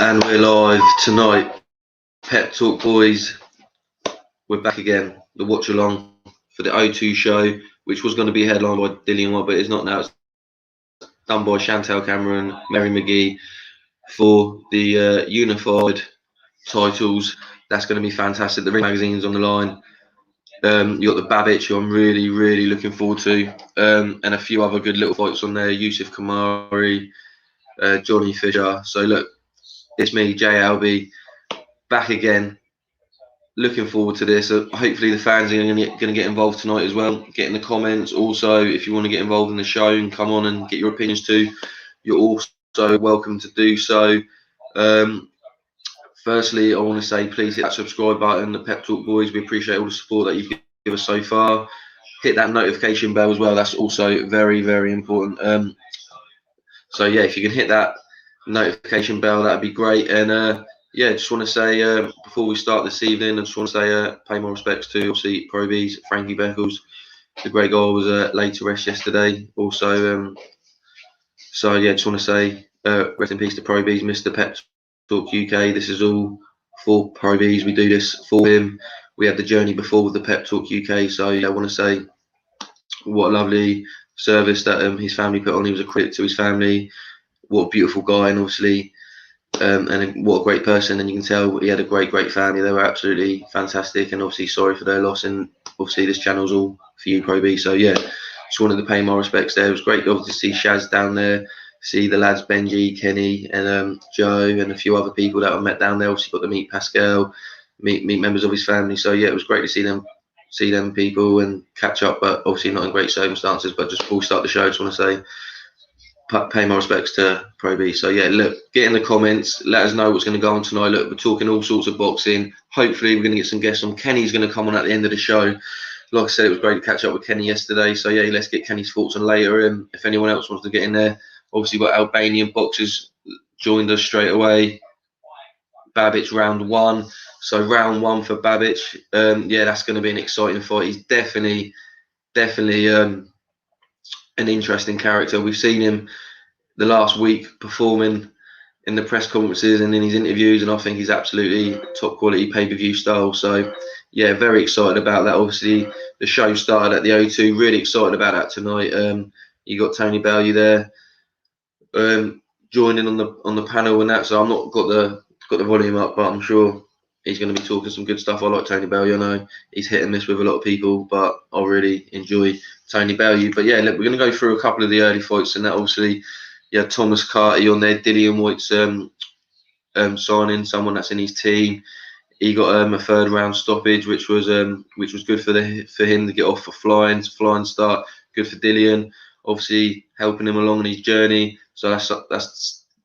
And we're live tonight. Pep Talk boys, we're back again. The Watchalong for the O2 show, which was going to be headlined by Dillian White, but it's not now. It's done by Chantal Cameron, Mary Mcgee for the unified titles. That's going to be fantastic. The Ring magazine's on the line. You got the Babbage, who I'm really looking forward to, and a few other good little fights on there. Yusuf Kamari, Johnny Fisher. So look, it's me, JLB, back again. Looking forward to this. Hopefully the fans are going to get involved tonight as well. Get in the comments. Also, if you want to get involved in the show and come on and get your opinions too, you're also welcome to do so. Firstly, I want to say please hit that subscribe button, the Pep Talk boys. We appreciate all the support that you've given us so far. Hit that notification bell as well. That's also very important. So yeah, if you can hit that notification bell, that'd be great. And yeah, just want to say before we start this evening, I just want to say pay my respects to obviously Pro B's Frankie Beckles. The great guy was laid to rest yesterday. Also, so yeah, just want to say rest in peace to Pro B's, Mr. Pep Talk UK. This is all for Pro B's. We do this for him. We had the journey before with the Pep Talk UK. So yeah, I want to say what a lovely service that his family put on. He was a credit to his family. What a beautiful guy, and obviously. And what a great person, and you can tell he had a great family. They were absolutely fantastic, and obviously sorry for their loss. And obviously this channel's all for you, Pro B. So yeah, just wanted to pay my respects there. It was great obviously to see Shaz down there, see the lads Benji, Kenny, and Joe, and a few other people that I met down there. Obviously got to meet Pascal, meet members of his family. So yeah, it was great to see them people and catch up, but obviously not in great circumstances. But just before we start the show, I just want to say pay my respects to Pro B. So yeah, look, get in the comments, let us know what's going to go on tonight. Look, we're talking all sorts of boxing. Hopefully we're going to get some guests on. Kenny's going to come on at the end of the show. Like I said, it was great to catch up with Kenny yesterday. So yeah, let's get Kenny's thoughts on later. And if anyone else wants to get in there, obviously we've got Albanian boxers joined us straight away. Babbage round one. So round one for Babbage. Yeah, that's going to be an exciting fight. He's definitely an interesting character. We've seen him the last week performing in the press conferences and in his interviews, and I think he's absolutely top quality pay-per-view style. So yeah, very excited about that. Obviously the show started at the O2, really excited about that tonight. You got Tony Bellew there joining on the panel and that, so I'm not got the volume up, but I'm sure he's going to be talking some good stuff. I like Tony Bellew. I know he's hit and miss with a lot of people, but I really enjoy Tony Bellew. But yeah, look, we're going to go through a couple of the early fights, and that obviously, yeah, Thomas Carty on there, Dillian White's signing, someone that's in his team. He got a third round stoppage, which was good for him to get off a flying start. Good for Dillian, obviously helping him along on his journey. So that's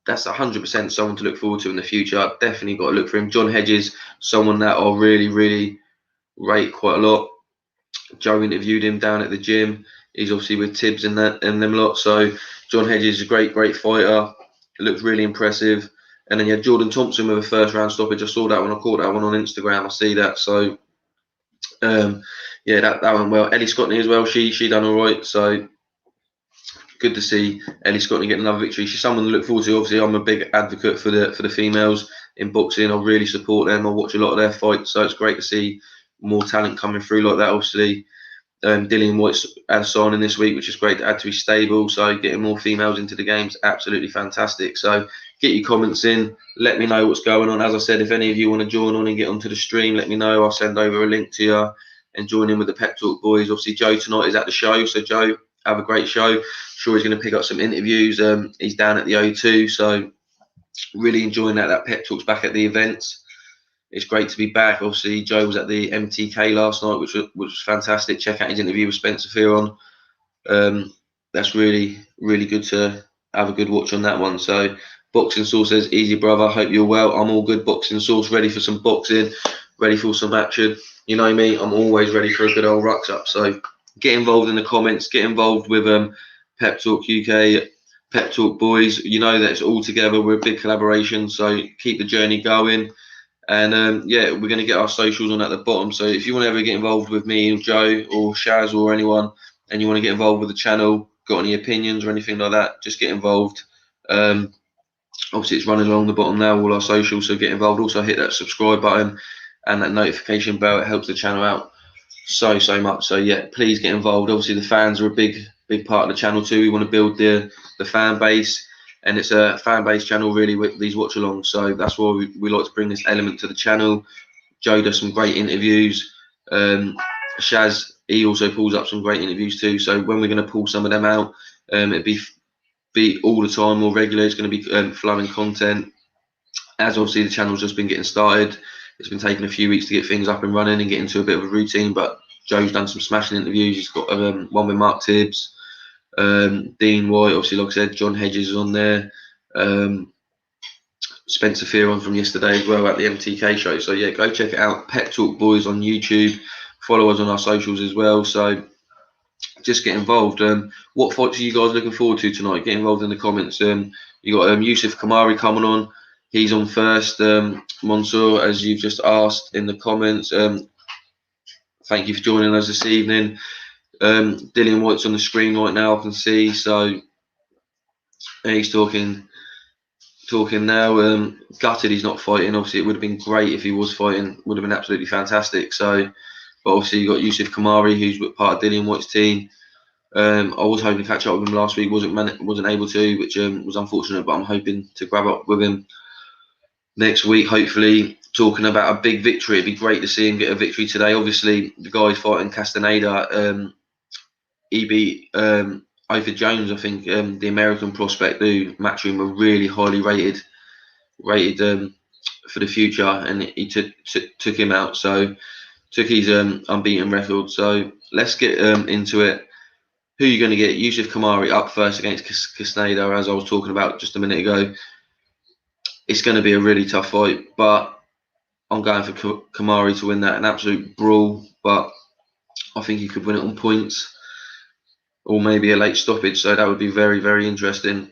100% someone to look forward to in the future. I've definitely got to look for him. John Hedges, someone that I really rate quite a lot. Joe interviewed him down at the gym. He's obviously with Tibbs and them lot. So John Hedges is a great fighter. It looks really impressive. And then you had Jordan Thompson with a first round stoppage. I saw that one. I caught that one on Instagram. I see that. So yeah, that went well. Ellie Scotney as well. She done all right. So good to see Ellie Scotney get another victory. She's someone to look forward to. Obviously, I'm a big advocate for the females in boxing. I really support them. I watch a lot of their fights. So it's great to see more talent coming through like that. Obviously, Dillian White's had a signing this week, which is great to add to his stable. So getting more females into the game's absolutely fantastic. So get your comments in. Let me know what's going on. As I said, if any of you want to join on and get onto the stream, let me know. I'll send over a link to you and join in with the Pep Talk boys. Obviously, Joe tonight is at the show. So Joe, have a great show. Sure, he's going to pick up some interviews. He's down at the O2. So really enjoying that Pep Talk's back at the events. It's great to be back. Obviously, Joe was at the MTK last night, which was fantastic. Check out his interview with Spencer Fearon. That's really good to have a good watch on that one. So, Boxing Sauce says, easy brother, hope you're well. I'm all good, Boxing Sauce, ready for some boxing, ready for some action. You know me, I'm always ready for a good old rucks up. So, get involved in the comments, get involved with Pep Talk UK, Pep Talk boys. You know that it's all together. We're a big collaboration, so keep the journey going. And yeah, we're going to get our socials on at the bottom. So if you want to ever get involved with me or Joe or Shaz or anyone, and you want to get involved with the channel, got any opinions or anything like that, just get involved. Obviously, it's running along the bottom now, all our socials, so get involved. Also, hit that subscribe button and that notification bell. It helps the channel out so much. So yeah, please get involved. Obviously, the fans are a big part of the channel too. We want to build the fan base, and it's a fan base channel really with these watch alongs. So that's why we like to bring this element to the channel. Joe does some great interviews. Shaz, he also pulls up some great interviews too. So when we're going to pull some of them out, it'd be all the time, more regular. It's going to be flowing content. As obviously the channel's just been getting started, it's been taking a few weeks to get things up and running and get into a bit of a routine. But Joe's done some smashing interviews. He's got one with Mark Tibbs, Dean White, obviously, like I said, John Hedges is on there. Spencer Fearon from yesterday as well at the MTK show. So yeah, go check it out. Pet Talk Boys on YouTube. Follow us on our socials as well. So just get involved. What fights are you guys looking forward to tonight? Get involved in the comments. You got Yusuf Kamari coming on. He's on first. Mansour, as you've just asked in the comments. Thank you for joining us this evening. Dillian White's on the screen right now, I can see. So he's talking now. Gutted he's not fighting. Obviously, it would have been great if he was fighting. Would have been absolutely fantastic. So, but obviously you got Yusuf Kamari, who's part of Dillian White's team. I was hoping to catch up with him last week. Wasn't able to, which was unfortunate. But I'm hoping to grab up with him next week. Hopefully, talking about a big victory. It'd be great to see him get a victory today. Obviously, the guy fighting Castaneda, he beat Ofer Jones, I think, the American prospect, who Matchroom were really highly rated for the future, and he took him out. So took his unbeaten record. So let's get into it. Who are you going to get? Yusuf Kamari up first against Castaneda, as I was talking about just a minute ago. It's going to be a really tough fight, but I'm going for Kamari to win that. An absolute brawl, but I think he could win it on points or maybe a late stoppage. So that would be very, very interesting.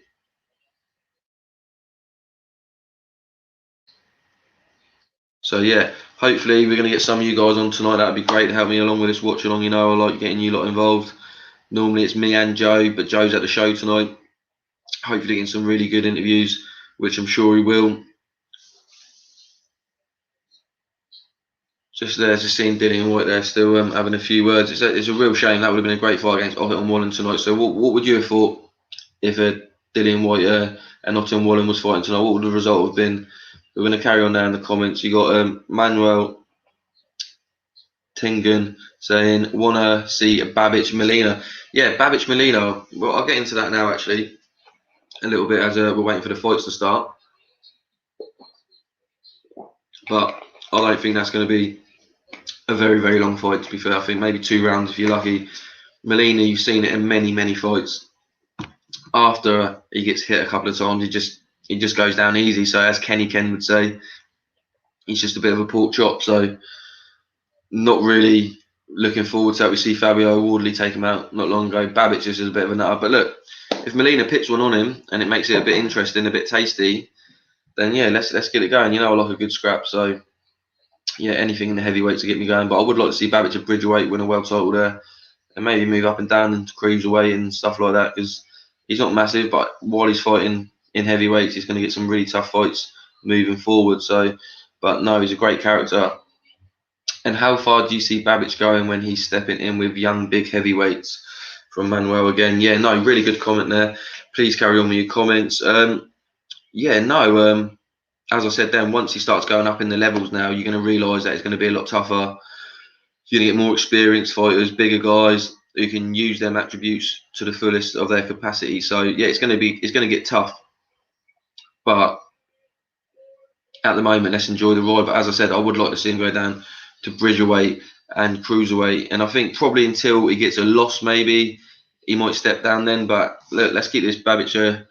So yeah, hopefully we're going to get some of you guys on tonight. That would be great to have me along with this watch along. You know, I like getting you lot involved. Normally it's me and Joe, but Joe's at the show tonight. Hopefully getting some really good interviews, which I'm sure he will. Just seeing Dillian White there still having a few words. It's a real shame. That would have been a great fight against Othit and Wallen tonight. So what would you have thought if Dillian White and Othit and Wallen was fighting tonight? What would the result have been? We're going to carry on now in the comments. You got Manuel Tingen saying, want to see Babic Molina. Yeah, Babic Molina. Well, I'll get into that now actually a little bit as we're waiting for the fights to start. But I don't think that's going to be a very, very long fight, to be fair. I think maybe 2 rounds if you're lucky. Molina, you've seen it in many, many fights. After he gets hit a couple of times, he just goes down easy. So as Kenny Ken would say, he's just a bit of a pork chop. So not really looking forward to that. We see Fabio Wardley take him out not long ago. Babic is a bit of a nutter. But look, if Molina pits one on him and it makes it a bit interesting, a bit tasty, then yeah, let's get it going. You know, I like a good scrap. So yeah, anything in the heavyweight to get me going. But I would like to see Babic at Bridgerweight win a world title there, and maybe move up and down into cruiserweight and stuff like that, because he's not massive, but while he's fighting in heavyweights, he's going to get some really tough fights moving forward. So, but no, he's a great character. And how far do you see Babic going when he's stepping in with young big heavyweights? From Manuel again. Yeah, no, really good comment there. Please carry on with your comments. Yeah, no. As I said then, once he starts going up in the levels now, you're going to realise that it's going to be a lot tougher. You're going to get more experienced fighters, bigger guys who can use them attributes to the fullest of their capacity. So yeah, it's going to get tough. But at the moment, let's enjoy the ride. But as I said, I would like to see him go down to Bridgerweight and Cruiserweight. And I think probably until he gets a loss, maybe he might step down then. But look, let's keep this Babic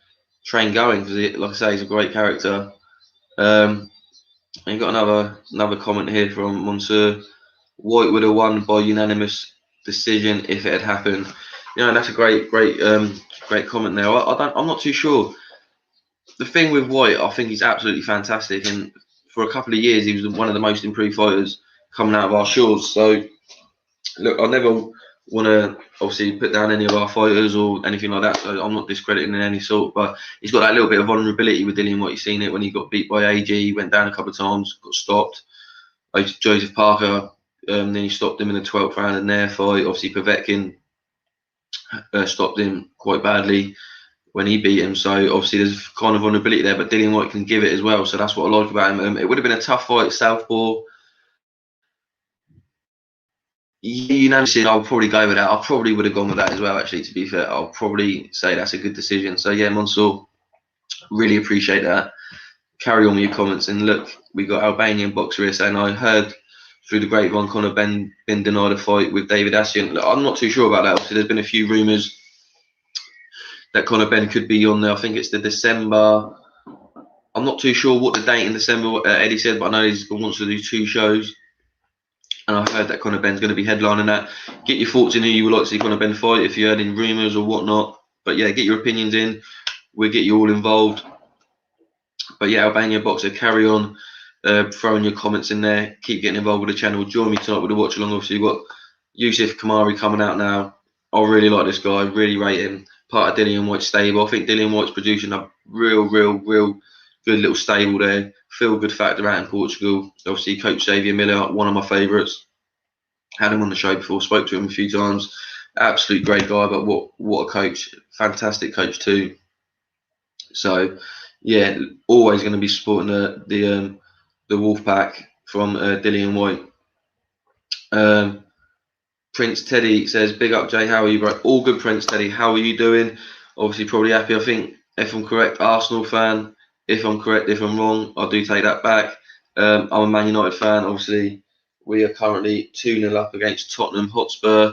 train going, because, like I say, he's a great character. And you got another comment here from Monsieur. White would have won by unanimous decision if it had happened. You know, that's a great comment there. I'm not too sure. The thing with White, I think he's absolutely fantastic, and for a couple of years he was one of the most improved fighters coming out of our shores. So look, I never want to obviously put down any of our fighters or anything like that, so I'm not discrediting in any sort, but he's got that little bit of vulnerability with Dillian White. You've seen it when he got beat by AG, went down a couple of times, got stopped. Joseph Parker, then he stopped him in the 12th round in their fight. Obviously, Povetkin stopped him quite badly when he beat him, so obviously there's kind of vulnerability there, but Dillian White can give it as well, so that's what I like about him. It would have been a tough fight, southpaw. You know, I'll probably go with that. I probably would have gone with that as well, actually, to be fair. I'll probably say that's a good decision. So, yeah, Mansour, really appreciate that. Carry on with your comments. And look, we got Albanian boxer here saying, I heard through the grapevine Conor Ben been denied a fight with David Asien. Look, I'm not too sure about that. Obviously, there's been a few rumours that Conor Ben could be on there. I think it's the December. I'm not too sure what the date in December Eddie said, but I know he wants to do 2 shows. And I heard that Conor Ben's going to be headlining that. Get your thoughts in who you would like to see Conor Ben fight, if you heard any rumours or whatnot. But yeah, get your opinions in. We'll get you all involved. But yeah, Albania Boxer, carry on throwing your comments in there. Keep getting involved with the channel. Join me tonight with the watch along. Obviously, you've got Yusuf Kamari coming out now. I really like this guy. Really rate him. Part of Dillian White's stable. I think Dillian White's producing a real good little stable there. Feel good factor out in Portugal. Obviously, Coach Xavier Miller, one of my favourites. Had him on the show before, spoke to him a few times. Absolute great guy, but what a coach. Fantastic coach too. So, yeah, always going to be supporting the Wolfpack from Dillian White. Prince Teddy says, big up Jay, how are you, bro? All good, Prince Teddy. How are you doing? Obviously, probably happy. I think, if I'm correct, Arsenal fan. If I'm correct, if I'm wrong, I do take that back. I'm a Man United fan. Obviously, we are currently 2-0 up against Tottenham Hotspur,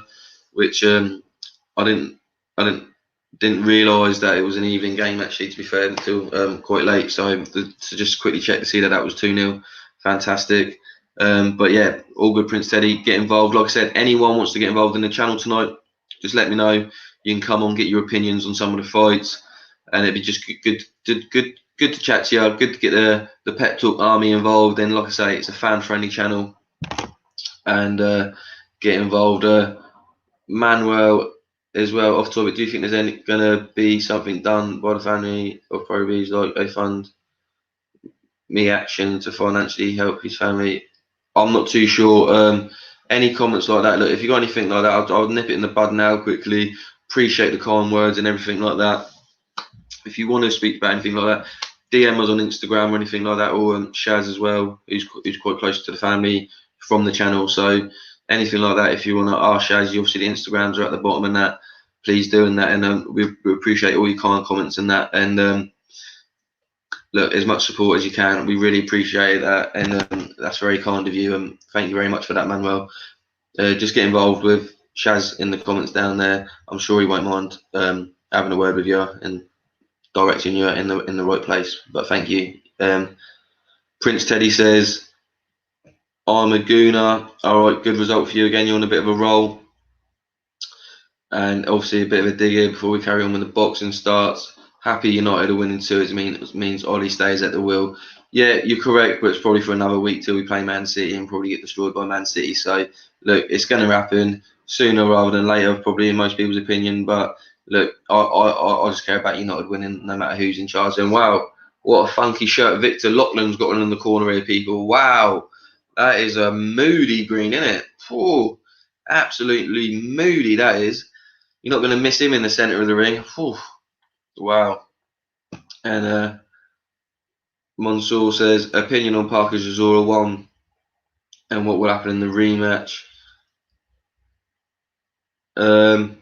which I didn't realise that it was an evening game, actually, to be fair, until quite late. So to just quickly check to see that was 2-0. Fantastic. But yeah, all good, Prince Teddy. Get involved. Like I said, anyone wants to get involved in the channel tonight, just let me know. You can come on, get your opinions on some of the fights, and it'd be just good to chat to you. Good to get the Pep Talk Army involved. And like I say, it's a fan-friendly channel, and get involved. Manuel as well, off topic, do you think there's going to be something done by the family of Probies, like they fund me action to financially help his family? I'm not too sure. Any comments like that, look, if you got anything like that, I'll nip it in the bud now quickly. Appreciate the kind words and everything like that. If you want to speak about anything like that, DM us on Instagram or anything like that, or Shaz as well, who's quite close to the family from the channel. So anything like that, if you want to ask Shaz, obviously the Instagrams are at the bottom and that, please do and that. And we appreciate all your kind comments and that. And look, as much support as you can. We really appreciate that, and that's very kind of you. And thank you very much for that, Manuel. Just get involved with Shaz in the comments down there. I'm sure he won't mind having a word with you and directing you in the right place. But thank you. Prince Teddy says, I'm a gooner. All right, good result for you again. You're on a bit of a roll. And obviously a bit of a dig here before we carry on with the boxing starts. Happy United are winning 2. It means Ollie stays at the wheel. Yeah, you're correct, but it's probably for another week till we play Man City and probably get destroyed by Man City. So, look, it's going to happen sooner rather than later, probably in most people's opinion. But, look, I just care about United winning no matter who's in charge. And, wow, what a funky shirt Victor Loughlin's got on in the corner here, people. Wow, that is a moody green, isn't it? Oh, absolutely moody that is. You're not going to miss him in the centre of the ring. Whew. Wow. And Mansour says, opinion on Parker Chisora 1 and what will happen in the rematch. I'm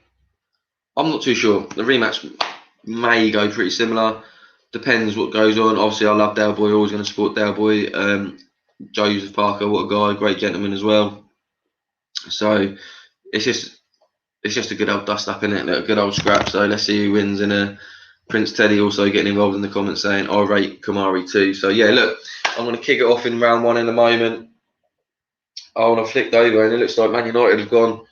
not too sure. The rematch may go pretty similar. Depends what goes on. Obviously, I love Dale Boy. Always going to support Dale Boy. Joseph Parker, what a guy. Great gentleman as well. So, it's just a good old dust up, innit? A good old scrap. So let's see who wins. And Prince Teddy also getting involved in the comments saying, I rate Kamari too. So yeah, look, I'm going to kick it off in round 1 in a moment. I want to flicked over and it looks like Man United have gone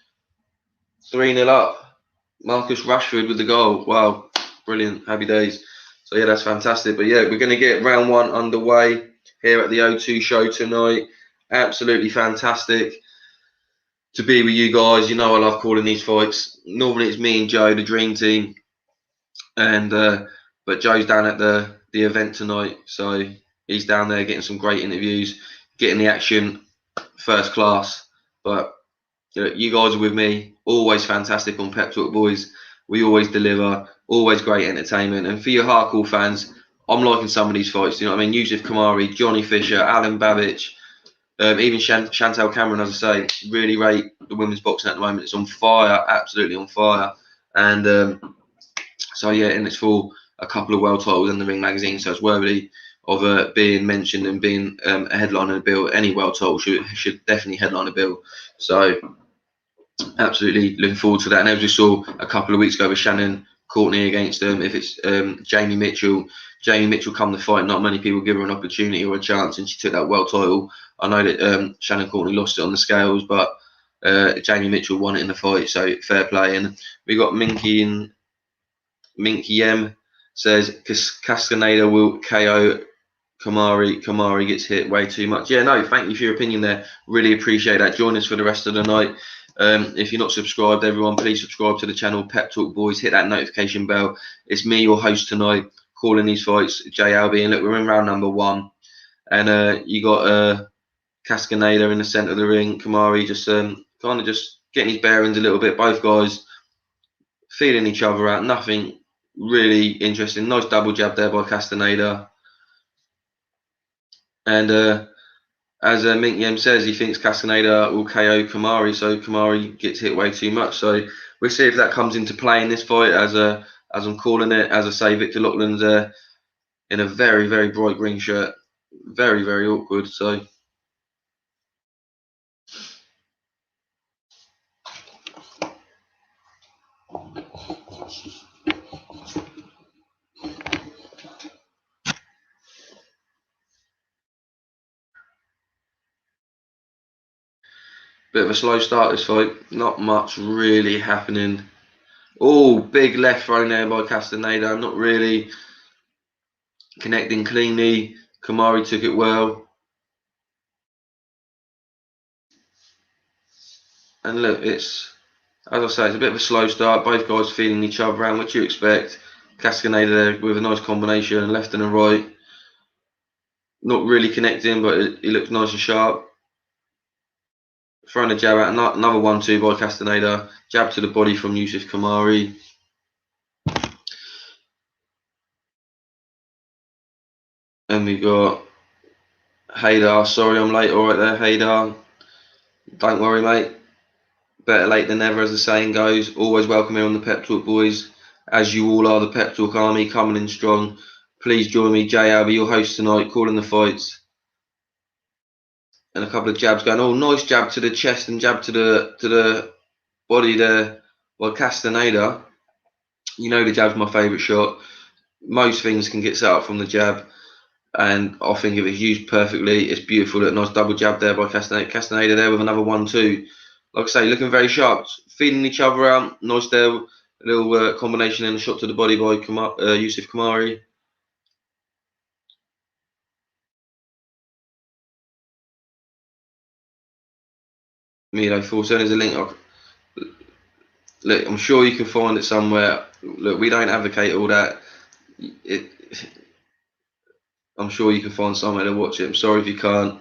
3-0 up. Marcus Rashford with the goal. Wow, brilliant. Happy days. So yeah, that's fantastic. But yeah, we're going to get round 1 underway here at the O2 show tonight. Absolutely fantastic. to be with you guys. You know I love calling these fights. Normally it's me and Joe, the dream team, and but Joe's down at the event tonight, so he's down there getting some great interviews, getting the action first class. But you guys are with me, always fantastic on Pep Talk Boys. We always deliver, always great entertainment. And for your hardcore fans, I'm liking some of these fights. You know what I mean? Yusuf Kamari, Johnny Fisher, Alan Babbage, even Chantal Cameron, as I say, really rate the women's boxing at the moment. It's on fire, absolutely on fire. And so yeah, and it's for a couple of world titles in the Ring magazine, so it's worthy of being mentioned and being a headline in a bill. Any world title should definitely headline a bill. So absolutely looking forward to that. And as we saw a couple of weeks ago with Shannon Courtney against if it's Jamie Mitchell. Jamie Mitchell come to fight. Not many people give her an opportunity or a chance, and she took that world title. I know that Shannon Courtney lost it on the scales, but Jamie Mitchell won it in the fight, so fair play. And we got Minky M says Castaneda will KO Kamari. Kamari gets hit way too much. Yeah, no, thank you for your opinion there. Really appreciate that. Join us for the rest of the night. If you're not subscribed, everyone, please subscribe to the channel. Pep Talk Boys, hit that notification bell. It's me, your host tonight, calling these fights, Jay Albi. And look, we're in round number 1. And you got Cascaneda in the centre of the ring. Kamari just kind of just getting his bearings a little bit. Both guys feeling each other out. Nothing really interesting. Nice double jab there by Castaneda. And as Mink Yem says, he thinks Castaneda will KO Kamari, so Kamari gets hit way too much. So we'll see if that comes into play in this fight. As I'm calling it, as I say, Victor Loughlin's in a very, very bright green shirt. Very, very awkward. So bit of a slow start this fight. Not much really happening. Oh, big left thrown there by Castaneda. Not really connecting cleanly. Kamari took it well. And look, it's, as I say, it's a bit of a slow start. Both guys feeling each other around, which you expect. Castaneda there with a nice combination, left and a right. Not really connecting, but he looks nice and sharp. Throwing a jab out, another 1-2 by Castaneda. Jab to the body from Yusuf Kamari. And we got Haydar. Sorry I'm late, alright there, Haydar. Don't worry, mate. Better late than never, as the saying goes. Always welcome here on the Pep Talk Boys. As you all are, the Pep Talk Army coming in strong. Please join me, Jay Albie, your host tonight, calling the fights. And a couple of jabs going. Oh, nice jab to the chest and jab to the body there by Castaneda. You know the jab's my favourite shot. Most things can get set up from the jab, and I think if it's used perfectly, it's beautiful. That nice double jab there by Castaneda. Castaneda there with another 1-2. Like I say, looking very sharp, feeding each other out. Nice there, a little combination and a shot to the body by Yusuf Kamari. Milo Forsen is a link. Look, I'm sure you can find it somewhere. Look, we don't advocate all that. I'm sure you can find somewhere to watch it. I'm sorry if you can't.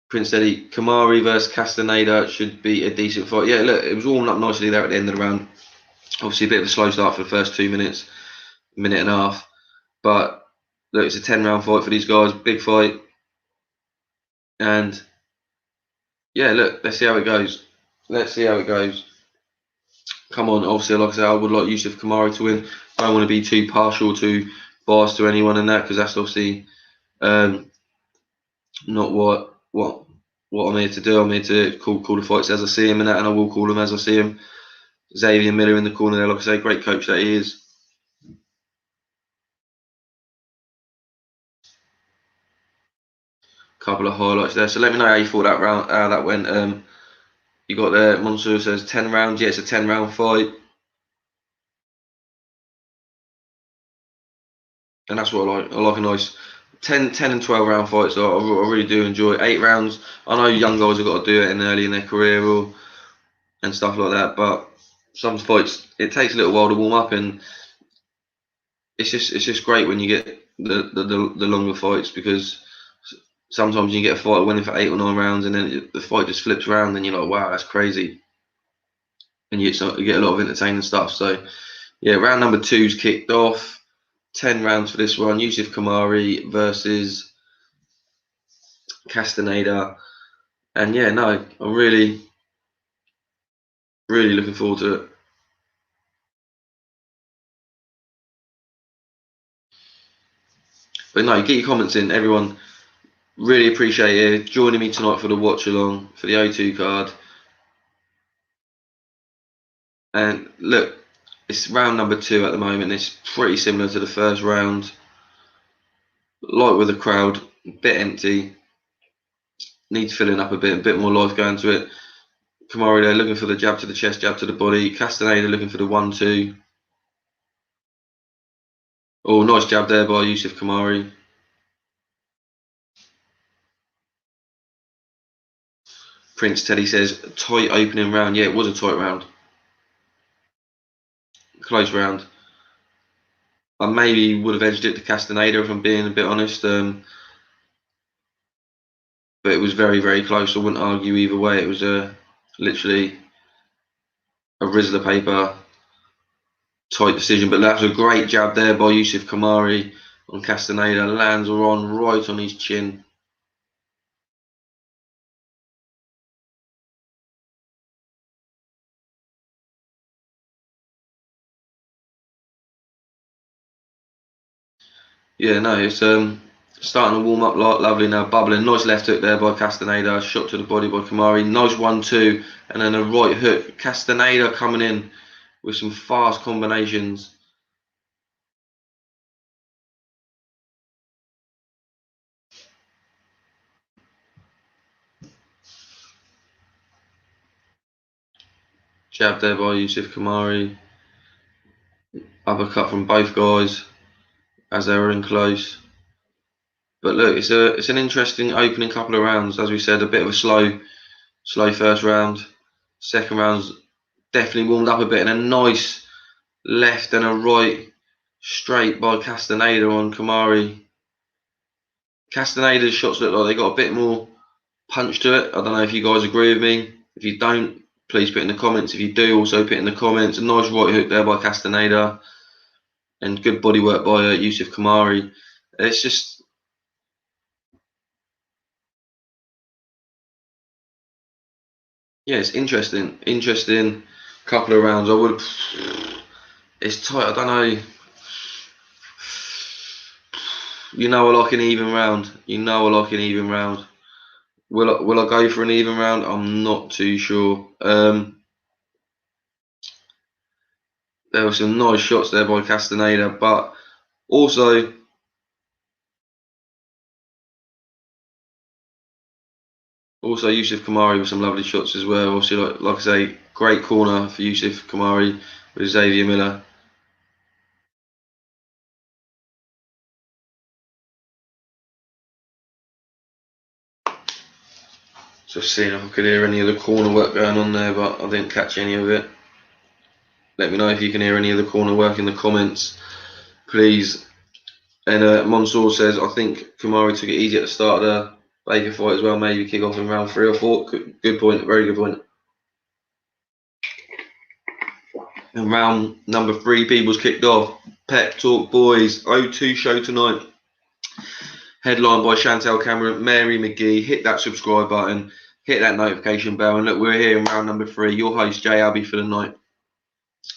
Prince Eddie, Kamari versus Castaneda should be a decent fight. Yeah, look, it was warming up nicely there at the end of the round. Obviously, a bit of a slow start for the first 2 minutes, minute and a half. But look, it's a 10-round fight for these guys. Big fight. And yeah, look, let's see how it goes. Let's see how it goes. Come on, obviously, like I said, I would like Yusuf Kamari to win. I don't want to be too partial, too biased to anyone in that, because that's obviously not what I'm here to do. I'm here to call the fights as I see them and that, and I will call them as I see them. Xavier Miller in the corner there, like I say, great coach that he is. Couple of highlights there. So let me know how you thought that round, how that went. You got there. Monsoor says 10 rounds. Yeah, it's a 10-round fight, and that's what I like. I like a nice 10 and 12 round fights, I really do enjoy. 8 rounds, I know young guys have got to do it early in their career and stuff like that, but some fights it takes a little while to warm up, and it's just great when you get the longer fights, because sometimes you get a fight winning for 8 or 9 rounds, and then the fight just flips around, and you're like, wow, that's crazy, and you get a lot of entertaining stuff. So yeah, round number 2's kicked off. 10 rounds for this one. Yusuf Kamari versus Castaneda, and yeah, no, I'm really looking forward to it. But no, get your comments in, everyone. Really appreciate it joining me tonight for the watch along for the O2 card. And look, it's round number 2 at the moment. It's pretty similar to the first round. Like with the crowd, a bit empty. Needs filling up a bit more life going to it. Kamari there looking for the jab to the chest, jab to the body. Castaneda looking for the 1-2. Oh, nice jab there by Yusuf Kamari. Prince Teddy says, tight opening round. Yeah, it was a tight round. Close round. I maybe would have edged it to Castaneda if I'm being a bit honest. But it was very, very close. I wouldn't argue either way. It was literally a Rizzler paper tight decision. But that was a great jab there by Yusuf Kamari on Castaneda. Lands right on his chin. Yeah, no, it's starting to warm up lovely now, bubbling. Nice left hook there by Castaneda. Shot to the body by Kamari. Nice 1-2, and then a right hook. Castaneda coming in with some fast combinations. Jab there by Yusuf Kamari. Uppercut from both guys as they were in close. But look, it's an interesting opening couple of rounds. As we said, a bit of a slow first round. Second round's definitely warmed up a bit, and a nice left and a right straight by Castaneda on Kamari. Castaneda's shots look like they got a bit more punch to it. I don't know if you guys agree with me. If you don't, please put in the comments. If you do, also put in the comments. A nice right hook there by Castaneda, and good body work by Yusuf Kamari. It's just, yeah, it's interesting. Interesting couple of rounds. It's tight. I don't know. You know, I like an even round. Will I go for an even round? I'm not too sure. There were some nice shots there by Castaneda, but also Yusuf Kamari with some lovely shots as well. Obviously, like I say, great corner for Yusuf Kamari with Xavier Miller. Just seeing if I could hear any of the corner work going on there, but I didn't catch any of it. Let me know if you can hear any of the corner work in the comments, please. And Mansour says, I think Kamari took it easy at the start of the Baker fight as well. Maybe kick off in round 3 or 4. Good point, very good point. And round number 3, people's kicked off. Pep Talk Boys, O2 show tonight. Headlined by Chantel Cameron, Mary Mcgee. Hit that subscribe button, hit that notification bell, and look, we're here in round number 3. Your host, Jay Abbey, for the night.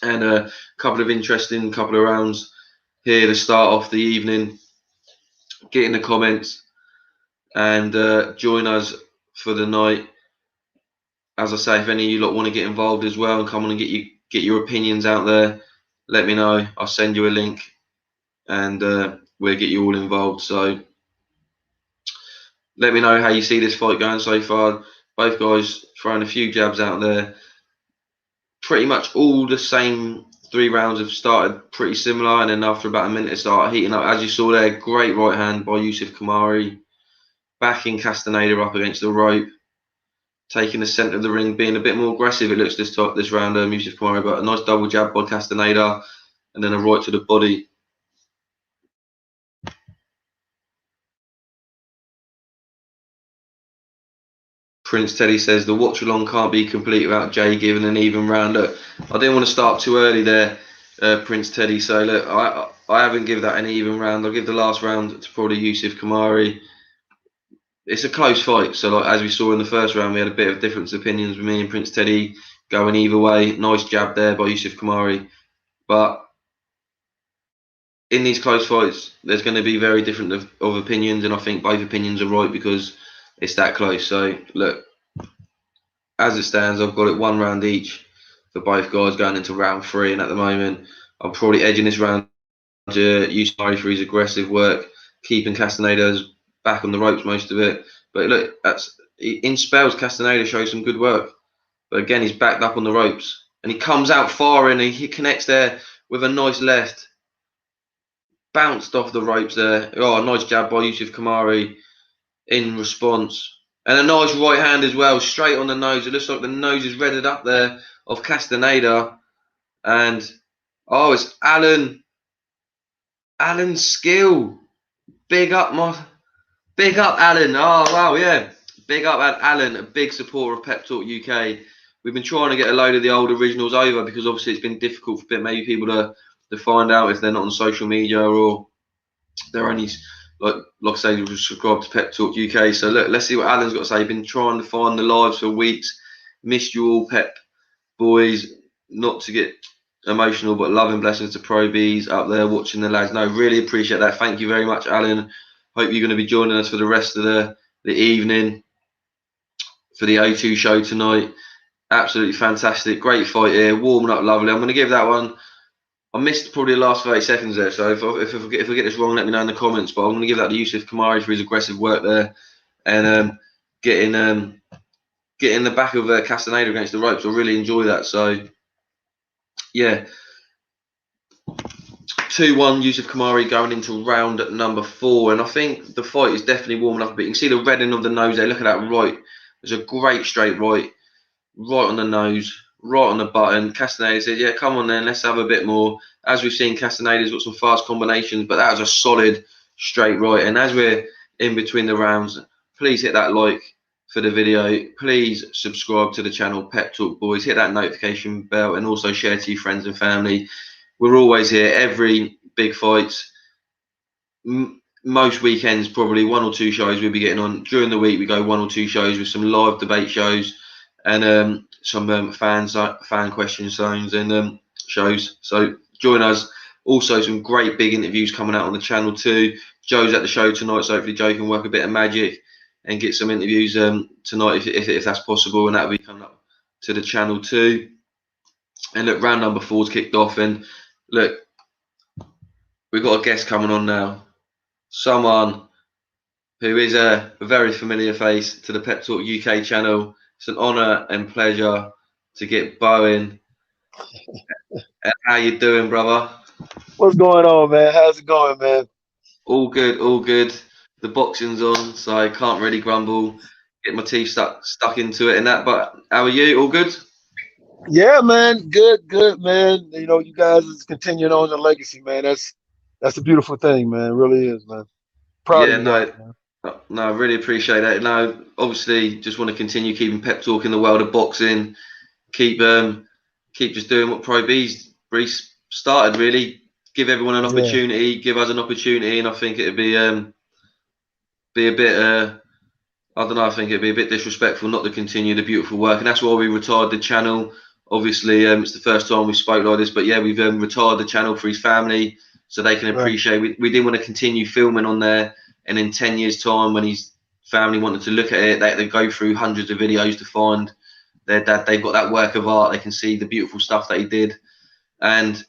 And a couple of interesting couple of rounds here to start off the evening. Get in the comments and join us for the night. As I say, if any of you lot want to get involved as well and come on and get your opinions out there, let me know. I'll send you a link, and we'll get you all involved. So let me know how you see this fight going so far. Both guys throwing a few jabs out there. Pretty much all the same 3 rounds have started pretty similar, and then after about a minute it started heating up. As you saw there, great right hand by Yusuf Kamari, backing Castaneda up against the rope, taking the centre of the ring, being a bit more aggressive. It looks this round, Yusuf Kamari, but a nice double jab by Castaneda, and then a right to the body. Prince Teddy says the watch along can't be complete without Jay giving an even round. Look, I didn't want to start too early there, Prince Teddy. So look, I haven't given that an even round. I'll give the last round to probably Yusuf Kamari. It's a close fight. So like as we saw in the first round, we had a bit of difference of opinions with me and Prince Teddy going either way. Nice jab there by Yusuf Kamari, but in these close fights, there's going to be very different of opinions, and I think both opinions are right because it's that close. So look, as it stands, I've got it 1 round each for both guys going into round 3, and at the moment, I'm probably edging this round to Yusuf for his aggressive work, keeping Castaneda's back on the ropes most of it. But look, in spells, Castaneda shows some good work, but again, he's backed up on the ropes, and he comes out far and he connects there with a nice left. Bounced off the ropes there. Oh, a nice jab by Yusuf Kamari in response. And a nice right hand as well, straight on the nose. It looks like the nose is redded up there of Castaneda. And, oh, it's Alan. Alan's skill. Big up, Alan. Oh, wow, yeah. Big up Alan, a big supporter of Pep Talk UK. We've been trying to get a load of the old originals over because obviously it's been difficult for maybe people to find out if they're not on social media or they're only like I say, subscribe to Pep Talk UK. So look, let's see what Alan's got to say. Been trying to find the lives for weeks. Missed you all, Pep boys. Not to get emotional, but love and blessings to Pro Bs up there watching the lads. No, really appreciate that. Thank you very much, Alan. Hope you're going to be joining us for the rest of the evening for the O2 show tonight. Absolutely fantastic. Great fight here. Warming up lovely. I'm going to give that one. I missed probably the last 30 seconds there, so if I get this wrong, let me know in the comments. But I'm going to give that to Yusuf Kamari for his aggressive work there, and getting the back of Castaneda against the ropes. I really enjoy that. So yeah, 2-1 Yusuf Kamari going into round number 4, and I think the fight is definitely warming up a bit. You can see the reddening of the nose there. Look at that right. There's a great straight right on the nose, right on the button. Castaneda said, yeah, come on then, let's have a bit more. As we've seen, Castaneda's got some fast combinations, but that was a solid straight right. And as we're in between the rounds, please hit that like for the video. Please subscribe to the channel Pep Talk Boys. Hit that notification bell and also share to your friends and family. We're always here, every big fight. Most weekends, probably 1 or 2 shows we'll be getting on. During the week, we go 1 or 2 shows with some live debate shows and some fan question zones and shows. So join us. Also, some great big interviews coming out on the channel too. Joe's at the show tonight, so hopefully Joe can work a bit of magic and get some interviews tonight if that's possible, and that'll be coming up to the channel too. And look, round number 4's kicked off, and look, we've got a guest coming on now. Someone who is a very familiar face to the Pep Talk UK channel. It's an honour and pleasure to get Bowen. How you doing, brother? What's going on, man? How's it going, man? All good, all good. The boxing's on, so I can't really grumble. Get my teeth stuck into it and that. But how are you? All good? Yeah, man. Good, man. You know, you guys is continuing on the legacy, man. That's a beautiful thing, man. It really is, man. Proud of Yeah, you guys, man. no, I really appreciate that. No, obviously, just want to continue keeping Pep Talk in the world of boxing. Keep just doing what Pro B's started. Really, give everyone an Yeah, opportunity. Give us an opportunity, and I think it'd be a bit. I don't know. I think it'd be a bit disrespectful not to continue the beautiful work, and that's why we retired the channel. Obviously, it's the first time we spoke like this, but yeah, we've retired the channel for his family so they can right. appreciate. We didn't want to continue filming on there, and in 10 years' time, when his family wanted to look at it, they go through hundreds of videos to find their dad. They've got that work of art. They can see the beautiful stuff that he did, and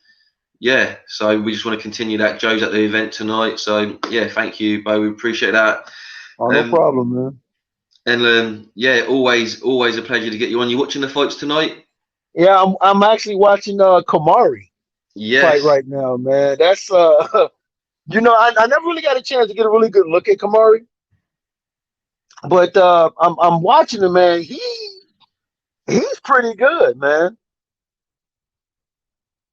yeah, so we just want to continue that. Joe's at the event tonight, so yeah, thank you, Bo. We appreciate that. Oh, no Um, problem, man. and yeah, always a pleasure to get you on. You watching the fights tonight? Yeah, I'm actually watching Kamari. fight Yes. right now, man. That's I never really got a chance to get a really good look at Kamari, but I'm watching him, man. He's pretty good, man.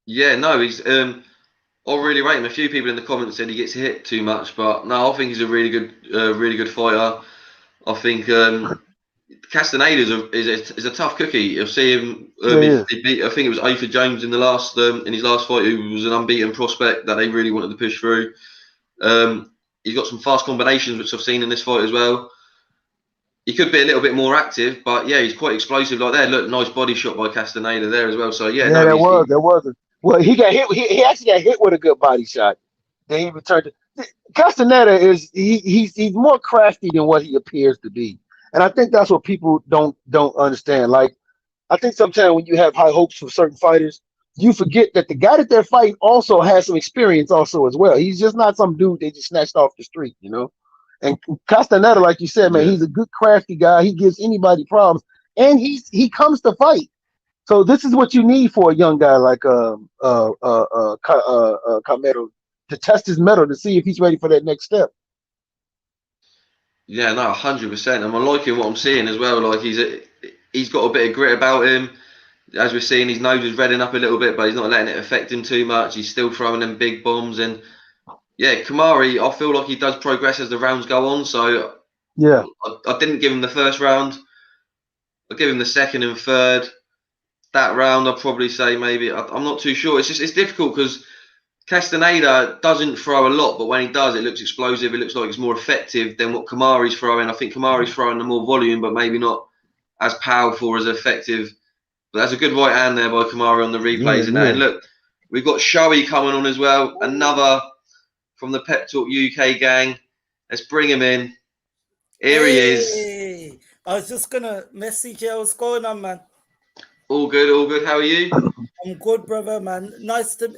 Yeah, no, he's I really rate him. A few people in the comments said he gets hit too much, but no, I think he's a really good fighter. I think Castaneda is a tough cookie. You'll see him. Yeah, he is. He beat, I think it was Arthur Jones in the last in his last fight, who was an unbeaten prospect that they really wanted to push through. He's got some fast combinations, which I've seen in this fight as well. He could be a little bit more active, but yeah, he's quite explosive like that. Look, nice body shot by Castaneda there as well. So yeah, Yeah, no, there was. There was. Well, he got hit. He actually got hit with a good body shot. Then he returned. Castaneda he's more crafty than what he appears to be, and I think that's what people don't understand. Like, I think sometimes when you have high hopes for certain fighters, you forget that the guy that they're fighting also has some experience also as well. He's just not some dude they just snatched off the street, you know. And Castaneda, like you said, man, yeah, he's a good crafty guy. He gives anybody problems, and he comes to fight. So this is what you need for a young guy like Camero, to test his mettle to see if he's ready for that next step. yeah, no, 100%. And I'm liking what I'm seeing as well. Like he's got a bit of grit about him. As we're seeing, his nose is reddening up a little bit, but he's not letting it affect him too much. He's still throwing them big bombs, and yeah, Kamari, I feel like he does progress as the rounds go on. So Yeah, I didn't give him the first round. I give him the second and third. That round, I'd probably say maybe. I'm not too sure. It's difficult because Castaneda doesn't throw a lot, but when he does, it looks explosive. It looks like it's more effective than what Kamari's throwing. I think Kamari's throwing the more volume, but maybe not as powerful or as effective. But that's a good right hand there by Kamari on the yeah, replays and that. yeah. And look, we've got Shoei coming on as well. Another from the Pep Talk UK gang. Let's bring him in. Here he is. Hey, I was just gonna message you. What's going on, man? All good, all good. How are you? I'm good, brother, man. Nice to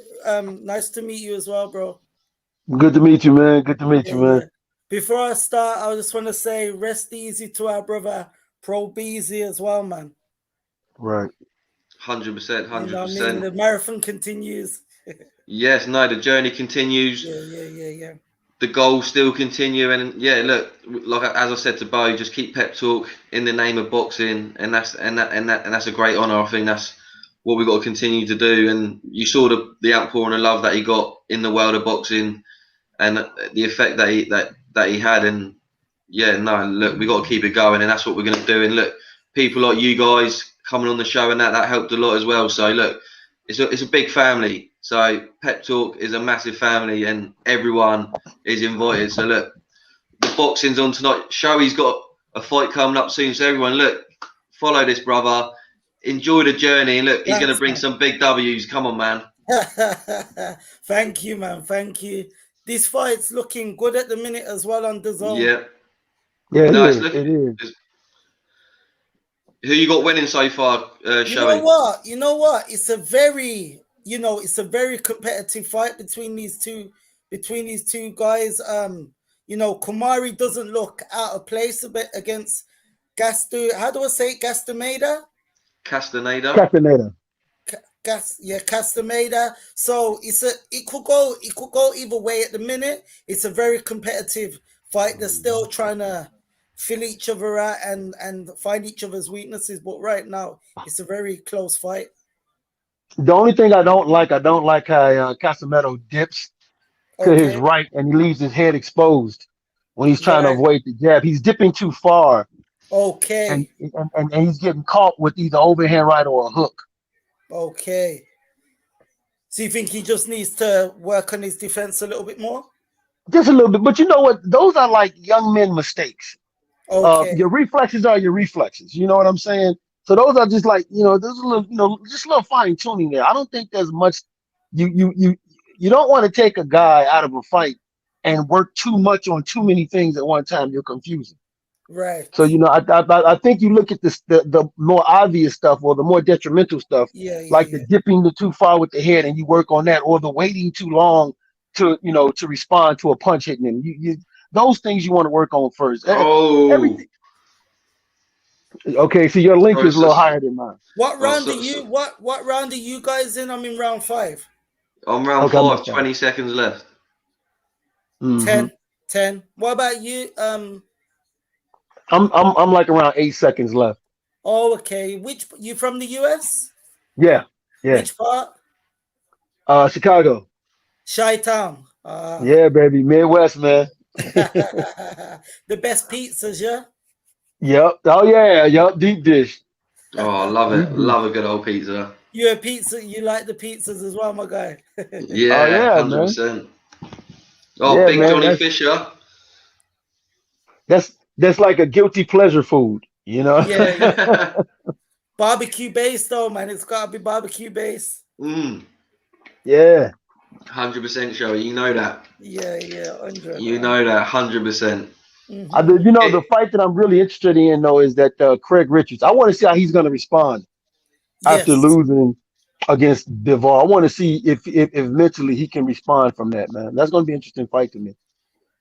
meet you as well, bro. Good to meet you, man. Good to meet Yeah, you, man. yeah. Before I start, I just want to say rest easy to our brother Pro Beezy as well, man. Right. 100%, You know what I mean? 100%. The marathon continues. Yes, no, the journey continues. Yeah. The goals still continue, and yeah, look, like as I said to Bo, just keep Pep Talk in the name of boxing, and that's a great honour. I think that's what we've got to continue to do. And you saw the outpouring of love that he got in the world of boxing, and the effect that he had. And yeah, no, look, we got to keep it going, and that's what we're going to do. And look, people like you guys coming on the show, and that helped a lot as well. So look, it's a big family. So Pep Talk is a massive family, and everyone is invited. So look, the boxing's on tonight. Shoei's got a fight coming up soon. So everyone, look, follow this brother, enjoy the journey, and look, he's going to bring some big W's. Come on, man. Thank you, man. Thank you. This fight's looking good at the minute as well on the zone. Yeah. Yeah, No, it is. Who you got winning so far, Shoei? You know what? It's a very competitive fight between these two guys. Kamari doesn't look out of place a bit against how do I say it? Castaneda. Castaneda. Castaneda. So it could go either way at the minute. It's a very competitive fight. They're still trying to fill each other out and find each other's weaknesses. But right now, it's a very close fight. The only thing I don't like how Casamento dips to his right and he leaves his head exposed when he's trying to avoid the jab. He's dipping too far. Okay. And he's getting caught with either overhand right or a hook. Okay. So you think he just needs to work on his defense a little bit more? Just a little bit. But you know what? Those are like young men mistakes. Okay. Your reflexes are your reflexes. You know what I'm saying? So those are just like, there's a little, just a little fine tuning there. I don't think there's much. You don't want to take a guy out of a fight and work too much on too many things at one time. You're confusing. Right. So I think you look at the more obvious stuff or the more detrimental stuff, the dipping too far with the head, and you work on that, or the waiting too long to respond to a punch hitting him. You those things you want to work on first. Oh. Everything. Okay, so your link is a little higher than mine. What round are you? What round are you guys in? I'm in round 5. On round Okay, I 5, missed that. 20 seconds left. 10. What about you? I'm like around 8 seconds left. Oh, okay. Which you from the US? Yeah. Which part? Chicago. Chi-town. Yeah, baby. Midwest, man. The best pizzas, yeah? Yep. Oh yeah. Yep. Deep dish. Oh, I love Deep it. dish. Love a good old pizza. You're a pizza. You like the pizzas as well, my guy. Oh Yeah, yeah, man. 100%. Oh, Yeah, big man. Johnny Fisher. That's like a guilty pleasure food, you know. Yeah. Barbecue base though, man. It's gotta be barbecue base. Yeah. 100% Joey. You know that. Yeah, 100. You know that 100%. The fight that I'm really interested in though is that Craig Richards. I want to see how he's going to respond after Yes. losing against Bivol. I want to see if mentally he can respond from that, man. That's going to be an interesting fight to me.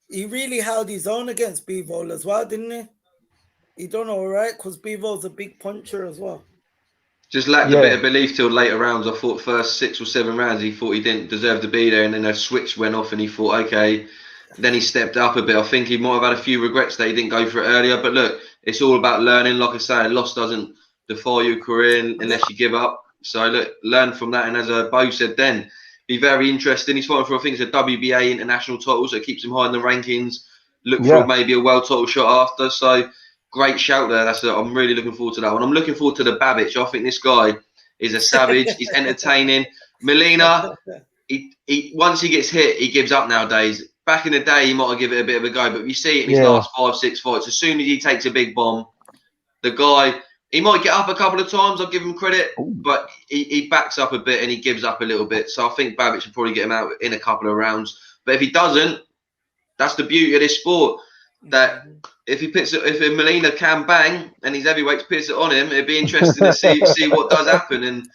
He really held his own against Bivol as well, didn't he? He done all right because Bivol's a big puncher as well. Just lacked a bit of belief till later rounds. I thought first 6 or 7 rounds he thought he didn't deserve to be there, and then a switch went off and he thought, okay. Then he stepped up a bit. I think he might have had a few regrets that he didn't go for it earlier. But look, it's all about learning. Like I say, a loss doesn't define your career unless you give up. So look, learn from that. And as Bo said then, be very interesting. He's fighting for, I think it's a WBA international title, so it keeps him high in the rankings. Look for maybe a world title shot after. So great shout there. I'm really looking forward to that one. I'm looking forward to the Babic. I think this guy is a savage. He's entertaining. Molina, he once he gets hit, he gives up nowadays. Back in the day, he might have given it a bit of a go, but if you see it in his last 5, 6 fights, as soon as he takes a big bomb, the guy, he might get up a couple of times, I'll give him credit, but he backs up a bit and he gives up a little bit. So I think Babic should probably get him out in a couple of rounds. But if he doesn't, that's the beauty of this sport. That if Molina can bang and his heavyweights puts it on him, it'd be interesting to see what does happen. And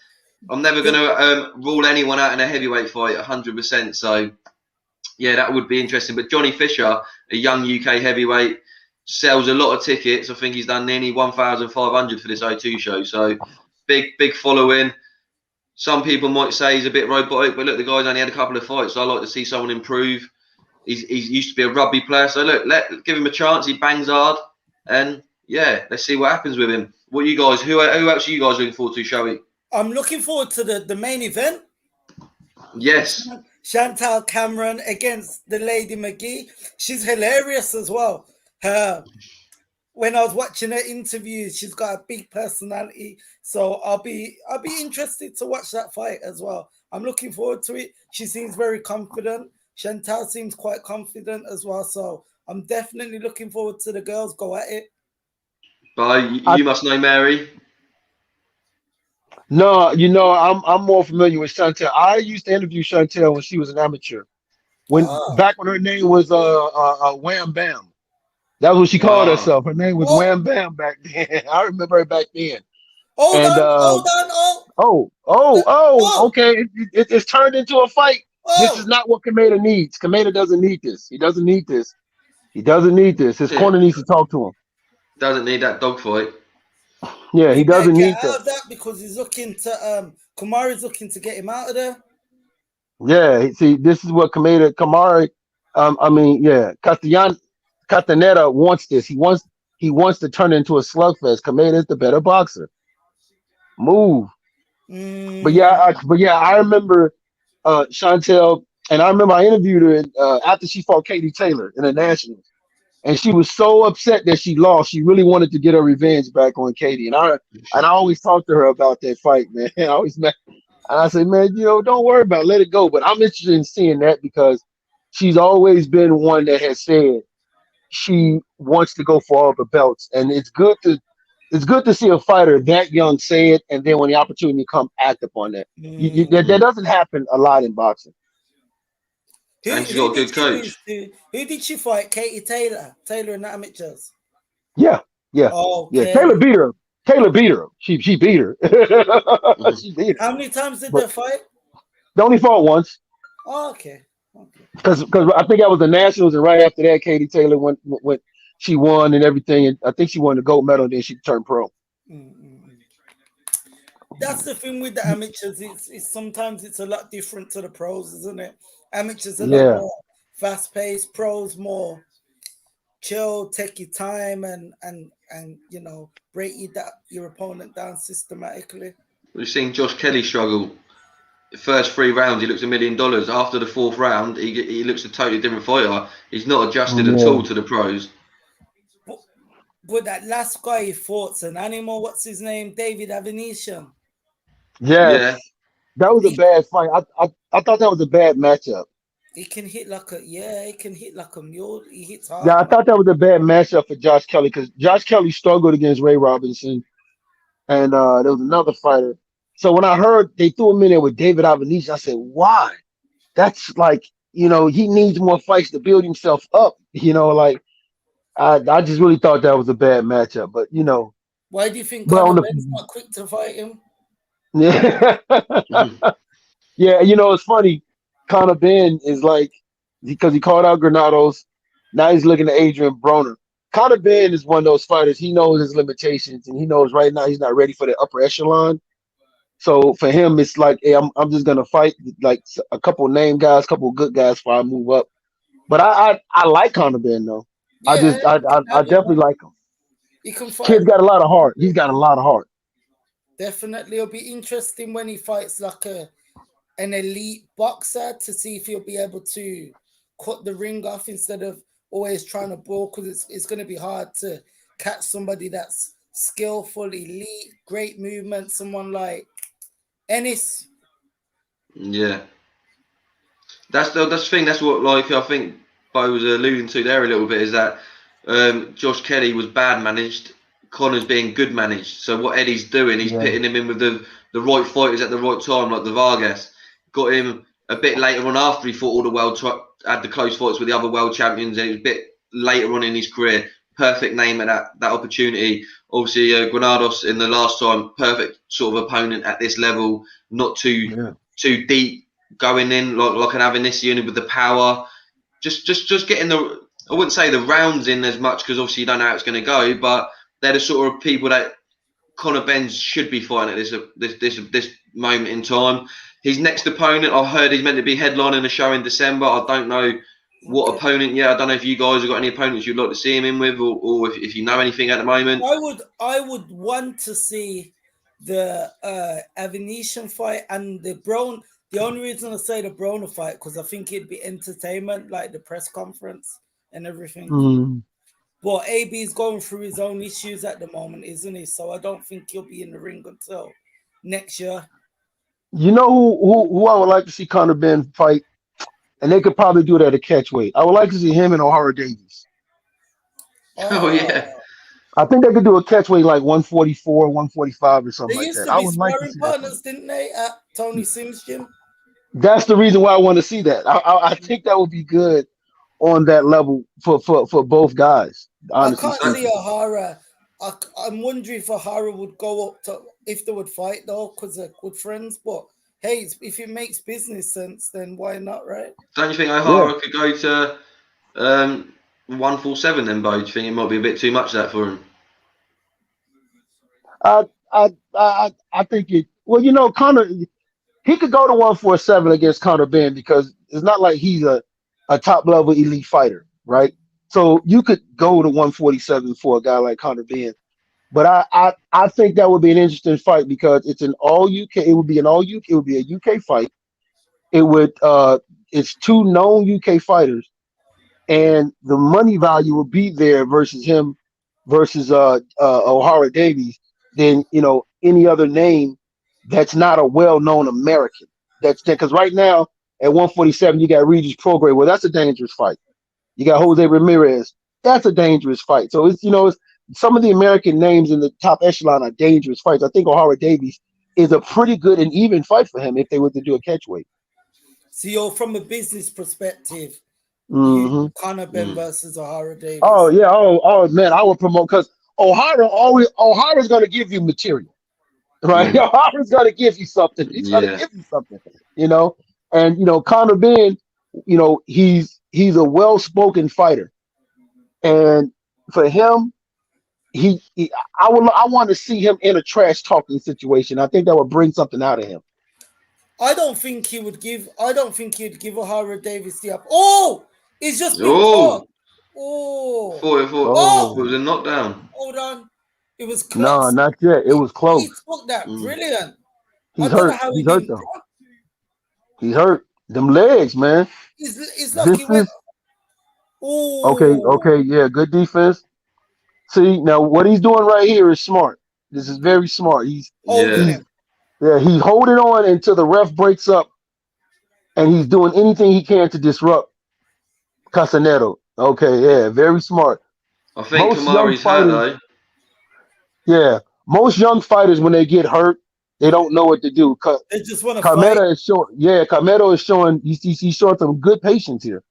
I'm never going to rule anyone out in a heavyweight fight 100%. So yeah, that would be interesting. But Johnny Fisher, a young UK heavyweight, sells a lot of tickets. I think he's done nearly 1,500 for this O2 show. So big following. Some people might say he's a bit robotic, but look, the guy's only had a couple of fights. So I like to see someone improve. He's used to be a rugby player. So look, give him a chance. He bangs hard. And yeah, let's see what happens with him. What you guys, who else are you guys looking forward to, shall we? I'm looking forward to the main event. Yes. Chantal Cameron against the lady Mcgee. She's hilarious as well. When I was watching her interviews, she's got a big personality. So I'll be interested to watch that fight as well. I'm looking forward to it. She seems very confident. Chantal seems quite confident as well. So I'm definitely looking forward to the girls go at it. But you must know Mary. No, I'm more familiar with Chantel. I used to interview Chantel when she was an amateur. Back when her name was Wham Bam. That was what she called herself. Her name was Wham Bam back then. I remember her back then. Hold on. Okay. It's turned into a fight. This is not what Kameda needs. Kameda doesn't need this. He doesn't need this. His corner needs to talk to him. Doesn't need that dogfight. Yeah, he doesn't need that because he's looking to Kamari's looking to get him out of there. Yeah, see, this is what Kamari. Castaneda wants this. He wants to turn it into a slugfest. Kameda is the better boxer. Move. But I remember Chantel, and I remember I interviewed her after she fought Katie Taylor in the Nationals. And she was so upset that she lost. She really wanted to get her revenge back on Katie. And I always talked to her about that fight, man. I said, man, don't worry about it. Let it go. But I'm interested in seeing that because she's always been one that has said she wants to go for all the belts. And it's good to see a fighter that young say it, and then when the opportunity comes, act upon that. That doesn't happen a lot in boxing. And she's got a good coach. Who did she fight? Katie Taylor. Taylor in the amateurs. Yeah. Oh, okay. Yeah. Taylor beat her. She beat her. She beat her. How many times did they fight? They only fought once. Oh, okay. Because I think that was the Nationals, and right after that, Katie Taylor went she won and everything. And I think she won the gold medal, and then she turned pro. That's the thing with the amateurs. It's sometimes it's a lot different to the pros, isn't it? Amateurs a lot Yeah, more fast paced. Pros more chill, take your time, and break your opponent down systematically. We've seen Josh Kelly struggle. The first 3 rounds, he looks $1 million. After the fourth round, he looks a totally different fighter. He's not adjusted at yeah, all to the pros. But that last guy he fought's an animal. What's his name? David Avenetian. Yeah, yes. That was a He bad fight. I thought that was a bad matchup. he can hit like a he can hit like a mule. He hits Yeah, hard, I man. thought that was a bad matchup for Josh Kelly because Josh Kelly struggled against Ray Robinson, and there was another fighter. So when I heard they threw him in there with David Avenese, I said, "Why? That's like he needs more fights to build himself up." Like I just really thought that was a bad matchup. But Why do you think but Conor on Ben's the not quick to fight him? yeah. Yeah, it's funny. Conor Ben is like because he called out Granados. Now he's looking at Adrian Broner. Conor Ben is one of those fighters. He knows his limitations, and he knows right now he's not ready for the upper echelon. So for him, it's like, hey, I'm just gonna fight like a couple name guys, couple good guys before I move up. But I like Conor Ben though. I Yeah, just he can I have it, definitely man. like him. He can fight. Kid's got a lot of heart. He's got a lot of heart. Definitely, it'll be interesting when he fights like an elite boxer to see if he'll be able to cut the ring off instead of always trying to brawl, because it's going to be hard to catch somebody that's skillful, elite, great movement, someone like Ennis. yeah. That's the thing. That's what I think Bo was alluding to there a little bit is that Josh Kelly was bad managed. Connor's being good managed. So what Eddie's doing, he's Yeah, pitting him in with the right fighters at the right time, like the Vargas. Got him a bit later on after he fought all the had the close fights with the other world champions, and it was a bit later on in his career. Perfect name at that opportunity. Obviously, Granados in the last time, perfect sort of opponent at this level, not yeah, too deep going in like an Avenisian with the power. Just getting I wouldn't say the rounds in as much because obviously you don't know how it's going to go, but they're the sort of people that Conor Benz should be fighting at this moment in time. His next opponent, I heard he's meant to be headlining a show in December. I don't know what Okay. opponent yet. I don't know if you guys have got any opponents you'd like to see him in with, or if you know anything at the moment. I would want to see the Avenetian fight and the Brown. The only reason I say the Broner fight because I think it'd be entertainment, like the press conference and everything. mm. But AB's going through his own issues at the moment, isn't he? So I don't think he'll be in the ring until next year. You know who I would like to see Conor Ben fight, and they could probably do it at a catch weight. I would like to see him and O'Hara Davies. Oh yeah, Oh, I think they could do a catch weight like 144, 145 or they something like used that. to I be would like to sparring see that fight. partners, didn't they, at Tony Sims' gym? That's the reason why I want to see that. I think that would be good on that level for both guys. I Honestly can't see speaking. O'Hara. I'm wondering if O'Hara would go up to if they would fight though, because they're good friends. But hey, if it makes business sense, then why not, right? don't you think Yeah. O'Hara could go to 147 then, Bo? Do you think it might be a bit too much of that for him? I think it. Well, Conor he could go to 147 against Conor Ben because it's not like he's a top level elite fighter, right? So you could go to 147 for a guy like Conor Ben. But I think that would be an interesting fight because it's an all UK. It would be an all UK. It would be a UK fight. It would it's two known UK fighters, and the money value would be there versus him versus O'Hara Davies than any other name that's not a well-known American. That's because right now at 147 you got Regis Prograis. Well, that's a dangerous fight. You got Jose Ramirez. That's a dangerous fight. So it's some of the American names in the top echelon are dangerous fights. I think O'Hara Davies is a pretty good and even fight for him if they were to do a catchweight. So you're from a business perspective, you Hmm. Conor Ben Mm. versus O'Hara Oh Davies. yeah. Oh man, I would promote because O'Hara's going to give you material, right? Mm. O'Hara's going to give you something. He's going to Yeah. give you something, you know. And Conor Ben, he's a well-spoken fighter, and for him I want to see him in a trash talking situation. I think that would bring something out of him. I don't think he would give. I don't think he'd give O'Hara Davis the up. Oh, he's just been Oh, caught. Oh, thought it oh, was a knockdown. hold on. It was No, close. not yet. It was He close. took that Mm. brilliant. I He's don't know hurt. how he He's hurt didn't though. drop. He's hurt. Them legs, man. He's This lucky went. is okay. Oh, Okay, yeah, good defense. See, now what he's doing right here is smart. This is very smart. holding Yeah. He's him. yeah, he's holding on until the ref breaks up, and he's doing anything he can to disrupt Casaneto. Okay, yeah, very smart. I think Most young Kamari's hurt fighters, though. yeah, most young fighters when they get hurt, they don't know what to do. They just want to fight. Carmelo is showing, yeah, Carmelo is showing. He's showing some good patience here.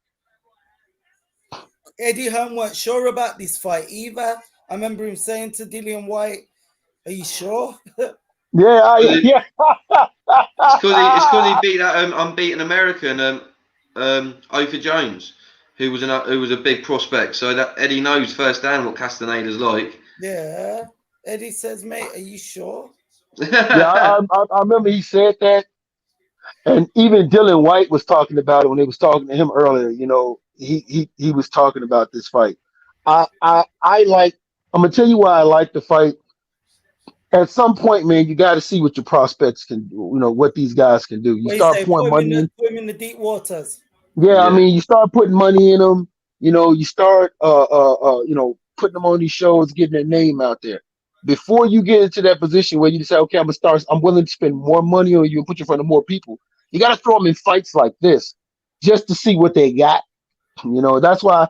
Eddie Hearn weren't sure about this fight either. I remember him saying to Dillian White, "Are you sure?" Yeah, yeah. It's because he beat that unbeaten American Ofer Jones, who was a big prospect. So that Eddie knows firsthand what Castaneda's like. Yeah. Eddie says, "Mate, are you sure?" Yeah, I remember he said that, and even Dylan White was talking about it when they was talking to him earlier. You know, he was talking about this fight. I like. I'm gonna tell you why I like the fight. At some point, man, you got to see what your prospects can do. You know what these guys can do. You What you start say? pouring money in. Put him in the deep waters. Yeah, I Yeah. mean, you start putting money in them. You know, you start putting them on these shows, getting their name out there. Before you get into that position where you say, okay, I'm willing to spend more money on you and put you in front of more people. You got to throw them in fights like this just to see what they got. You know, that's why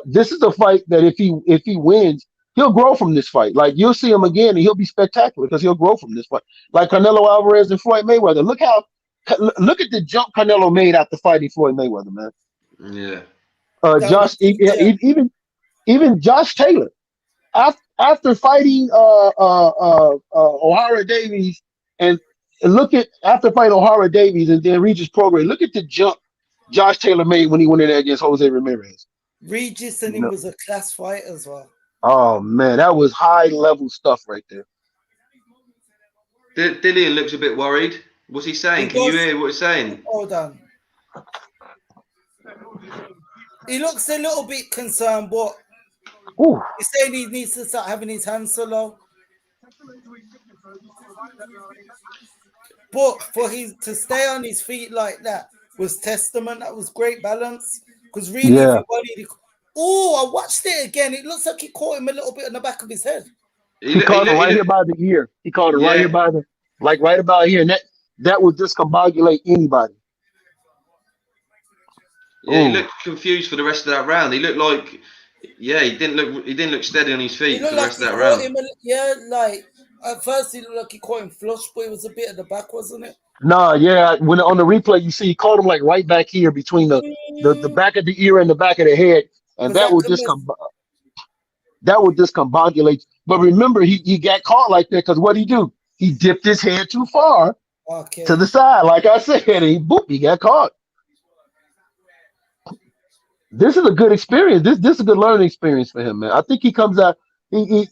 this is a fight that if he wins, he'll grow from this fight. Like you'll see him again, and he'll be spectacular because he'll grow from this fight. Like Canelo Alvarez and Floyd Mayweather. Look at the jump Canelo made after fighting Floyd Mayweather, man. Yeah. Down the future. Even Josh Taylor after fighting O'Hara Davies and look at after fighting O'Hara Davies and then Regis Prograis. Look at the jump Josh Taylor made when he went in there against Jose Ramirez. Regis and You him know, was a class fight as well. oh man, that was high level stuff right there. Dillian looks a bit worried. What's he saying? Can you hear what he's saying? Hold on. He looks a little bit concerned, but Ooh. he's saying he needs to start having his hands so low. But for him to stay on his feet like that was testament. That was great balance. Because really, Yeah. I watched it again. It looks like he caught him a little bit on the back of his head. He caught him right here by the ear. He caught him right here by the right about here. And that would discombobulate anybody. Yeah, he looked confused for the rest of that round. He looked like, he didn't look steady on his feet for the rest of that round. Like at first he looked like he caught him flush, but it was a bit at the back, wasn't it? Nah, yeah. When on the replay you see he caught him like right back here between the back of the ear and the back of the head, and that would discombobulate. But remember, he got caught like that because what he do? He dipped his head too far to the side, like I said, and he got caught. This is a good experience. This is a good learning experience for him, man. I think he comes out. He's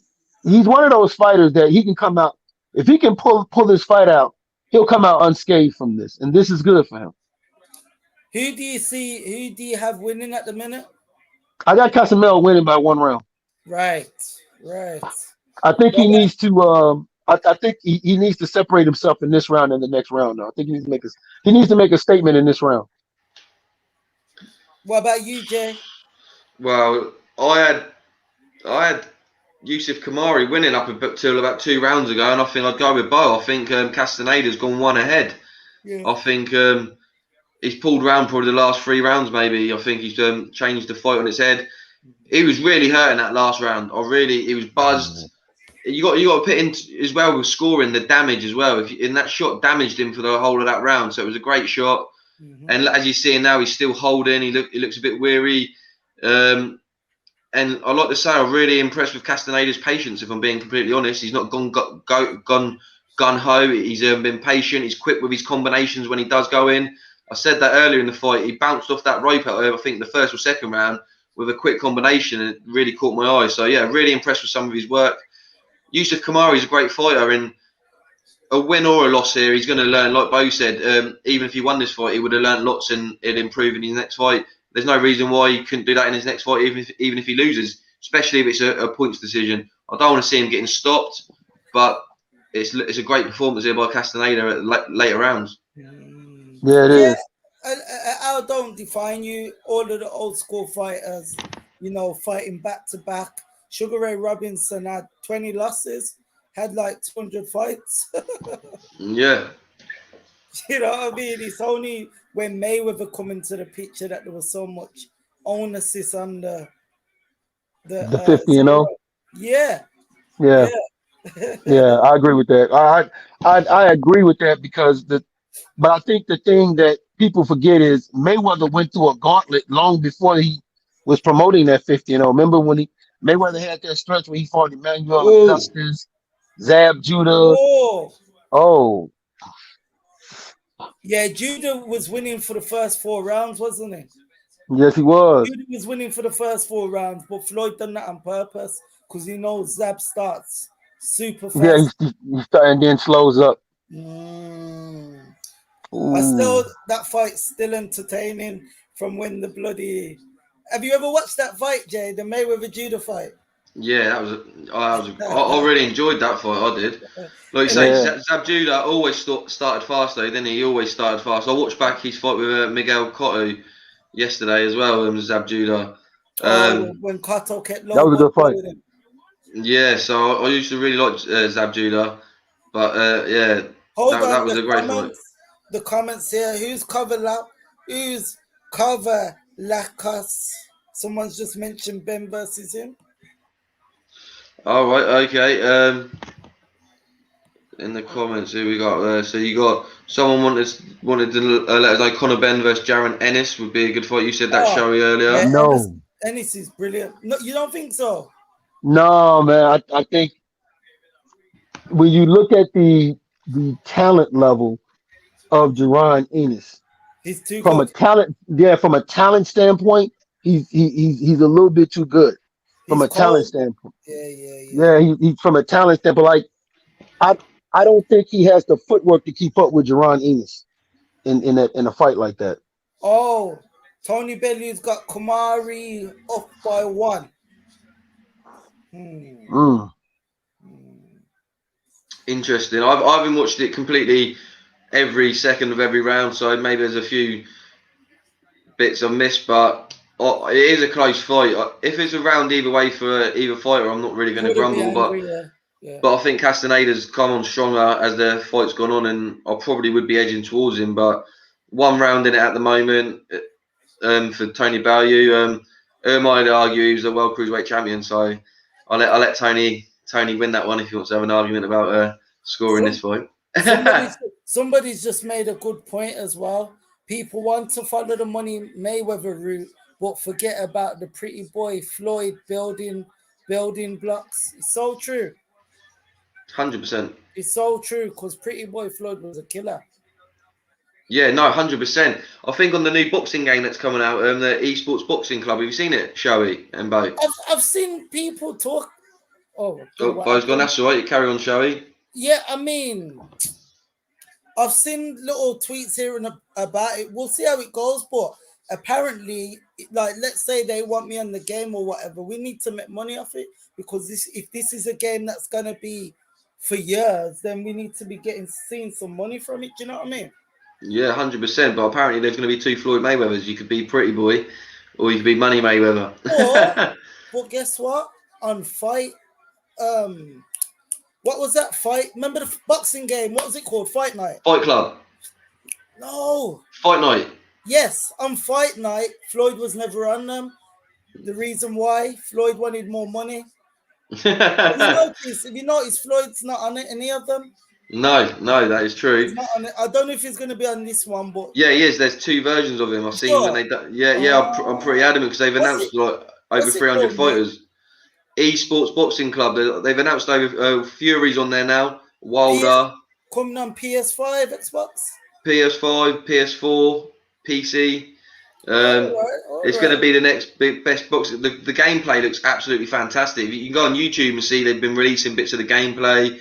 one of those fighters that he can come out if he can pull this fight out. He'll come out unscathed from this, and this is good for him. Who do you have winning at the minute? I got Casamel winning by 1 round. Right. I think he needs to. I think he needs to separate himself in this round and the next round. Though I think he needs to make a statement in this round. What about you, Jay? Well, I had Yusuf Kamari winning up until about 2 rounds ago, and I think I'd go with Bo. I think Castaneda's gone one ahead. Yeah. I think he's pulled round probably the last 3 rounds, maybe. I think he's changed the fight on its head. He was really hurting that last round. He was buzzed. You got to put in as well with scoring the damage as well. And that shot damaged him for the whole of that round, so it was a great shot. Mm-hmm. And as you see now, he's still holding. He looks a bit weary. And I like to say, I'm really impressed with Castaneda's patience. If I'm being completely honest, he's not gone gun ho. He's been patient. He's quick with his combinations when he does go in. I said that earlier in the fight. He bounced off that rope at I think the first or second round with a quick combination, and it really caught my eye. So yeah, really impressed with some of his work. Yusuf Kamari is a great fighter, and a win or a loss here, he's going to learn. Like Bo said, even if he won this fight, he would have learned lots and it'd improve in his next fight. There's no reason why he couldn't do that in his next fight, even if he loses, especially if it's a points decision. I don't want to see him getting stopped, but it's a great performance here by Castaneda at later rounds. Yeah, it is. I don't define you. All of the old school fighters, fighting back to back. Sugar Ray Robinson had 20 losses, had like 200 fights. Yeah. You know what I mean? It's only when Mayweather come into the picture that there was so much onus on the 50-0. Yeah. Yeah. Yeah, I agree with that. I agree with that because but I think the thing that people forget is Mayweather went through a gauntlet long before he was promoting that 50-0. Remember when Mayweather had that stretch where he fought Emmanuel Augustus, Zab Judah. Oh. Yeah, Judah was winning for the first 4 rounds, wasn't he? Yes, he was. Judah was winning for the first 4 rounds, but Floyd done that on purpose because he knows Zab starts super fast. Yeah, he starts and then slows up. That fight's still entertaining from when the bloody. Have you ever watched that fight, Jay? The Mayweather Judah fight? Yeah, I really enjoyed that fight. I did. Like you say, Zab Judah always started fast though, didn't he? He always started fast. I watched back his fight with Miguel Cotto yesterday as well, Zab Judah. When Cotto kept low. That was a good fight. Yeah, so I used to really like Zab Judah, but yeah, that was a great fight. The comments here: who's cover Lacos? Someone's just mentioned Ben versus him. All right, okay. In the comments, who we got there? So you got someone wanted to let us know Conor Ben versus Jaron Ennis would be a good fight. You said that Showy earlier. Yeah, no, Ennis is brilliant. No, you don't think so? No, man. I think when you look at the talent level of Jaron Ennis, he's too from good. From a talent standpoint, he's a little bit too good. From a talent standpoint. Yeah. He's from a talent standpoint. Like I don't think he has the footwork to keep up with Jaron Ennis in a fight like that. Oh, Tony Bellew's got Kamari up by 1. Interesting. I haven't watched it completely every second of every round, so maybe there's a few bits I've missed, but it is a close fight. If it's a round either way for either fighter, I'm not really going to grumble, but I think Castaneda's come on stronger as the fight's gone on, and I probably would be edging towards him, but 1 round in it at the moment for Tony Bellew. Might argue he was a world cruiserweight champion, so I'll let Tony win that one if he wants to have an argument about scoring this fight. Somebody's just made a good point as well. People want to follow the Money Mayweather route, but forget about the pretty boy Floyd building blocks. It's so true. 100%. It's so true because pretty boy Floyd was a killer. Yeah, no, 100%. I think on the new boxing game that's coming out, the Esports Boxing Club. Have you seen it, Showy and Bo? I've seen people talk. Bo's gone. That's all right. You carry on, Showy. Yeah, I mean, I've seen little tweets here and about it. We'll see how it goes, but apparently, like, let's say they want me on the game or whatever, we need to make money off it because if this is a game that's gonna be for years, then we need to be seeing some money from it. Do you know what I mean? Yeah, 100%. But apparently, there's going to be 2 Floyd Mayweathers. You could be Pretty Boy, or you could be Money Mayweather. But guess what? On Fight, what was that fight? Remember the boxing game? What was it called? Fight Night. Fight Club. No. Fight Night. Yes, on Fight Night, Floyd was never on them. The reason why Floyd wanted more money. If you notice, Floyd's not on any of them. No, that is true. He's not on it. I don't know if he's going to be on this one, but yeah, he is. There's 2 versions of him. I've seen when they. I'm pretty adamant because they've announced like over 300 fighters. Esports Boxing Club. They've announced over Fury's on there now. Wilder. Coming on PS5, Xbox. PS5, PS4, PC. It's going to be the next best boxing. The gameplay looks absolutely fantastic. You can go on YouTube and see they've been releasing bits of the gameplay.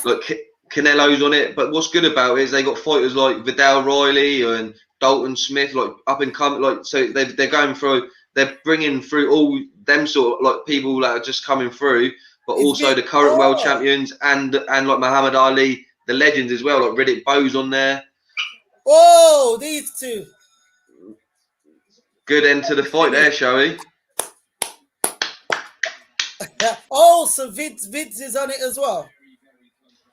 Like Canelo's on it. But what's good about it is they got fighters like Vidal Riley and Dalton Smith, like up and coming. Like so, they're going through. They're bringing through all them sort of like people that are just coming through, but also the current world champions and like Muhammad Ali, the legends as well. Like Riddick Bowe's on there. Oh, these two. Good end to the fight there, shall we? Oh, so Vince is on it as well.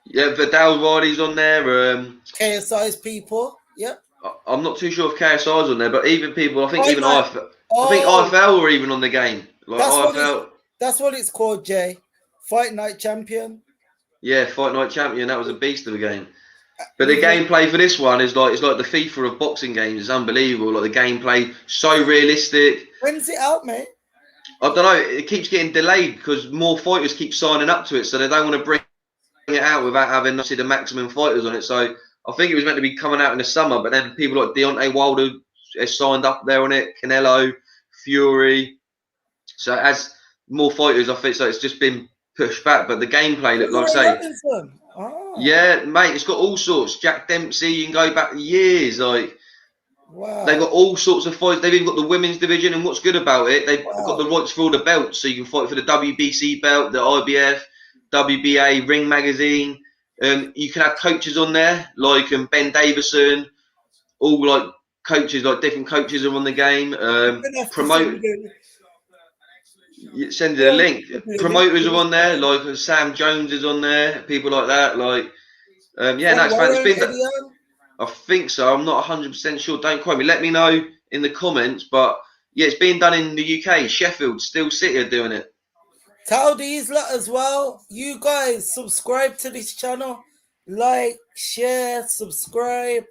Yeah, Vidal Riley's on there. KSI's people. Yep. I'm not too sure if KSI's on there, but even people, I think even IFL. I think IFL were even on the game. Like that's what it's called, Jay. Fight Night Champion. Yeah, Fight Night Champion. That was a beast of a game. But the gameplay for this one is like it's like the FIFA of boxing games. It's unbelievable. Like the gameplay, so realistic. When's it out, mate? I don't know. It keeps getting delayed because more fighters keep signing up to it, so they don't want to bring it out without having obviously the maximum fighters on it. So I think it was meant to be coming out in the summer, but then people like Deontay Wilder has signed up there on it. Canelo, Fury. So as more fighters, I think so. It's just been pushed back, but the gameplay looked like I say. Yeah, mate, it's got all sorts. Jack Dempsey, you can go back years. Like, wow, they've got all sorts of fights. They've even got the women's division, and what's good about it, they've got the rights for all the belts. So you can fight for the WBC belt, the IBF, WBA, Ring Magazine. You can have coaches on there, like Ben Davison. All like coaches, like different coaches are on the game. Send you a link. Promoters are on there, like Sam Jones is on there. People like that, like it's been. I think so. I'm not 100% sure. Don't quote me. Let me know in the comments. But yeah, it's being done in the UK. Sheffield, Steel City are doing it. Tell these lot as well. You guys subscribe to this channel, like, share, subscribe.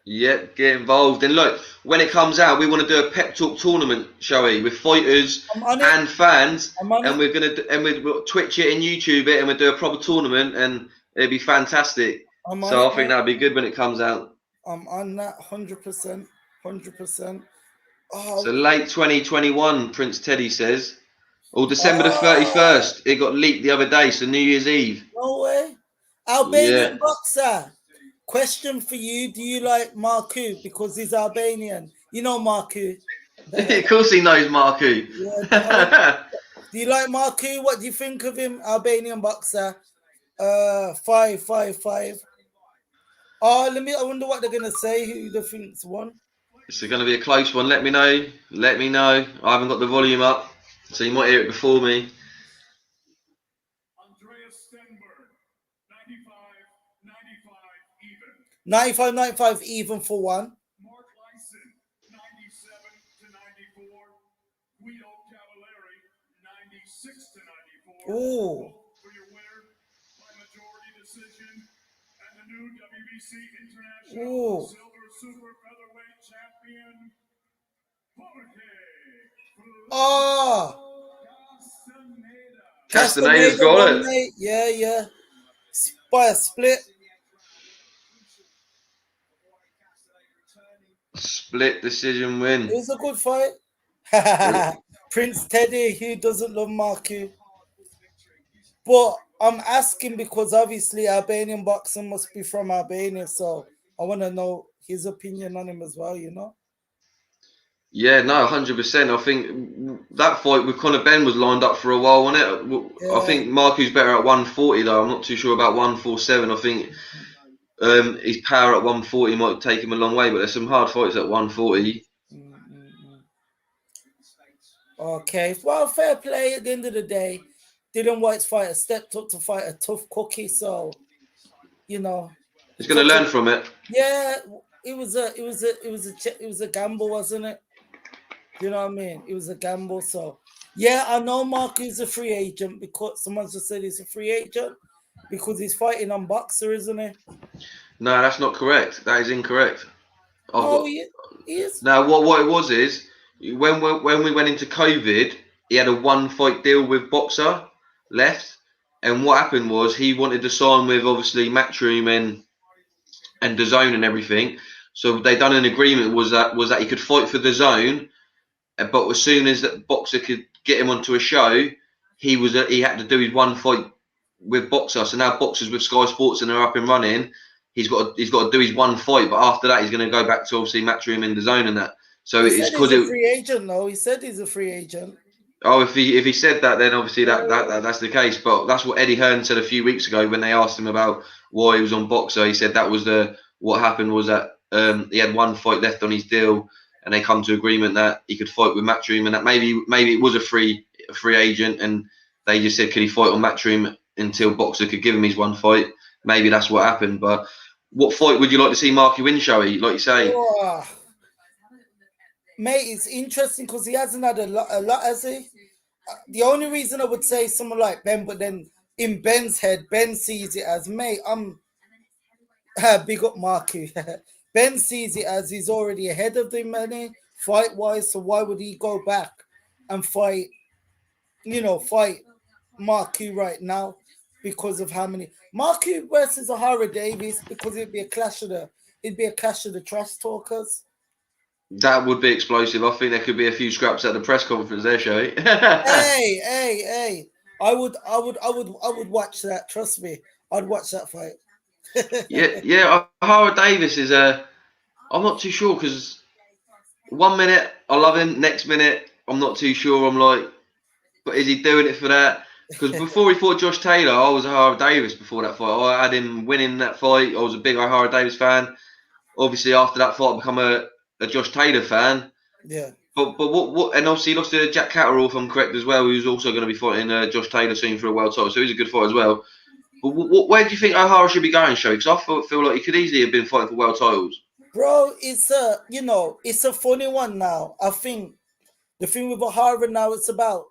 Yep, get involved. And look, when it comes out, we want to do a pep talk tournament, shall we? With fighters and fans, and we'll Twitch it and YouTube it, and we'll do a proper tournament, and it'd be fantastic. So I think that'd be good when it comes out. I'm on that 100%, 100%. So late 2021, Prince Teddy says, or December the 31st. It got leaked the other day, so New Year's Eve. No way. Albanian boxer. Question for you: do you like Marku because he's Albanian? You know Marku. Of course, he knows Marku. Yeah, do you like Marku? What do you think of him? Albanian boxer. 555. Oh, I wonder what they're gonna say. Who they think's won? It's going to be a close one. Let me know. Let me know. I haven't got the volume up, so you might hear it before me. 95 even for one. Mark Lyson, 97 to 94. Guido Cavalieri, 96 to 94. Ooh. For your winner by majority decision and the new WBC International Silver Super Featherweight Champion, Castaneda's got it. Yeah. By a split. Split decision win. It was a good fight. Prince Teddy, who doesn't love Marku? But I'm asking because obviously Albanian boxing must be from Albania, so I want to know his opinion on him as well, you know? Yeah, no, 100%. I think that fight with Conor Benn was lined up for a while, wasn't it? Yeah. I think Marku's better at 140, though. I'm not too sure about 147. I think his power at 140 might take him a long way, but there's some hard fights at 140. Okay, well, fair play. At the end of the day, Dylan White's fighter stepped up to fight a tough cookie, so you know he's going to learn from it. Yeah, it was a gamble, wasn't it? You know what I mean? It was a gamble. So yeah, I know Mark is a free agent because someone just said he's a free agent because he's fighting on Boxer, isn't he? No, that's not correct. That is incorrect. He is. Now, what it was is when we went into COVID, he had a one-fight deal with Boxer left, and what happened was he wanted to sign with obviously Matchroom and DAZN and everything. So they done an agreement was that he could fight for the zone, but as soon as that Boxer could get him onto a show, he had to do his one fight with Boxer. So now Boxer's with Sky Sports and they're up and running. He's got to do his one fight, but after that he's going to go back to obviously Matchroom in the zone and that. So He it's said he's because a free agent, though. He said he's a free agent. Oh, if he said that, then obviously that's the case. But that's what Eddie Hearn said a few weeks ago when they asked him about why he was on Boxer. He said that was what happened was that he had one fight left on his deal, and they come to agreement that he could fight with Matchroom, and that maybe it was a free agent, and they just said could he fight on Matchroom until Boxer could give him his one fight. Maybe that's what happened. But what fight would you like to see Marky win, Showy? Like you say. Oh. Mate, it's interesting because he hasn't had a lot, has he? The only reason I would say someone like Ben, but then in Ben's head, Ben sees it as, mate, I'm big up Marky. Ben sees it as he's already ahead of the money fight-wise, so why would he go back and fight Marky right now because of how many Marky versus Ahara Davis, because it'd be a clash of the trash talkers. That would be explosive. I think there could be a few scraps at the press conference there, Showy. Hey. I would watch that. Trust me. I'd watch that fight. yeah. Ahara Davis is I'm not too sure because 1 minute I love him, next minute I'm not too sure. I'm like, but is he doing it for that? Because before he fought Josh Taylor, I was Ahara Davis before that fight. I had him winning that fight. I was a big Ahara Davis fan. Obviously, after that fight, I become a Josh Taylor fan. Yeah. But what? And obviously, he lost to Jack Catterall, if I'm correct as well. Who's also going to be fighting Josh Taylor soon for a world title. So he's a good fight as well. But where do you think Ahara should be going, Show? Because I feel like he could easily have been fighting for world titles. Bro, it's a funny one now. I think the thing with Ahara now, it's about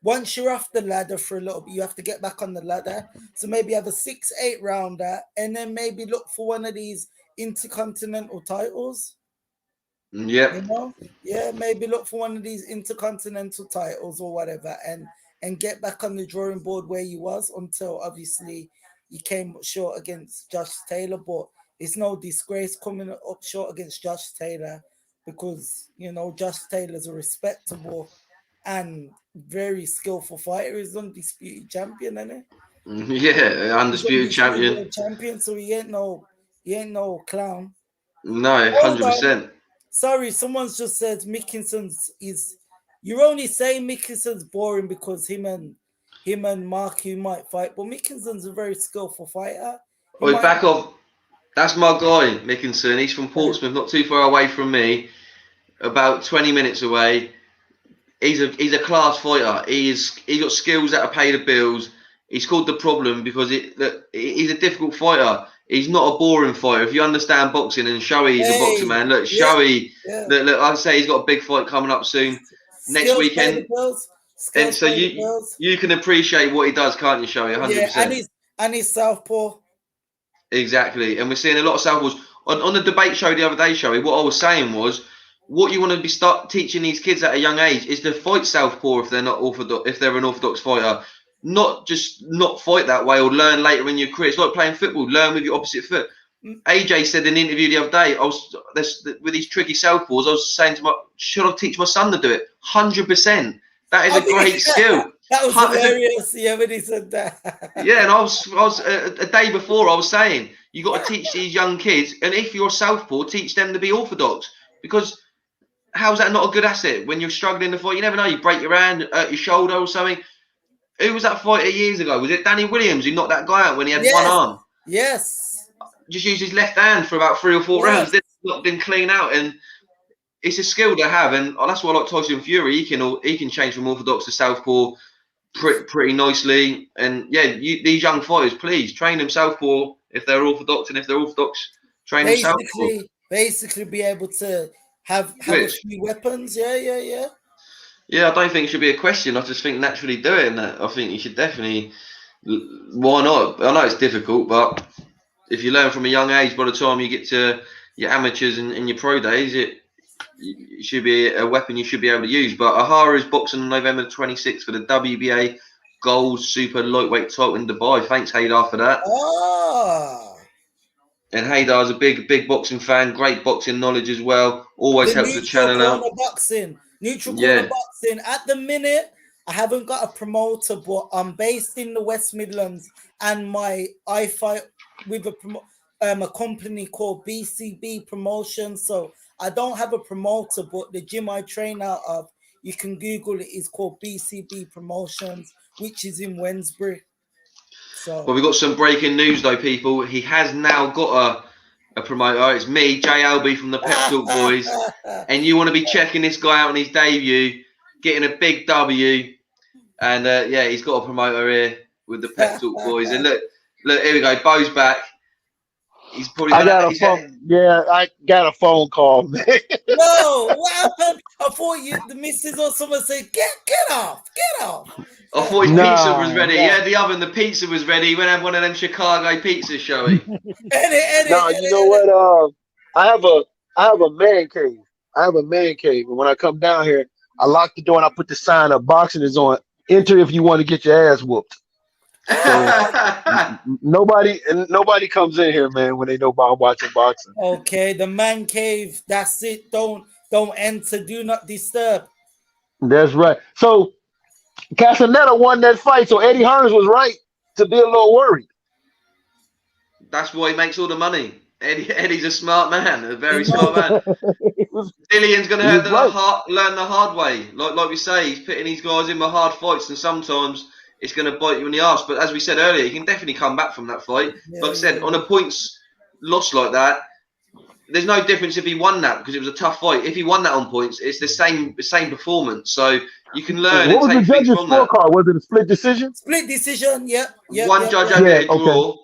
once you're off the ladder for a little bit, you have to get back on the ladder. So maybe have a 6-8 rounder, and then maybe look for one of these intercontinental titles. Yep. Yeah, maybe look for one of these intercontinental titles or whatever, and get back on the drawing board where you was until obviously you came short against Josh Taylor. But it's no disgrace coming up short against Josh Taylor because Josh Taylor's a respectable and very skillful fighter. He's undisputed champion, isn't he? Yeah, undisputed champion. So he ain't no clown. No, 100%. Sorry, someone's just said Mickinson's is. You're only saying Mickinson's boring because him and Marky might fight, but Mickinson's a very skillful fighter. Back off. That's my guy, Mickinson. He's from Portsmouth, not too far away from me, about 20 minutes away. He's a class fighter. He's got skills that pay the bills. He's called the problem because he's a difficult fighter. He's not a boring fighter. If you understand boxing, and Showy is a boxer, man. Look, Showy. Yeah. Look, I say he's got a big fight coming up soon, next weekend. And so you can appreciate what he does, can't you, Showy? 100%. Yeah, and he's southpaw. Exactly, and we're seeing a lot of southpaws on the debate show the other day, Showy. What I was saying was, what you want to start teaching these kids at a young age is to fight southpaw if they're not orthodox, if they're an orthodox fighter. Not fight that way or learn later in your career. It's like playing football. Learn with your opposite foot. AJ said in an interview the other day, with these tricky southpaws, I was saying to should I teach my son to do it? 100%. That is a great skill. That was hilarious. Yeah, when he said that. Yeah, and I was a day before I was saying you got to teach these young kids, and if you're southpaw, teach them to be orthodox, because how's that not a good asset when you're struggling to fight? You never know. You break your hand, hurt your shoulder or something. Who was that fighter years ago? Was it Danny Williams who knocked that guy out when he had one arm? Yes. Just used his left hand for about 3 or 4 rounds. Then knocked him clean out, and it's a skill to have. And that's why I like Tyson Fury. He can change from orthodox to southpaw pretty nicely. And yeah, these young fighters, please train them southpaw if they're orthodox, and if they're orthodox, train them southpaw. Basically, be able to have a few weapons. Yeah. Yeah, I don't think it should be a question. I just think naturally doing that. I think you should definitely. Why not? I know it's difficult, but if you learn from a young age, by the time you get to your amateurs and your pro days, it should be a weapon you should be able to use. But Ahara is boxing on November 26th for the WBA Gold Super Lightweight title in Dubai. Thanks, Haydar, for that. And Haydar's a big boxing fan, great boxing knowledge as well. Always The helps the neutral channel out. corner boxing. Neutral Yeah. corner boxing. At the minute, I haven't got a promoter, but I'm based in the West Midlands, and I fight with a company called BCB Promotions. So I don't have a promoter, but the gym I train out of, you can Google it, is called BCB Promotions, which is in Wednesbury. So Well, we've got some breaking news though, people. He has now got a promoter. It's me, Jay Albee from the Pep Talk Boys. And you want to be checking this guy out on his debut, getting a big W. And yeah, he's got a promoter here with the Pep Talk Boys. And look, here we go. Bo's back. He's probably I got a phone. Yeah, I got a phone call, man. No, what happened? I thought the missus or someone said, get off. I thought his pizza was ready. Yeah, the oven, the pizza was ready. He went and have one of them Chicago pizzas, shall he? No, you know what? I have a man cave. And when I come down here, I lock the door and I put the sign up. Boxing is on. Enter if you want to get your ass whooped. So nobody comes in here, man, when they know about watching boxing. Okay, the man cave. That's it. Don't enter. Do not disturb. That's right. So Castaneda won that fight, so Eddie Hearns was right to be a little worried. That's why he makes all the money. Eddie's a smart man, a very smart man. Dillian's going to learn the hard way. Like we say, he's putting these guys in with hard fights, and sometimes it's going to bite you in the arse. But as we said earlier, he can definitely come back from that fight. Yeah, like I said, on a points loss like that, there's no difference if he won that because it was a tough fight. If he won that on points, it's the same performance. So you can learn and take things from that. What was the judge's scorecard? Was it a split decision? Split decision, yeah. One judge had it a draw.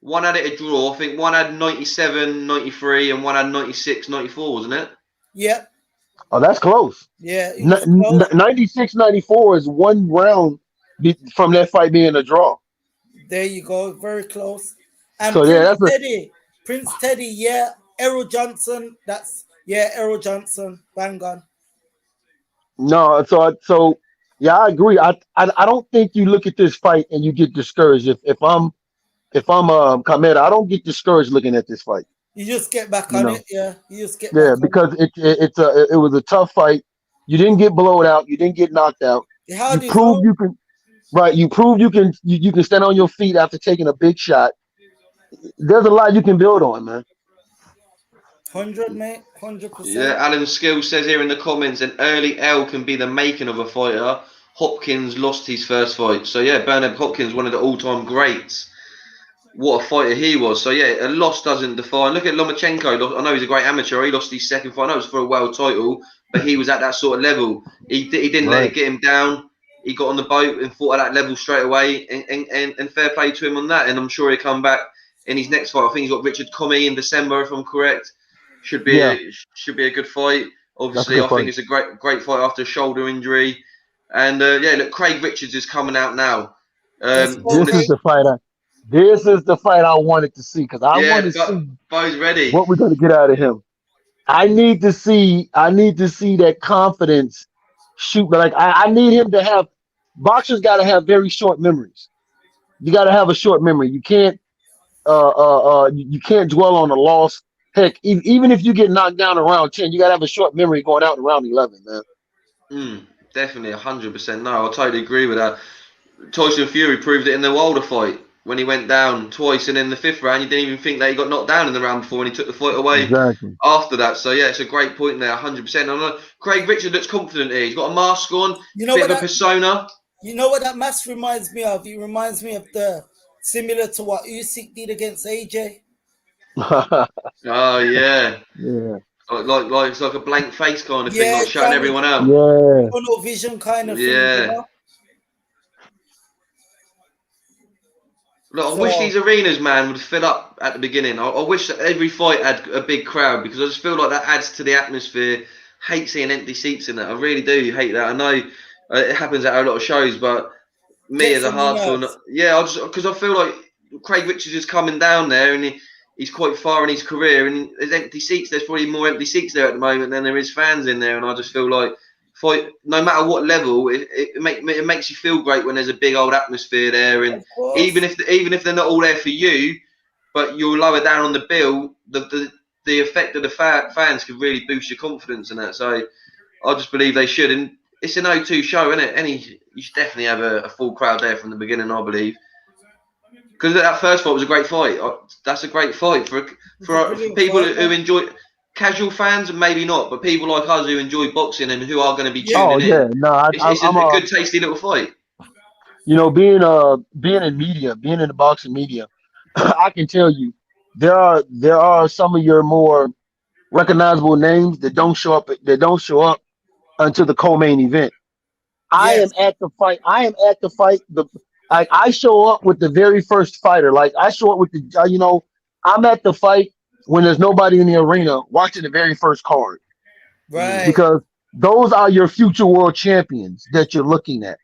One had it a draw. I think one had 97, 93, and one had 96, 94, wasn't it? Yeah. Oh, that's close. Yeah. 96, 94 is one round from that fight being a draw. There you go. Very close. And so, Prince Teddy, yeah. Errol Johnson, Errol Johnson, bang on. No, so yeah, I agree. I don't think you look at this fight and you get discouraged. If I'm Kameda, I don't get discouraged looking at this fight. You just get back on it, yeah. You just get back because it was a tough fight. You didn't get blowed out. You didn't get knocked out. You proved you can. Right, you proved you can stand on your feet after taking a big shot. There's a lot you can build on, man. 100, mate. 100%. Yeah, Alan Skill says here in the comments, an early L can be the making of a fighter. Hopkins lost his first fight. So, yeah, Bernard Hopkins, one of the all-time greats. What a fighter he was. So, yeah, a loss doesn't define. Look at Lomachenko. I know he's a great amateur. He lost his second fight. I know it was for a world title, but he was at that sort of level. He didn't let it get him down. He got on the boat and fought at that level straight away. And fair play to him on that. And I'm sure he'll come back in his next fight. I think he's got Richard Comey in December, if I'm correct. Should be a good fight. Obviously, I think it's a great fight after a shoulder injury. And look, Craig Richards is coming out now. This is the fight I wanted to see because I want to see Bo's ready. What we're going to get out of him. I need to see that confidence shoot. Like I need him to have. Boxers got to have very short memories. You got to have a short memory. You can't you can't dwell on a loss. Heck, even if you get knocked down around 10, you got to have a short memory going out around 11, man. Definitely, 100%. No, I totally agree with that. Tyson Fury proved it in the Wilder fight when he went down twice, and in the fifth round, you didn't even think that he got knocked down in the round before, and he took the fight away after that. So, yeah, it's a great point there, 100%. Craig Richards looks confident here. He's got a mask on, bit of a persona. You know what that mask reminds me of? It reminds me of similar to what Usyk did against AJ. Oh yeah. Like it's like a blank face kind of thing, like shutting everyone out. Yeah. Tunnel vision kind of thing. You know? Look, I wish these arenas, man, would fill up at the beginning. I wish that every fight had a big crowd because I just feel like that adds to the atmosphere. Hate seeing empty seats in it. I really do hate that. I know it happens at a lot of shows, but me as a hardcore, because I feel like Craig Richards is coming down there and he's quite far in his career, and there's empty seats. There's probably more empty seats there at the moment than there is fans in there, and I just feel like no matter what level, it makes you feel great when there's a big old atmosphere there, and even if they're not all there for you, but you're lower down on the bill, the effect of the fans could really boost your confidence in that. So I just believe they should. And it's an O2 show, isn't it? You should definitely have a full crowd there from the beginning, I believe. Because that first fight was a great fight. That's a great fight for people who enjoy. Casual fans, maybe not, but people like us who enjoy boxing and who are going to be tuning in. No, it's a good, tasty little fight. You know, being in media, being in the boxing media, I can tell you there are some of your more recognizable names that don't show up until the co-main event. I am at the fight. I show up with the very first fighter. Like I show up with the I'm at the fight when there's nobody in the arena watching the very first card. Right. Because those are your future world champions that you're looking at.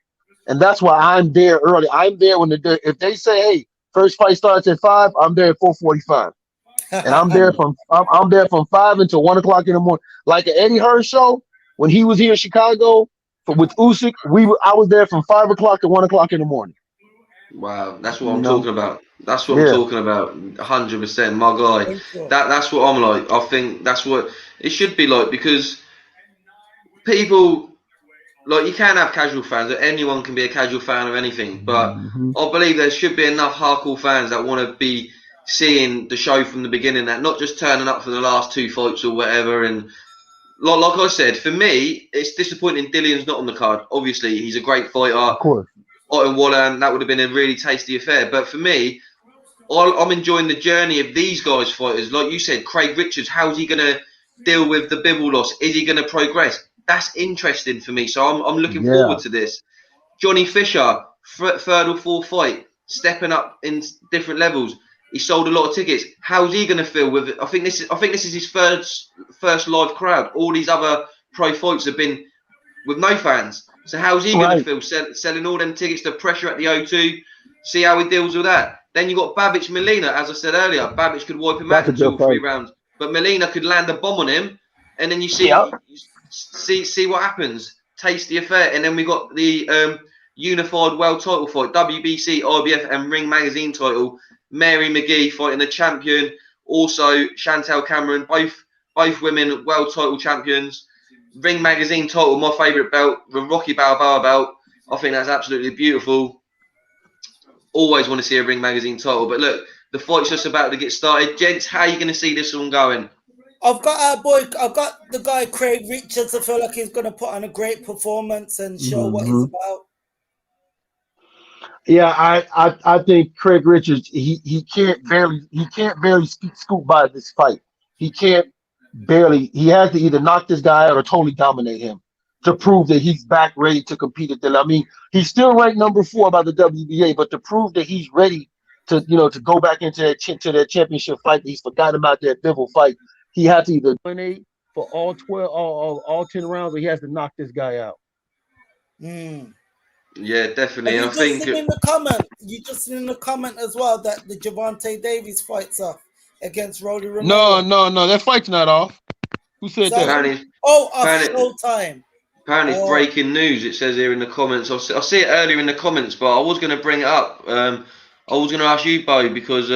And that's why I'm there early. I'm there if they say, hey, first fight starts at 5, I'm there at 4:45. And I'm there from 5 until 1 o'clock in the morning. Like an Eddie Hearn show, when he was here in Chicago with Usyk, I was there from 5 o'clock to 1 o'clock in the morning. Wow, that's what I'm talking about. That's what I'm talking about. 100%, my guy. That's what I'm like. I think that's what it should be like, because people, like, you can have casual fans. Anyone can be a casual fan of anything, but I believe there should be enough hardcore fans that want to be seeing the show from the beginning, that not just turning up for the last 2 fights or whatever. And like I said, for me, it's disappointing Dillian's not on the card. Obviously, he's a great fighter. Of course. Watchalong, that would have been a really tasty affair. But for me, I'm enjoying the journey of these guys' fighters. Like you said, Craig Richards, how's he going to deal with the Bivol loss? Is he going to progress? That's interesting for me. So I'm looking forward to this. Johnny Fisher, third or fourth fight, stepping up in different levels. He sold a lot of tickets. How's he going to feel with it? I think this is his first live crowd. All these other pro fights have been with no fans. So how's he going to feel selling all them tickets, the pressure at the O2? See how he deals with that. Then you got Babic Molina, as I said earlier. Babic could wipe him out in 2 or 3 rounds, but Molina could land a bomb on him, and then you see what happens. Tasty affair. And then we got the unified world title fight, WBC, IBF, and Ring Magazine title. Mary Mcgee fighting the champion. Also Chantel Cameron, both women world title champions. Ring Magazine title, my favourite belt, the Rocky Balboa belt. I think that's absolutely beautiful. Always want to see a Ring Magazine title. But look, the fight's just about to get started. Gents, how are you going to see this one going? I've got the guy Craig Richards. I feel like he's going to put on a great performance and show what he's about. Yeah, I think Craig Richards, he can't barely scoot by this fight. He has to either knock this guy out or totally dominate him to prove that he's back ready to compete at the level. I mean, he's still ranked number 4 by the WBA, but to prove that he's ready to go back into that championship fight, that he's forgotten about that Bivol fight, he has to either dominate for all 10 rounds, or he has to knock this guy out. Yeah, definitely. And you just in the comment as well that the Gervonta Davis fights off against Rolly Romero. No, that fight's not off. Who said that? Showtime. Apparently, it's breaking news. It says here in the comments. I'll see it earlier in the comments, but I was going to bring it up. I was going to ask you, Bo, because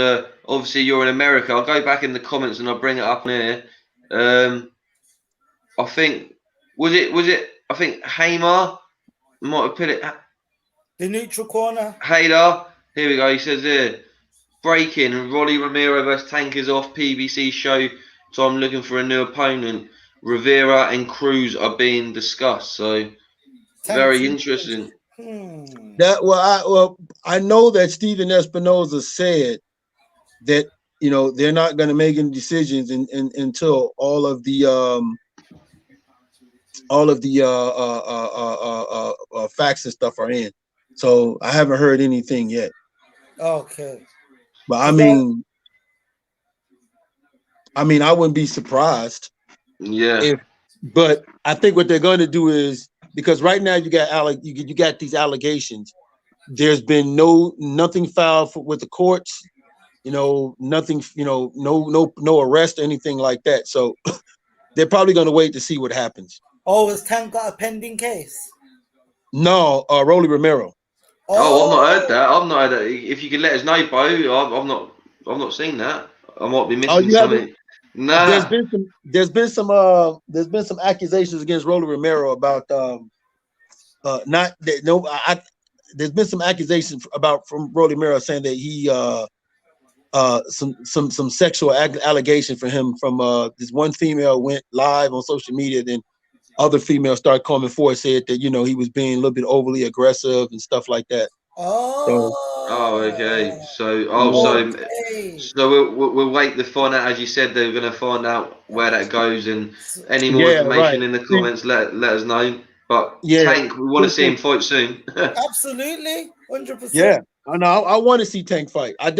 obviously you're in America. I'll go back in the comments and I'll bring it up here. I think was it? I think Haymar might have put it. The neutral corner. Hader. Here we go. He says here, breaking. Rolly Romero versus Tank is off. PBC show. So I'm looking for a new opponent. Rivera and Cruz are being discussed. So very interesting. I know that Steven Espinoza said that they're not going to make any decisions until all of the facts and stuff are in. So I haven't heard anything yet. Okay. But I mean, I wouldn't be surprised. Yeah. But I think what they're going to do is, because right now you got these allegations. There's been nothing filed with the courts. Nothing. No arrest or anything like that. So they're probably going to wait to see what happens. Oh, has Tank got a pending case? No, Rolly Romero. Oh, I've not heard that. If you could let us know, Bo, I've not I've not seen that. I might be Oh, missing you haven't? something. Nah. There's been some accusations against Rolly Romero about not that no I there's been some accusations about from Rolly Romero saying that he some sexual allegation for him from this one female went live on social media, then other females started coming forward, said that he was being a little bit overly aggressive and stuff like that. So Oh, okay. So, okay. we'll wait to find out. As you said, they're going to find out where that goes, and any more yeah, information right. in the comments, let us know. But Yeah. Tank, we want to see him fight soon. Absolutely, 100%. Yeah, I know. I want to see Tank fight. I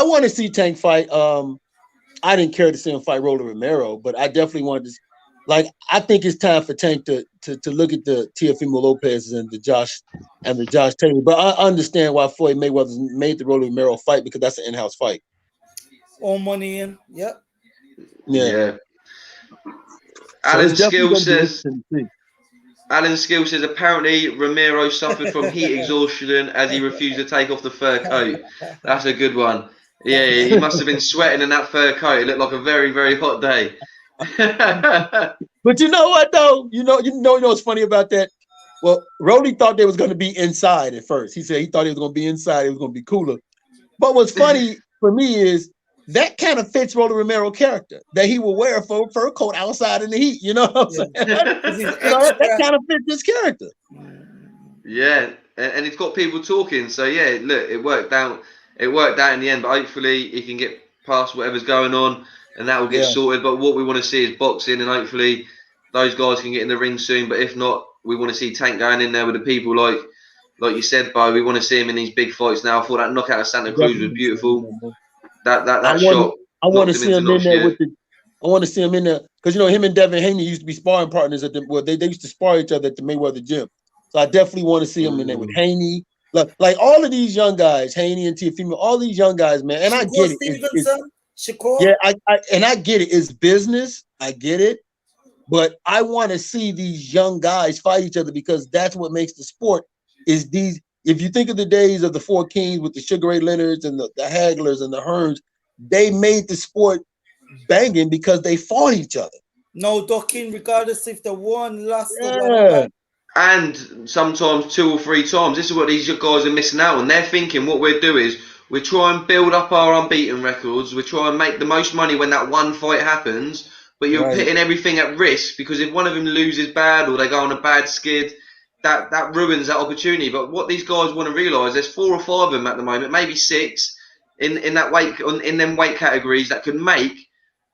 want to see Tank fight. I didn't care to see him fight Rolly Romero, but I definitely wanted to. I think it's time for Tank to look at the Teofimo Lopez and the Josh Taylor. But I understand why Floyd Mayweather made the Rolly Romero fight, because that's an in-house fight. All money in. Yep. Yeah. Alan Skill says. Alan Skill says apparently Romero suffered from heat exhaustion as he refused to take off the fur coat. That's a good one. Yeah, he must have been sweating in that fur coat. It looked like a very, very hot day. But you know what though? You know what's funny about that? Well, Rolly thought they was going to be inside at first. He said he thought he was going to be inside. It was going to be cooler. But what's funny for me is that kind of fits Rolly Romero's character, that he will wear a fur coat outside in the heat. You know what I'm saying? That kind of fits his character. Yeah, and it's got people talking. So yeah, look, it worked out. It worked out in the end. But hopefully he can get past whatever's going on, and that will get sorted. But what we want to see is boxing, and hopefully those guys can get in the ring soon. But if not, we want to see Tank going in there with the people like you said, Bo. We want to see him in these big fights now. I thought that knockout of Santa Cruz was beautiful. That shot. I want to see him in there with the. I want to see him in there because him and Devin Haney used to be sparring partners at the. Well, they used to spar each other at the Mayweather gym. So I definitely want to see him in there with Haney. Like all of these young guys, Haney and Teofimo, all these young guys, man. And I get it. Shakur. Yeah, I get it. It's business. I get it. But I want to see these young guys fight each other, because that's what makes the sport. Is these? If you think of the days of the Four Kings with the Sugar Ray Leonards and the Haglers and the Hearns, they made the sport banging because they fought each other. No ducking, regardless if the one lost Yeah. or whatever. And sometimes 2 or 3 times. This is what these guys are missing out on. They're thinking what we'll do is we try and build up our unbeaten records. We try and make the most money when that one fight happens. But you're putting everything at risk, because if one of them loses bad or they go on a bad skid, that ruins that opportunity. But what these guys want to realise, there's 4 or 5 of them at the moment, maybe 6 in that weight in them weight categories that can make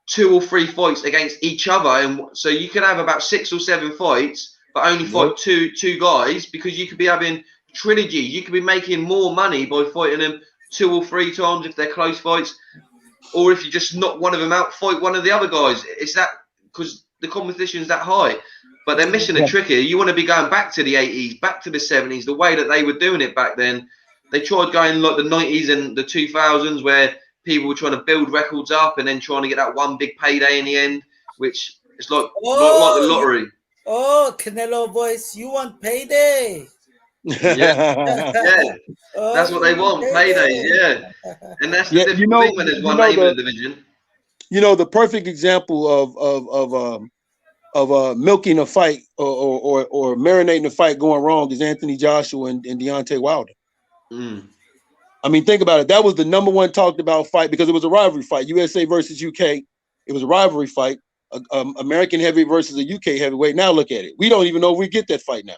2 or 3 fights against each other, and so you could have about 6 or 7 fights, but only fight two guys, because you could be having trilogies. You could be making more money by fighting them 2 or 3 times if they're close fights, or if you just knock one of them out, fight one of the other guys. It's that because the competition's that high. But they're missing a trick here. You want to be going back to the 80s, back to the 70s, the way that they were doing it back then. They tried going like the 90s and the 2000s, where people were trying to build records up and then trying to get that one big payday in the end, which is like the lottery. Canelo voice, you want payday? Yeah. That's what they want, paydays. Yeah, and that's the difficult thing when there's one name in the division. The perfect example of milking a fight or marinating a fight going wrong is Anthony Joshua and Deontay Wilder. I mean, think about it. That was the #1 talked about fight because it was a rivalry fight. USA versus UK. It was a rivalry fight. American heavyweight versus a UK heavyweight. Now look at it. We don't even know if we get that fight now.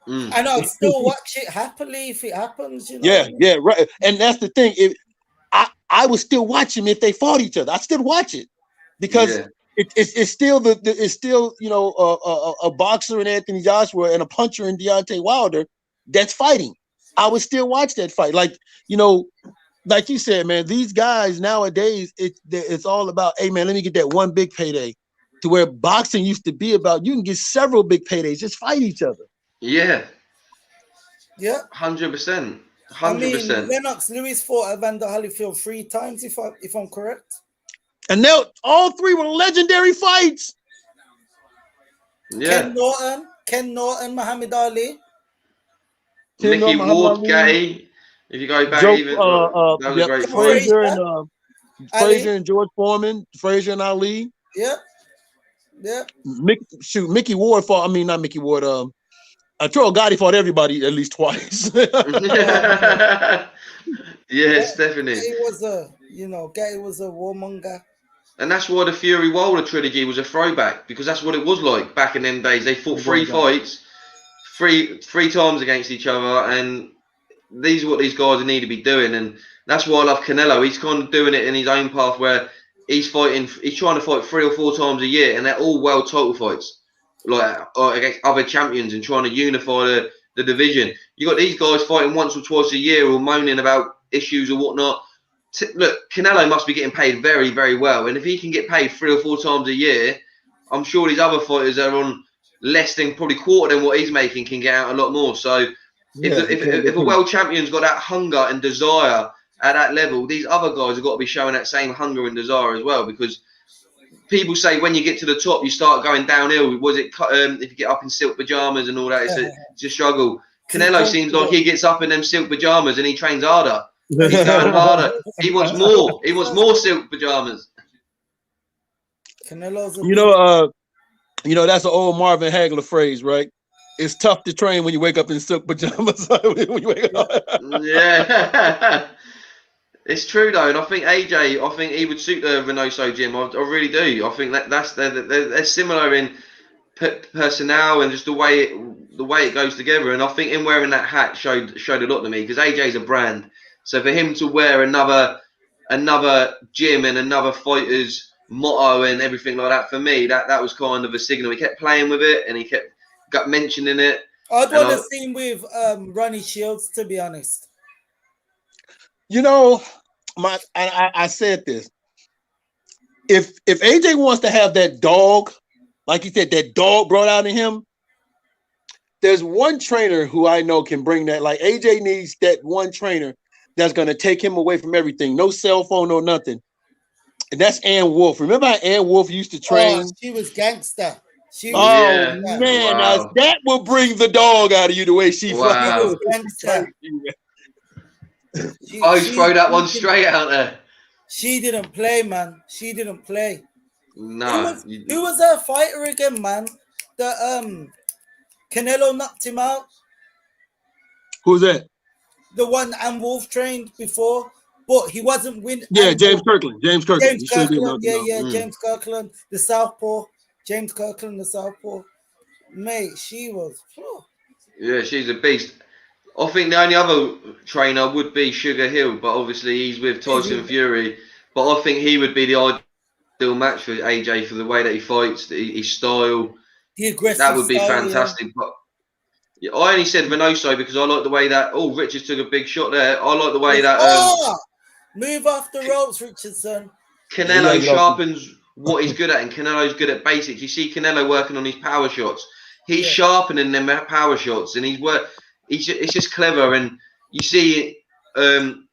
And I'll still watch it happily if it happens. Yeah, right. And that's the thing. I would still watch them if they fought each other. I still watch it because it's still a boxer in Anthony Joshua and a puncher in Deontay Wilder that's fighting. I would still watch that fight. Like you said, man, these guys nowadays, it's all about, hey, man, let me get that one big payday, to where boxing used to be about, you can get several big paydays, just fight each other. Yeah. Yeah. 100%. 100%. I mean, Lennox Lewis fought Evander Holyfield 3 times, if I'm correct. And all 3 were legendary fights. Yeah. Ken Norton, Muhammad Ali. Mickey Ward, Gay, If you go back Joe, even, that was a yep, great fight. Frazier Ali. and George Foreman, Frazier and Ali. Yeah. Yeah. Mickey Ward fought. I mean, not Mickey Ward. Troy Gotti fought everybody at least twice. Yes, definitely. Getty was a, Getty was a warmonger. And that's why the Fury Wilder trilogy was a throwback, because that's what it was like back in them days. They fought three fights, three times against each other, and these are what these guys need to be doing. And that's why I love Canelo. He's kind of doing it in his own path where he's trying to fight 3 or 4 times a year, and they're all world title fights, like against other champions, and trying to unify the division. You got these guys fighting once or twice a year, or moaning about issues or whatnot. Look, Canelo must be getting paid very, very well, and if he can get paid 3 or 4 times a year, I'm sure these other fighters that are on less than probably quarter than what he's making can get out a lot more. So if a world champion's got that hunger and desire at that level, these other guys have got to be showing that same hunger and desire as well, because people say when you get to the top you start going downhill. Was it if you get up in silk pajamas and all that, it's a struggle. Canelo seems like he gets up in them silk pajamas and he trains harder. He's going harder. He wants more. He wants more silk pajamas. Canelo's that's an old Marvin Hagler phrase, right? It's tough to train when you wake up in silk pajamas. When you wake up. Yeah. It's true though, and I think AJ, he would suit the Reynoso gym. I really do. I think they're similar in personnel and just the way it goes together. And I think him wearing that hat showed a lot to me, because AJ's a brand. So for him to wear another gym and another fighter's motto and everything like that, for me, that was kind of a signal. He kept playing with it and he got mentioning it. I'd want to see him with Ronnie Shields, to be honest. I said this. If AJ wants to have that dog, like he said, that dog brought out in him, there's one trainer who I know can bring that. Like AJ needs that one trainer that's going to take him away from everything. No cell phone, no nothing. And that's Ann Wolf. Remember how Ann Wolf used to train? Oh, she was gangster. Man, wow. That will bring the dog out of you the way she wow. Gangster. Throw that one straight out there. She didn't play, man. She didn't play. No. Who was her fighter again, man? The Canelo knocked him out. Who's that? The one Ann Wolf trained before, but he wasn't winning. Yeah, James Kirkland. James Kirkland. James Kirkland, the Southpaw. James Kirkland, the Southpaw. Mate, she was. Yeah, she's a beast. I think the only other trainer would be Sugar Hill, but obviously he's with Tyson Fury. But I think he would be the ideal match for AJ, for the way that he fights, his style. The aggressive that would be style, fantastic. But yeah, I only said Reynoso because I like the way that. Oh, Richards took a big shot there. I like the way that. Move off the ropes, Richardson. Canelo sharpens what he's good at, and Canelo's good at basics. You see Canelo working on his power shots. He's sharpening them power shots, and it's just clever. And you see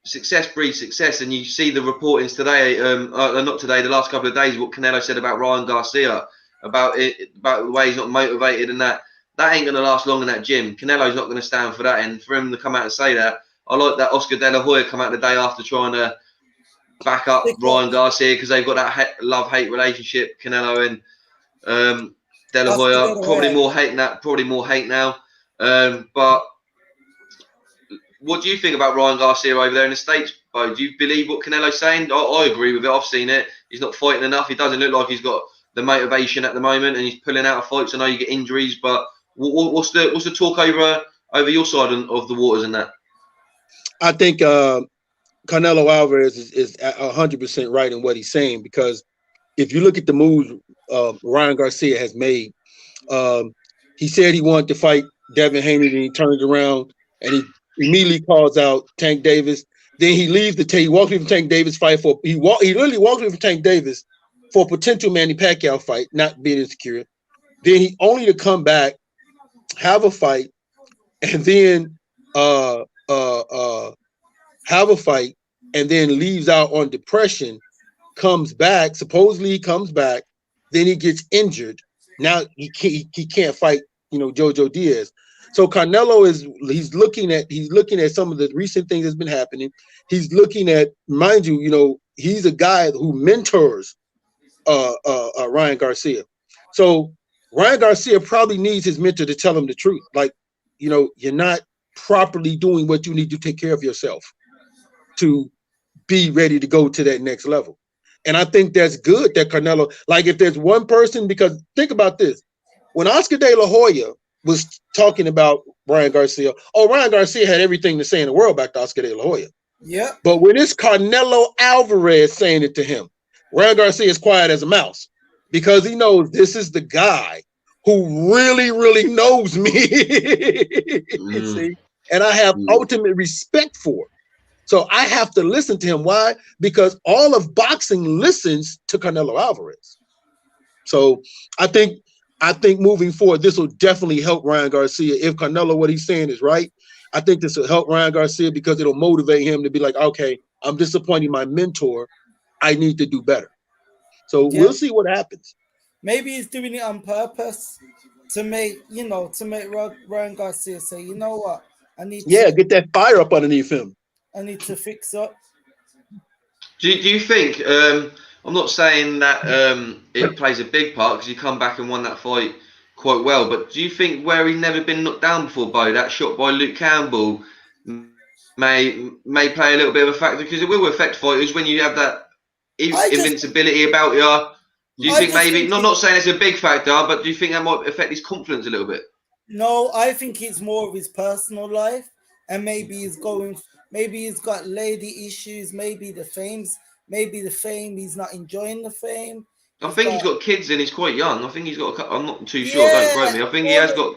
success breeds success, and you see the reportings today, not today, the last couple of days, what Canelo said about Ryan Garcia, about the way he's not motivated, and that ain't going to last long in that gym. Canelo's not going to stand for that, and for him to come out and say that, I like that Oscar De La Hoya come out the day after trying to back up Ryan Garcia, because they've got that love-hate relationship, Canelo and De La Hoya. Probably more hate now. But what do you think about Ryan Garcia over there in the States, Bo? Do you believe what Canelo's saying? I agree with it. I've seen it. He's not fighting enough. He doesn't look like he's got the motivation at the moment, and he's pulling out of fights. I know you get injuries, but what's the talk over your side of the waters and that? I think Canelo Alvarez is 100% right in what he's saying, because if you look at the moves Ryan Garcia has made, he said he wanted to fight Devin Haney, and he turns around and he immediately calls out Tank Davis. Then he leaves he walks away from Tank Davis fight he literally walks away from Tank Davis for a potential Manny Pacquiao fight, not being insecure. Then he only to come back, have a fight, and then have a fight, and then leaves out on depression, comes back, supposedly he comes back, then he gets injured. Now he can't fight, Jojo Diaz. So Canelo he's looking at some of the recent things that's been happening. He's looking at, mind you, he's a guy who mentors Ryan Garcia. So Ryan Garcia probably needs his mentor to tell him the truth. Like, you're not properly doing what you need to take care of yourself to be ready to go to that next level. And I think that's good that Canelo, like if there's one person, because think about this, when Oscar De La Hoya was talking about Ryan Garcia, Ryan Garcia had everything to say in the world back to Oscar De La Hoya. Yeah. But when it's Canelo Alvarez saying it to him, Ryan Garcia is quiet as a mouse because he knows this is the guy who really, really knows me. You see? And I have ultimate respect for it. So I have to listen to him. Why? Because all of boxing listens to Canelo Alvarez. So I think moving forward, this will definitely help Ryan Garcia. If Canelo, what he's saying is right, I think this will help Ryan Garcia because it'll motivate him to be like, okay, I'm disappointing my mentor. I need to do better. So we'll see what happens. Maybe he's doing it on purpose to make Ryan Garcia say, you know what? I need to get that fire up underneath him. I need to fix up. Do you think, I'm not saying that it plays a big part because you come back and won that fight quite well, but do you think where he's never been knocked down before, Bo, that shot by Luke Campbell may play a little bit of a factor? Because it will affect fighters when you have that invincibility about you. Do you think maybe, not saying it's a big factor, but do you think that might affect his confidence a little bit? No, I think it's more of his personal life, and maybe he's got lady issues, maybe the fame, he's not enjoying the fame. I think he's got kids and he's quite young. I think he's got I'm not too sure, don't quote me. I think he has got...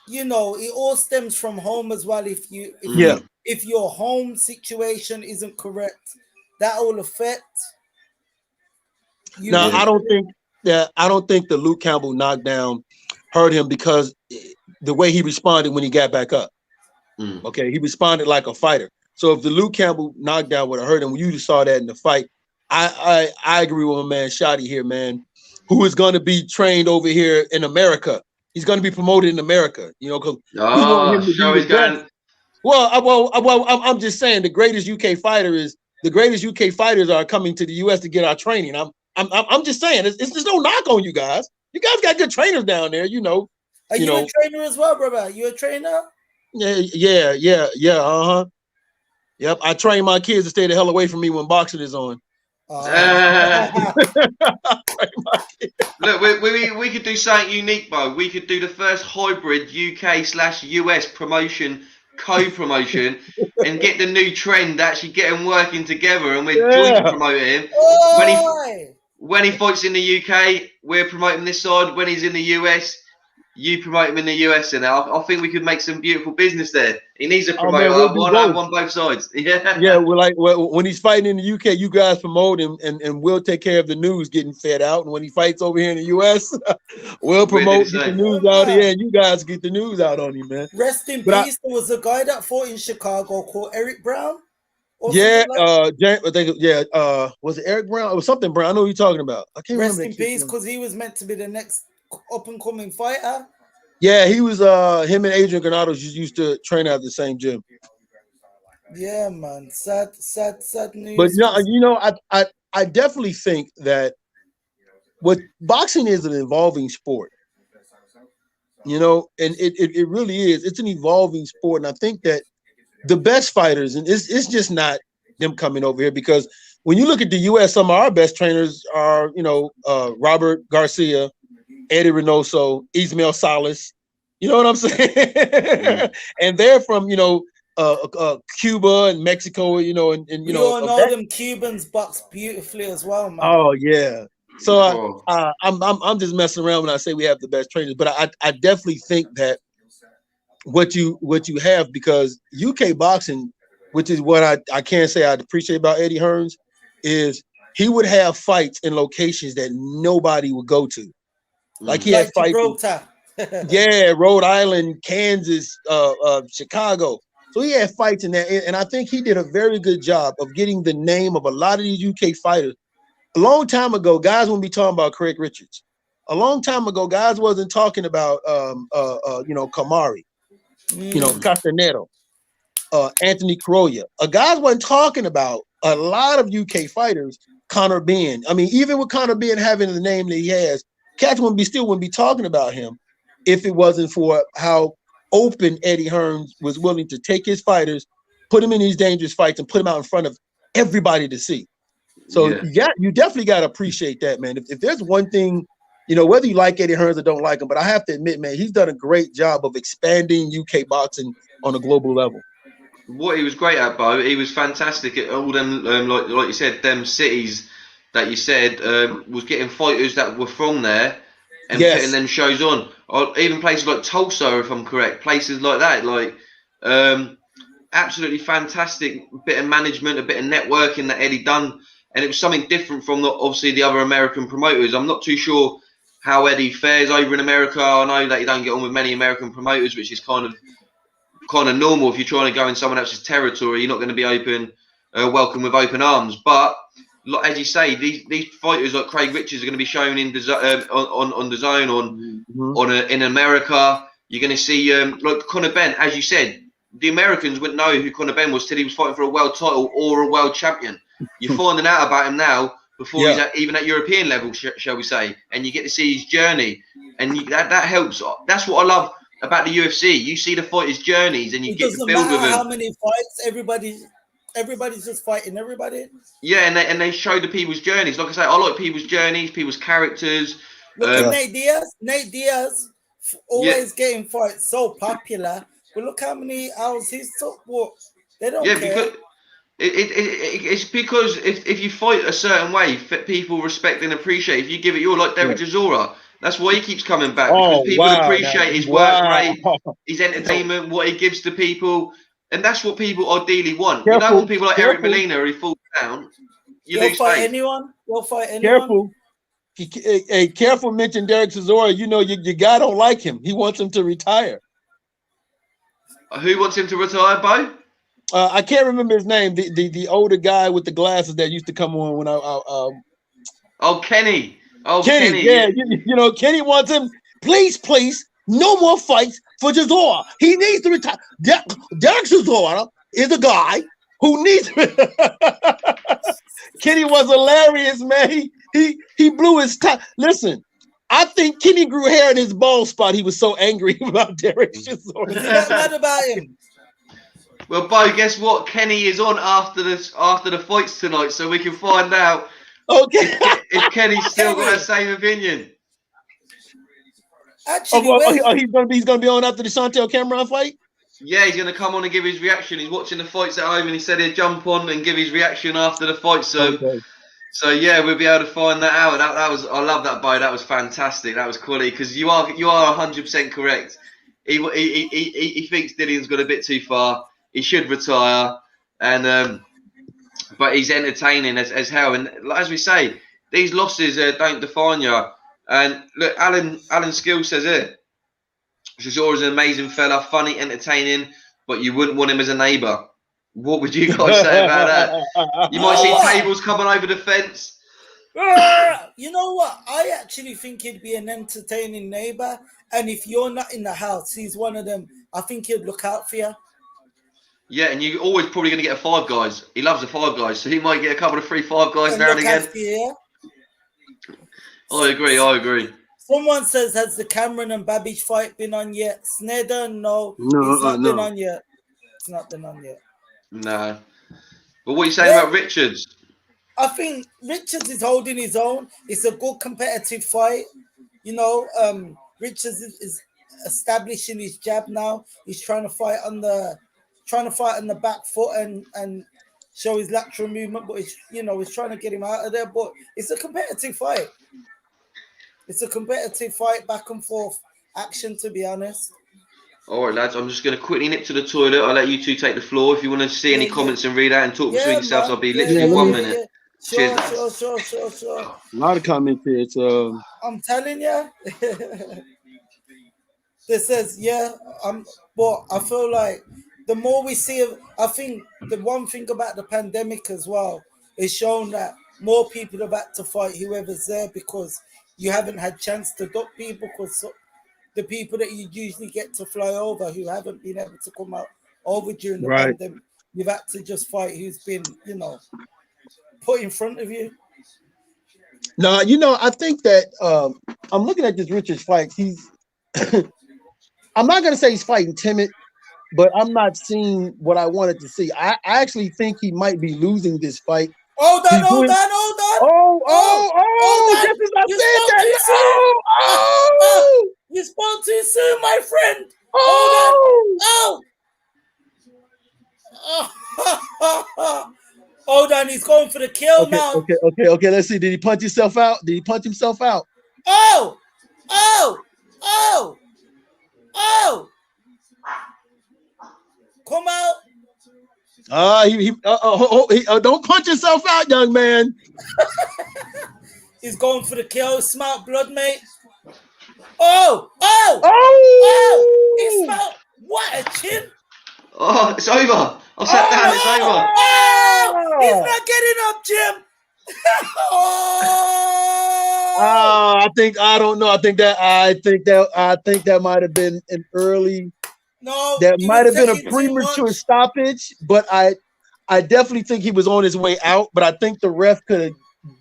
it all stems from home as well. If your home situation isn't correct, that will affect you. Now, I don't think the Luke Campbell knockdown hurt him because the way he responded when he got back up. Okay, he responded like a fighter. So if the Luke Campbell knockdown would have hurt him, you just saw that in the fight. I agree with my man Shotty here, man, who is going to be trained over here in America. He's going to be promoted in America, because we want him to be the best. Well, I'm just saying the greatest UK fighters are coming to the US to get our training. I'm just saying there's no knock on you guys. You guys got good trainers down there, Are you a trainer as well, brother? You a trainer? Yeah. Yep, I train my kids to stay the hell away from me when boxing is on. Look, we could do something unique, Bo. We could do the first hybrid UK/US promotion, co-promotion, and get the new trend, actually get them working together, and we're joint promoting him. When he fights in the UK, we're promoting this side. When he's in the US, you promote him in the US, and I think we could make some beautiful business there. He needs a promoter, on both sides. Yeah, when he's fighting in the UK, you guys promote him, and we'll take care of the news getting fed out. And when he fights over here in the US, we'll promote, get the news out here, and you guys get the news out on him, man. Rest in peace. There was a guy that fought in Chicago called Eric Brown. Was it Eric Brown or something Brown? I know who you're talking about. I can't remember. Rest in peace, because he was meant to be the next up and coming fighter. Yeah, he was him and Adrian Granados used to train at the same gym. Yeah, man. Sad news. But I definitely think that what boxing is an evolving sport. And it really is. It's an evolving sport. And I think that the best fighters, and it's just not them coming over here, because when you look at the US, some of our best trainers are, Robert Garcia, Eddie Reynoso, Ismael Salas, you know what I'm saying? And they're from, Cuba and Mexico, and you know them Cubans box beautifully as well, man. Oh yeah. So I'm just messing around when I say we have the best trainers, but I definitely think that what you have, because UK boxing, which is what I can't say I appreciate about Eddie Hearns, is he would have fights in locations that nobody would go to. Like he had fights in, Rhode Island, Kansas, Chicago. So he had fights in there, and I think he did a very good job of getting the name of a lot of these UK fighters. A long time ago, guys wouldn't be talking about Craig Richards. A long time ago, guys wasn't talking about Kamari. Castanero, Anthony Corollia. Guys wasn't talking about a lot of UK fighters. Conor Benn. I mean, even with Conor Benn having the name that he has, cats wouldn't be talking about him if it wasn't for how open Eddie Hearns was willing to take his fighters, put them in these dangerous fights, and put them out in front of everybody to see. So you definitely got to appreciate that, man. If there's one thing, whether you like Eddie Hearns or don't like him, but I have to admit, man, he's done a great job of expanding UK boxing on a global level. What he was great at, Bo, he was fantastic at all them, like you said, them cities that you said was getting fighters that were from there and putting them shows on. Or even places like Tulsa, if I'm correct, places like that, like absolutely fantastic bit of management, a bit of networking that Eddie done, and it was something different from obviously the other American promoters. I'm not too sure how Eddie fares over in America. I know that you don't get on with many American promoters, which is kind of normal. If you're trying to go in someone else's territory, you're not going to be welcome with open arms. But as you say, these fighters like Craig Richards are going to be shown in on the zone in America. You're going to see like Conor Benn, as you said, the Americans wouldn't know who Conor Benn was till he was fighting for a world title or a world champion. You're finding out about him now before he's even at European level, shall we say, and you get to see his journey, and that helps. That's what I love about the UFC. You see the fighters' journeys, and you get to build with them. How many fights? Everybody's just fighting everybody. Yeah, and they show the people's journeys. Like I say, I like people's journeys, people's characters. Look at Nate Diaz. Nate Diaz always getting fights, so popular. But look how many hours he's took. What they don't care. Because it's because if you fight a certain way, people respect and appreciate. If you give it your, like Derek Chisora, that's why he keeps coming back, because people appreciate his work rate, his entertainment, what he gives to people, and that's what people ideally want. You don't want people like Eric Molina who falls down. You'll fight anyone. You'll fight anyone. Careful. Careful. Mention Derek Chisora. Your guy don't like him. He wants him to retire. Who wants him to retire, Bo? I can't remember his name. The older guy with the glasses that used to come on when Kenny. Kenny. Yeah. Kenny wants him. Please, no more fights for Chisora. He needs to retire. Derek Chisora is a guy who needs. Kenny was hilarious, man. He blew his time. Listen, I think Kenny grew hair in his bald spot. He was so angry about Derek Chisora. He got mad about him. Well, Bo, guess what? Kenny is on after the fights tonight, so we can find out if Kenny's still got the same opinion. Actually, he's gonna be on after the Chantel Cameron fight. Yeah, he's gonna come on and give his reaction. He's watching the fights at home, and he said he'd jump on and give his reaction after the fight. So yeah, we'll be able to find that out. I love that, Bo. That was fantastic. That was quality, because you are 100% correct. He thinks Dillian's got a bit too far. He should retire, and but he's entertaining as hell. And as we say, these losses don't define you. And look, Alan Skill says it. Chisora's an amazing fella, funny, entertaining, but you wouldn't want him as a neighbour. What would you guys say about that? You might see tables coming over the fence. You know what? I actually think he'd be an entertaining neighbour. And if you're not in the house, he's one of them. I think he'd look out for you. Yeah, and you're always probably going to get a Five Guys. He loves the Five Guys, so he might get a couple of free Five Guys now and again. I agree. Someone says, has the Cameron and Babbage fight been on yet? Sneddon, no. It's not been on yet. It's not been on yet. No. But what are you saying about Richards? I think Richards is holding his own. It's a good competitive fight. Richards is establishing his jab now. He's trying to fight on the back foot and show his lateral movement, but he's trying to get him out of there. But it's a competitive fight. It's a competitive fight, back and forth action, to be honest. All right, lads, I'm just going to quickly nip to the toilet. I'll let you two take the floor. If you want to see any comments and read out and talk between yourselves, I'll be literally 1 minute. Sure. A lot of comments here. I'm telling you. This says, but I feel like the more we see, I think the one thing about the pandemic as well is shown that more people are about to fight whoever's there, because you haven't had chance to duck people, because the people that you usually get to fly over who haven't been able to come out over during the Right. pandemic. You've had to just fight who's been, put in front of you. No, I think that I'm looking at this Richards fight. He's I'm not gonna say he's fighting timid, but I'm not seeing what I wanted to see. I actually think he might be losing this fight. Hold on. Oh, Hold on. just as I You said spoke that. too soon. You spoke too soon, my friend. Hold on. Hold on, he's going for the kill now. Okay. Let's see. Did he punch himself out? Oh! Come out. Don't punch yourself out, young man. He's going for the kill. Smart blood, mate. He smelled. What a chin. Oh, it's over. I sat down. It's over. He's not getting up, Jim. I think that might have been an early. No, that might have been a taking too premature much. stoppage, but I definitely think he was on his way out. But I think the ref could have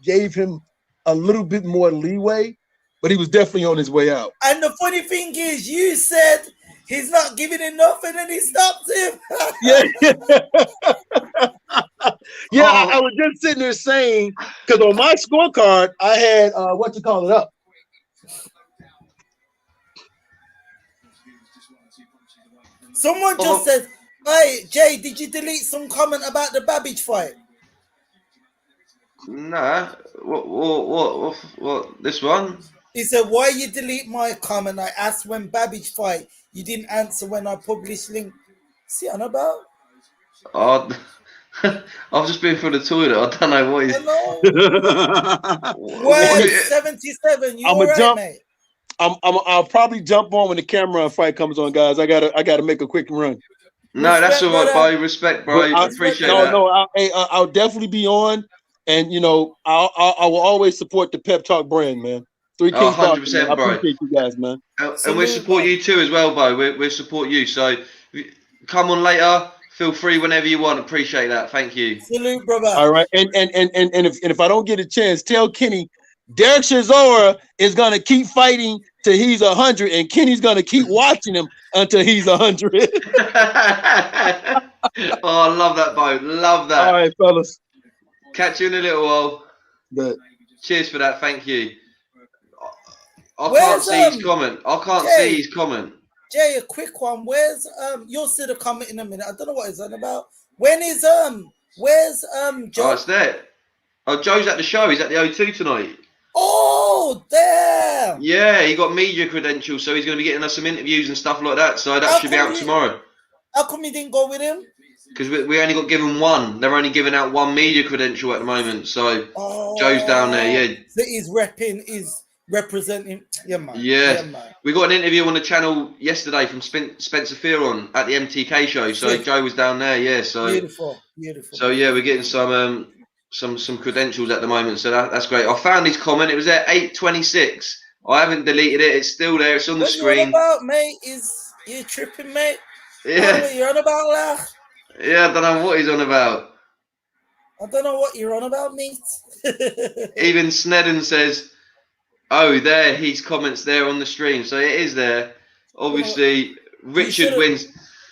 gave him a little bit more leeway, but he was definitely on his way out. And the funny thing is, you said he's not giving enough, and then he stopped him. Yeah. I was just sitting there saying, because on my scorecard, I had up. Someone just said, "Hey, Jay, did you delete some comment about the Babbage fight?" Nah. What? This one? He said, "Why you delete my comment? I asked when Babbage fight. You didn't answer when I published link." See on about? I've just been through the toilet. I don't know what he's. Word 77. You all right, mate? I'll probably jump on when the camera fight comes on, guys. I gotta make a quick run. No, that's all right, bro. Respect, bro. I appreciate that. I'll definitely be on, and I will always support the Pep Talk brand, man. 3 Kings 100%, I bro. appreciate you guys, man. And we support you too as well, bro. We support you. So come on later. Feel free whenever you want. Appreciate that. Thank you. Salute, brother. All right, and if I don't get a chance, tell Kenny, Derek Chisora is gonna keep fighting till he's 100, and Kenny's gonna keep watching him until he's 100. I love that, bro. Love that. All right, fellas. Catch you in a little while. Good. Cheers for that. Thank you. I can't see his comment. See his comment. Jay, a quick one. Where's you'll see the comment in a minute. I don't know what it's on about. When is where's Joe? Oh, it's there. Oh, Joe's at the show. He's at the O2 tonight. Oh, damn. Yeah, he got media credentials, so he's going to be getting us some interviews and stuff like that. So that should be out tomorrow. How come you didn't go with him? Because we only got given one. They're only giving out one media credential at the moment. So Joe's down there, yeah. So he's representing. Yeah, man. Yeah. We got an interview on the channel yesterday from Spencer Fearon at the MTK show. So Joe was down there, yeah. So beautiful. So yeah, we're getting some credentials at the moment. So that's great. I found his comment. It was at 8:26. I haven't deleted it. It's still there. It's on the screen. What you on about, mate? You tripping, mate? Yeah. What you're on about, lad? Yeah, I don't know what he's on about. I don't know what you're on about, mate. Even Snedden says, "Oh, there, his comments there on the stream." So it is there. Obviously, Richard wins.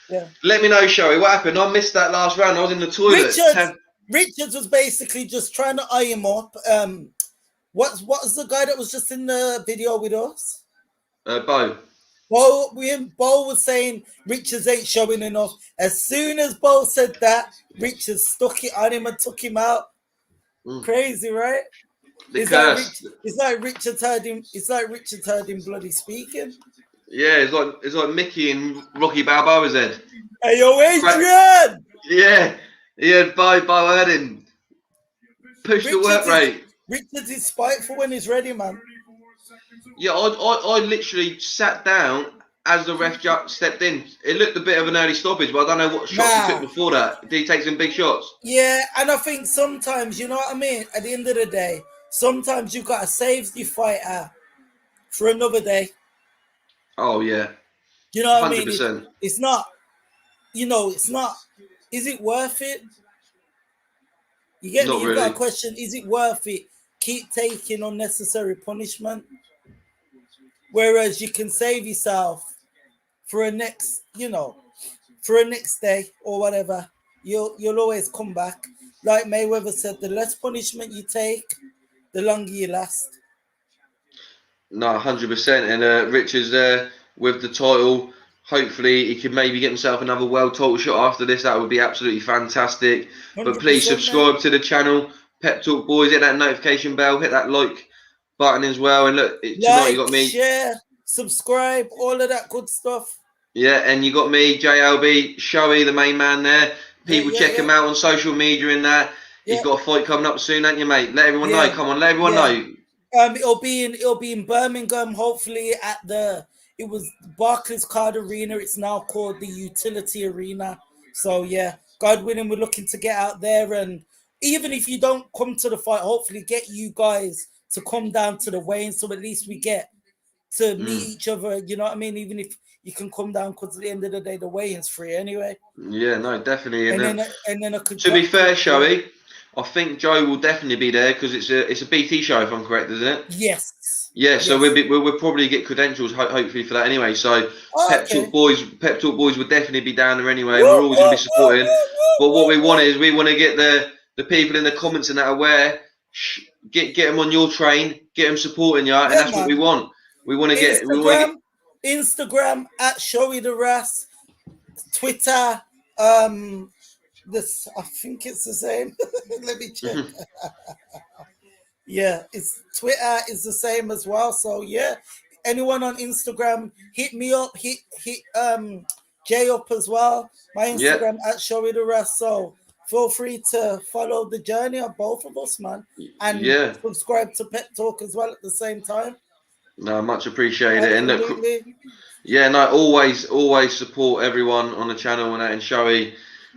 Yeah. Let me know, Sherry, what happened. I missed that last round. I was in the toilet. Richards was basically just trying to eye him up. What was the guy that was just in the video with us? Bo. Bo was saying Richards ain't showing enough. As soon as Bo said that, Richards stuck it on him and took him out. Crazy, right? It's like Richards heard him. It's like Richards heard him bloody speaking. Yeah, it's like Mickey and Rocky Balboa's head. Hey, yo, Adrian! Yeah, Bo heard him. Push the work rate. Richards is spiteful when he's ready, man. Yeah, I literally sat down as the ref stepped in. It looked a bit of an early stoppage, but I don't know what shots he took before that. Did he take some big shots? Yeah, and I think sometimes, you know what I mean? At the end of the day, sometimes you got to save the fighter for another day. Oh yeah, You know what I mean? 100%. It's not, it's not. Is it worth it? You get me? Not You've got a really. question. Is it worth it? Keep taking unnecessary punishment, whereas you can save yourself for a next, for a next day or whatever. You'll always come back. Like Mayweather said, the less punishment you take, the longer you last. No, 100%. And Richard's there with the title. Hopefully, he can maybe get himself another world title shot after this. That would be absolutely fantastic. But please 100%, mate. subscribe to the channel. Pep Talk Boys, hit that notification bell, hit that like button as well. And look, tonight you Like, got me. share, subscribe, all of that good stuff. Yeah, and you got me, JLB, Showy, the main man there. People check him out on social media and that. He's Yeah, got a fight coming up soon, ain't you, mate? Let everyone know. yeah, Come on, let everyone yeah. know. It'll be in Birmingham, hopefully at it was Barclays Card Arena. It's now called the Utility Arena. So yeah, God willing, we're looking to get out there, and even if you don't come to the fight, hopefully get you guys to come down to the weigh-in, so at least we get to meet each other. You know what I mean? Even if you can come down, because at the end of the day, the weigh-in's free anyway. Yeah, no, definitely. And And then I could to be fair, Showy, I think Joe will definitely be there because it's a BT show, if I'm correct, isn't it? Yes. Yeah, so Yes. we'll probably get credentials hopefully for that anyway. So Oh, okay. Pep Talk Boys would definitely be down there anyway, and Woo, we're always going to be woo, woo, supporting. But what woo, we woo, want woo. is we want to get the people in the comments and that aware, get them on your train, get them supporting you, and Yeah, that's what we man. want. We want to get. Instagram at Showy the Ras, Twitter, this I think it's the same. Let me check. Yeah, it's Twitter is the same as well. So yeah, anyone on Instagram, hit me up, hit Jay up as well. My Yeah, Instagram at Showy the Ras. So feel free to follow the journey of both of us, man, and yeah. subscribe to Pet Talk as well at the same time. No, much appreciated. And look, Absolutely. yeah, no, always support everyone on the channel and that. And Showy,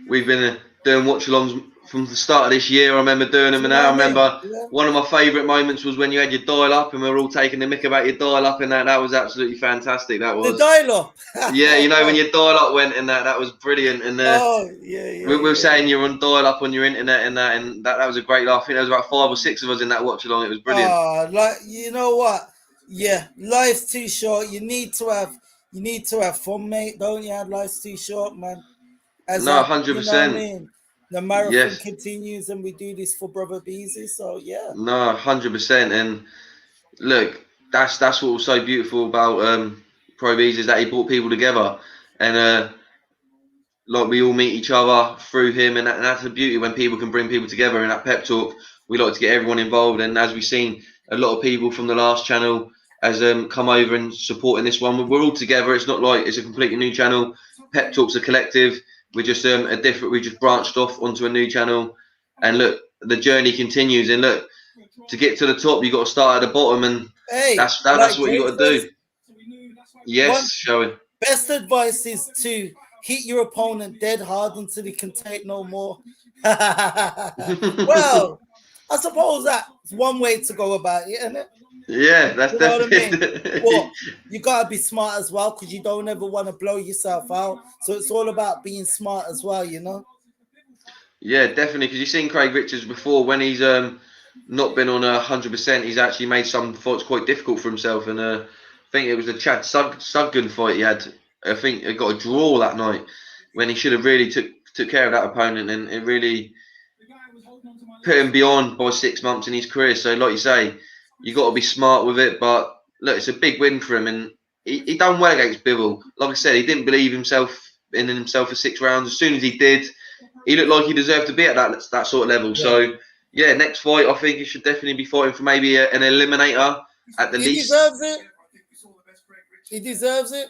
we've been doing watch-alongs from the start of this year. I remember doing them, Do you and know I what I mean? remember Yeah. one of my favourite moments was when you had your dial-up, and we were all taking the mick about your dial-up, and that was absolutely fantastic. That The was, dial-up. yeah, when your dial-up went and that was brilliant. And Oh, yeah. we were saying you're on dial-up on your internet and that was a great laugh. I think there was about 5 or 6 of us in that watch-along. It was brilliant. Like, you know what? Yeah, life's too short. You need to have fun, mate. Don't you? Life's too short, man. No, You know what I 100%. mean? The marathon Yes. continues, and we do this for Brother Beezy. So yeah. No, 100%. And look, that's what was so beautiful about Pro Bees is that he brought people together, and like we all meet each other through him, and that's the beauty when people can bring people together. In that pep talk, we like to get everyone involved, and as we've seen, a lot of people from the last channel has come over and supporting this one. We're all together. It's not like it's a completely new channel. Pep Talk's a collective. We're just we just branched off onto a new channel, and look, the journey continues. And look, to get to the top, you got to start at the bottom, and Hey, that's like what you Jay got to says, do. Yes, showing. best advice is to hit your opponent dead hard until he can take no more. Well, I suppose that's one way to go about it, isn't it? Yeah, that's You know what I definitely. mean? Well, you gotta be smart as well, because you don't ever want to blow yourself out. So it's all about being smart as well, you know. Yeah, definitely. Because you've seen Craig Richards before when he's not been on 100%. He's actually made some fights quite difficult for himself, and I think it was the Chad Sugden fight he had. I think he got a draw that night when he should have really took care of that opponent, and it really put him beyond by 6 months in his career. So, like you say, you got to be smart with it. But look, it's a big win for him, and he done well against Bivol. Like I said, he didn't believe himself for 6 rounds. As soon as he did, he looked like he deserved to be at that sort of level. Yeah. So, yeah, next fight, I think he should definitely be fighting for maybe an eliminator at the least. He deserves it. He deserves it.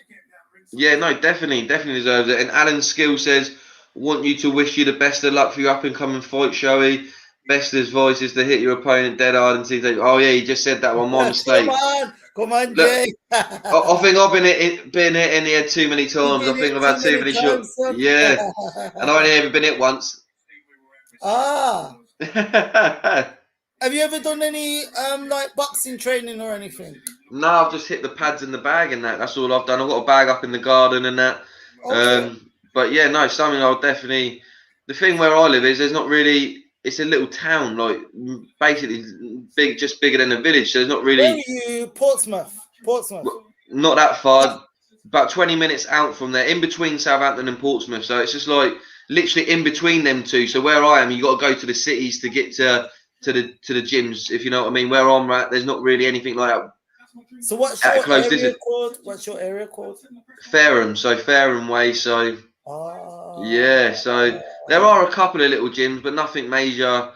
Yeah, no, definitely deserves it. And Alan Skill says, want you to wish you the best of luck for your up-and-coming fight, Showy. Best advice is to hit your opponent dead hard and see if they... Oh, yeah, he just said that one. My mistake. Come on, Jay. I think I've been hit in the head too many times. I think I've had too many shots. Yeah. And I've only ever been hit once. Ah. Have you ever done any like boxing training or anything? No, I've just hit the pads in the bag and that. That's all I've done. I've got a bag up in the garden and that. Okay. But yeah, no, something I'll definitely. The thing where I live is there's not really. It's a little town, like basically big, just bigger than a village. So there's not Where really. are you? Portsmouth. Portsmouth. Not that far. About 20 minutes out from there, in between Southampton and Portsmouth. So it's just like literally in between them two. So where I am, you got to go to the cities to get to the gyms, if you know what I mean. Where I'm at, there's not really anything like that. So what's At a your close area distance. called? What's your area called? Fareham, so Fareham Way. So Ah. yeah, so there are a couple of little gyms, but nothing major.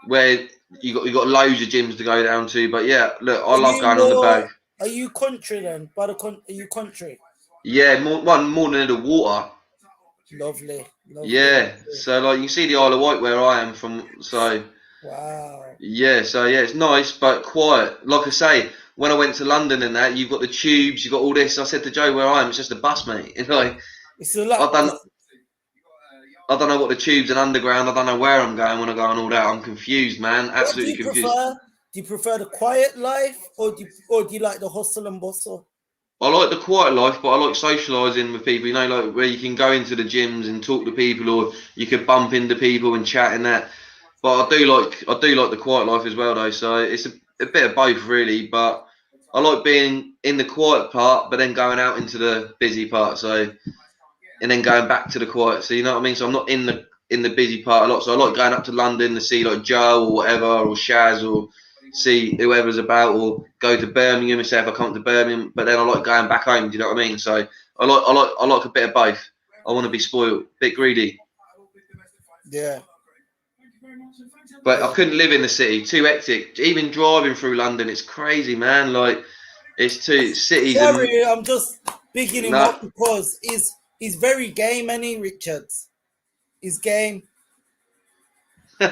Where you got loads of gyms to go down to. But yeah, look, I Are love you going on the bag. Are you country then? Are you country? Yeah, more than the water. Lovely. Yeah, so like you can see the Isle of Wight where I am from. So Wow. yeah, it's nice but quiet. Like I say, when I went to London and that, you've got the tubes, you've got all this. I said to Joe, where I am, it's just a bus, mate. It's like It's a lot. I don't know what the tubes and underground. I don't know where I'm going when I go and all that. I'm confused, man. Absolutely confused. Do you prefer the quiet life, or do you like the hustle and bustle? I like the quiet life, but I like socialising with people. You know, like where you can go into the gyms and talk to people, or you could bump into people and chat and that. But I do like the quiet life as well, though. So it's a bit of both, really. But I like being in the quiet part, but then going out into the busy part. So and then going back to the quiet. So you know what I mean. So I'm not in the busy part a lot. So I like going up to London to see like Joe or whatever, or Shaz, or see whoever's about, or go to Birmingham and say if I come to Birmingham. But then I like going back home. Do you know what I mean? So I like a bit of both. I want to be spoiled, a bit greedy. Yeah. But I couldn't live in the city. Too hectic. Even driving through London, it's crazy, man. Like it's too cities. Sorry, I'm just bigging him No. up because he's very game, any Richards. He's game. He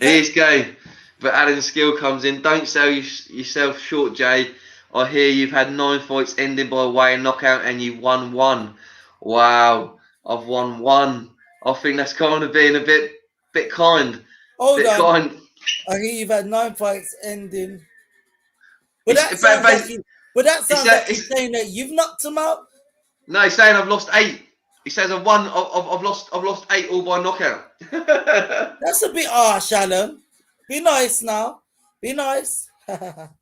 is game. But Alan Skill comes in. Don't sell yourself short, Jay. I hear you've had 9 fights ending by way of knockout and you've won 1. Wow, I've won 1. I think that's kind of being a bit kind. Hold on. Kind. I hear you've had 9 fights ending. But that sounds like he's saying that you've knocked him out. No, he's saying I've lost 8. He says I've won. I've lost 8 all by knockout. That's a bit harsh, Alan. Be nice now. Be nice. No,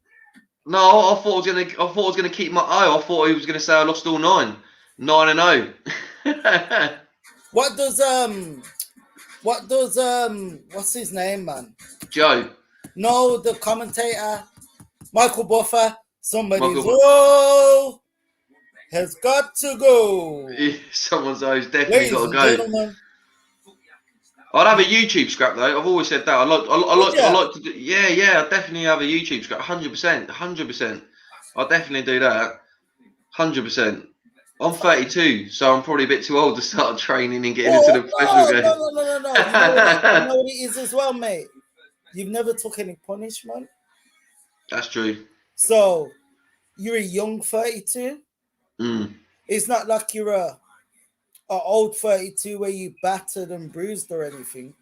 I thought I was gonna keep my eye. I thought he was gonna say I lost all 9. 9-0. What does what's his name, man? Joe. No, the commentator, Michael Buffer. Somebody's has got to go. Yeah, someone's definitely got to go. Gentlemen. I'd have a YouTube scrap though. I've always said that. I like to do. Yeah. I definitely have a YouTube scrap. 100%. I'll definitely do that. 100%. I'm 32, so I'm probably a bit too old to start training and getting into the professional game. No. You know what it is as well, mate. You've never took any punishment. That's true. So you're a young 32. It's not like you're a old 32 where you battered and bruised or anything.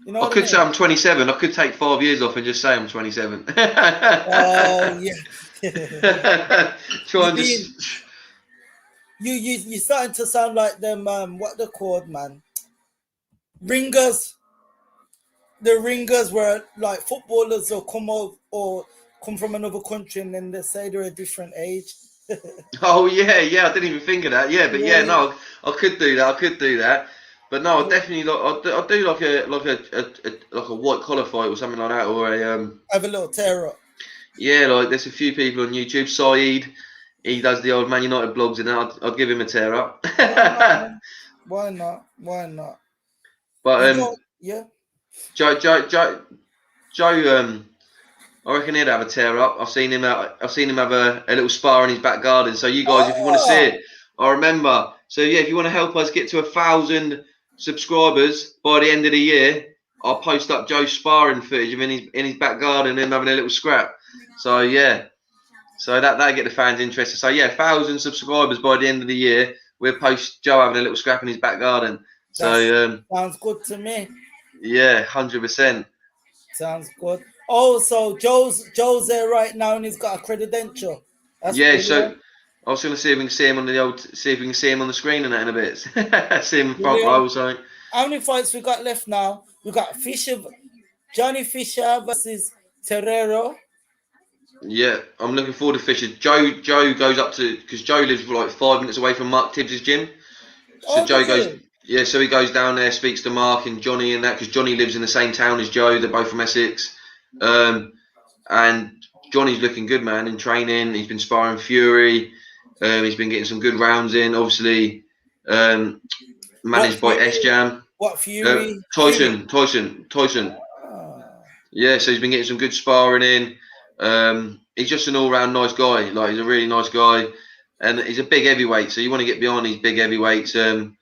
You know, I could say I'm 27. I could take 5 years off and just say I'm 27. Oh yeah. Try and just. You're starting to sound like them. What they're called, man? Ringers. The ringers were like footballers or come from another country and then they say they're a different age. Oh yeah, I didn't even think of that. Yeah, but no, I could do that. But no, I definitely I do like a white collar fight or something like that, or a have a little tear up. Yeah, like there's a few people on YouTube. Saeed, he does the old Man United blogs, and I'd give him a tear up. Why not? But yeah. Joe, I reckon he'd have a tear up. I've seen him have a little spar in his back garden. So you guys, if you want to see it, I remember. So yeah, if you want to help us get to 1,000 subscribers by the end of the year, I'll post up Joe's sparring footage of in his back garden and having a little scrap. So yeah, so that get the fans interested. So yeah, 1,000 subscribers by the end of the year, we'll post Joe having a little scrap in his back garden. So sounds good to me. Yeah, 100%. Sounds good. Oh, so Joe's there right now and he's got a credential. That's Yeah, brilliant. so I was going to see if we can see him on see if we can see him on the screen and that in a bit. See him in front row. So how many fights we got left now? We got Johnny Fisher versus Terrero. yeah, I'm looking forward to Fisher. Joe goes up to because Joe lives like 5 minutes away from Mark Tibbs' gym. So Oh, Joe does goes, he? yeah. So he goes down there, speaks to Mark and Johnny and that because Johnny lives in the same town as Joe. They're both from Essex, and Johnny's looking good, man, in training. He's been sparring Fury. He's been getting some good rounds in. Obviously, managed by S Jam. What Fury? Tyson. Ah. Yeah, so he's been getting some good sparring in. He's just an all-round nice guy. Like he's a really nice guy, and he's a big heavyweight. So you want to get behind these big heavyweights. And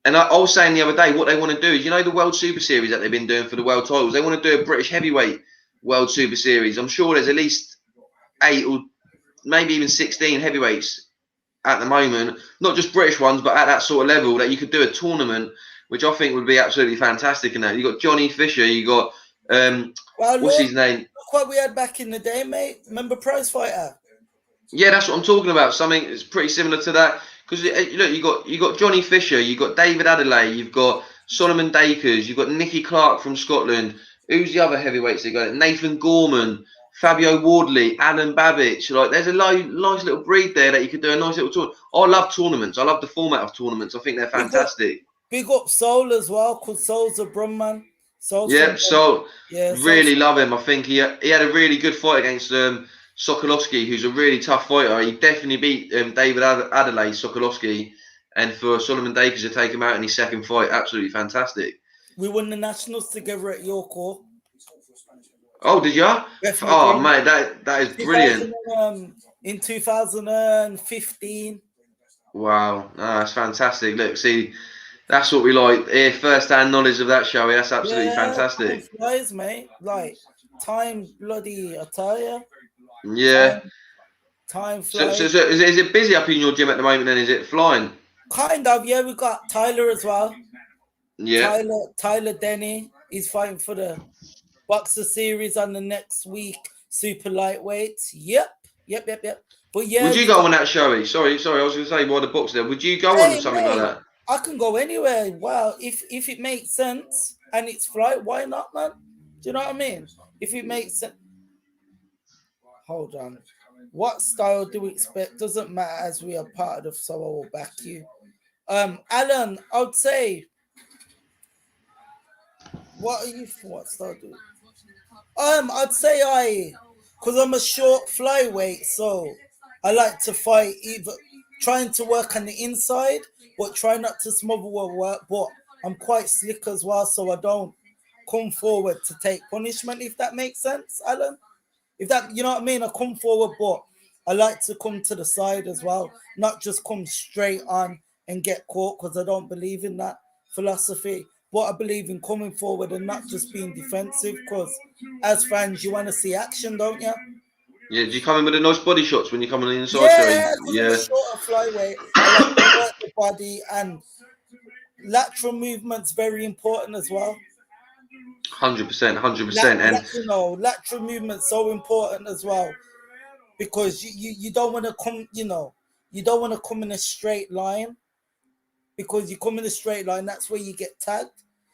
I was saying the other day, what they want to do is, the World Super Series that they've been doing for the world titles. They want to do a British heavyweight World Super Series. I'm sure there's at least 8 or maybe even 16 heavyweights at the moment. Not just British ones, but at that sort of level that you could do a tournament, which I think would be absolutely fantastic. And that you got Johnny Fisher, you got what's his name? Look what we had back in the day, mate. Remember Prize Fighter? Yeah, that's what I'm talking about. Something that's pretty similar to that. Because look, you got Johnny Fisher, you got David Adelaide, you've got Solomon Dakers, you've got Nicky Clark from Scotland. Who's the other heavyweights they got? Nathan Gorman, Fabio Wardley, Alan Babbage. Like, there's a nice little breed there that you could do a nice little tournament. I love tournaments. I love the format of tournaments. I think they're fantastic. Big up Soul as well, because Soul's a Brumman. Yeah, so really love him. I think he had a really good fight against Sokolowski, who's a really tough fighter. He definitely beat David Adelaide, Sokolowski, and for Solomon Dakers to take him out in his second fight, absolutely fantastic. We won the nationals together at York Hall. Oh, did you? Definitely. Oh, mate, that is brilliant. In 2015. Wow, that's fantastic. Look, see, that's what we like. Here, first-hand knowledge of that, Showy. That's absolutely fantastic. Flies, mate. Like, time bloody attire. Yeah. Time flies. So is it busy up in your gym at the moment then? Is it flying? Kind of, yeah. We got Tyler as well. Yeah. Tyler Denny. He's fighting for the Boxer Series on the next week. Super lightweight. Yep. But yeah. Would you go on that, Showy? Sorry. I was going to say, while the box there, would you go on something like that? I can go anywhere. Wow. If it makes sense and it's flight, why not, man? Do you know what I mean? If it makes sense. Hold on. What style do we expect? Doesn't matter as we are part of, so I will back you. Alan, I would say. What style do? I'd say because I'm a short flyweight, so I like to fight either trying to work on the inside, but try not to smother work. But I'm quite slick as well, so I don't come forward to take punishment. If that makes sense, Alan. If that, you know what I mean, I come forward, but I like to come to the side as well, not just come straight on and get caught, because I don't believe in that philosophy. But I believe in coming forward and not just being defensive, because as fans, you want to see action, don't you? Yeah, do you come in with the nice body shots when you come on the inside? Yeah, shorter flyweight. I like to work the body, and lateral movement's very important as well. 100%. And lateral movement's so important as well, because you don't want to come, you don't want to come in a straight line, because you come in a straight line, that's where you get tagged.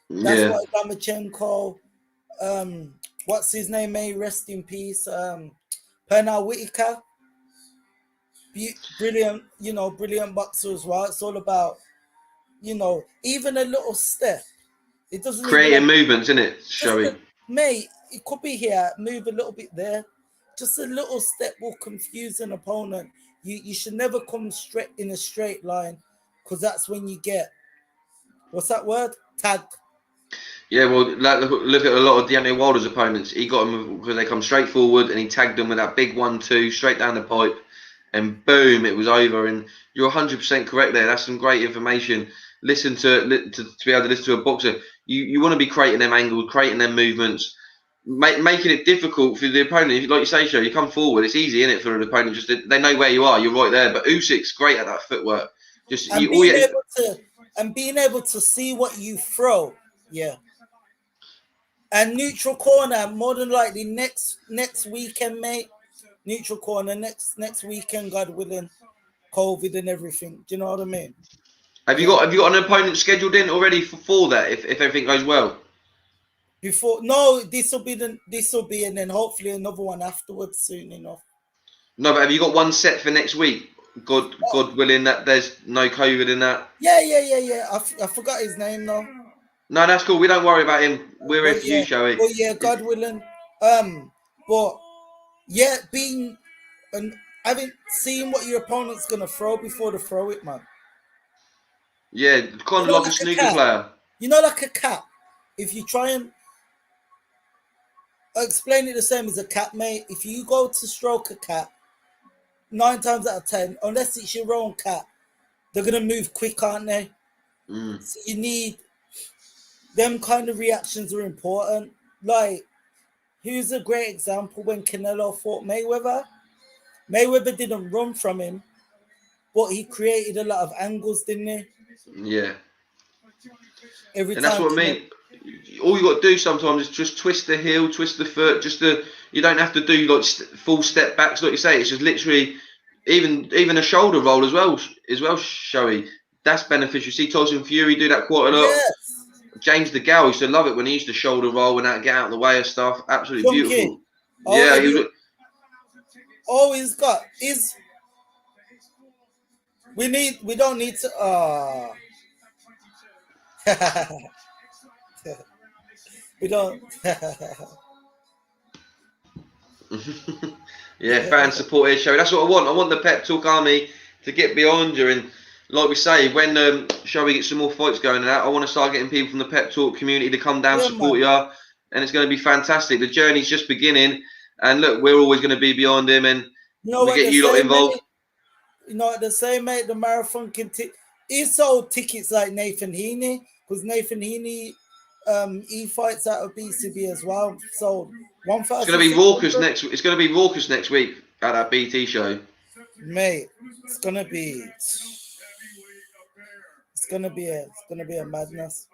That's why Lomachenko, what's his name, may rest in peace, Pernell Whitaker, brilliant, brilliant boxer as well. It's all about, even a little step. It doesn't creating movements, isn't it, Showy? Mate, it could be here, move a little bit there. Just a little step will confuse an opponent. You should never come straight in a straight line, because that's when you get, what's that word? Tagged. Yeah, well, look at a lot of Deontay Wilder's opponents. He got them because they come straight forward, and he tagged them with that big 1-2 straight down the pipe, and boom, it was over. And you're 100% correct there. That's some great information. Listen to be able to listen to a boxer. You want to be creating them angles, creating them movements, making it difficult for the opponent. Like you say, Show, you come forward. It's easy, isn't it, for an opponent? Just they know where you are. You're right there. But Usyk's great at that footwork. Being able to see what you throw. Yeah. And neutral corner, more than likely next weekend, mate. neutral corner next weekend, God willing, COVID and everything. Do you know what I mean? Have you got an opponent scheduled in already for that? If everything goes well. Before no, this will be, and then hopefully another one afterwards soon enough. No, but have you got one set for next week? God willing that there's no COVID in that. Yeah. I forgot his name though. No, that's cool. We don't worry about him. We're here for you, shall we? But yeah, God willing. But yeah, being and having seen what your opponent's gonna throw before they throw it, man. Yeah, kind of like a snooker player. You know, like a cat. If you try and explain it the same as a cat, mate. If you go to stroke a cat, 9 times out of 10, unless it's your own cat, they're gonna move quick, aren't they? So you need them kind of reactions are important. Like, here's a great example when Canelo fought Mayweather. Mayweather didn't run from him, but he created a lot of angles, didn't he? Yeah. Every and time. that's what I mean. All you got to do sometimes is just twist the heel, twist the foot. You don't have to do like full step backs, like you say. It's just literally even a shoulder roll as well, Showy. That's beneficial. See Tyson Fury do that quite a lot. Yes. James DeGale used to love it when he used to shoulder roll and get out of the way of stuff. Absolutely beautiful. Yeah, he's got is. We don't need to. We don't. Yeah, fan support here, Showy. That's what I want. I want the Pep Talk Army to get behind you. And like we say, when Showy gets some more fights going out, I want to start getting people from the Pep Talk community to come down, support you. And it's going to be fantastic. The journey's just beginning. And look, we're always going to be behind him. And we get you lot involved. Mate, you know what they say, mate? The marathon he sold tickets like Nathan Heaney, because Nathan Heaney, he fights out of BCB as well. Sold 1,000. It's going to be raucous next. It's going to be raucous next week at that BT show, mate. It's going to be a madness.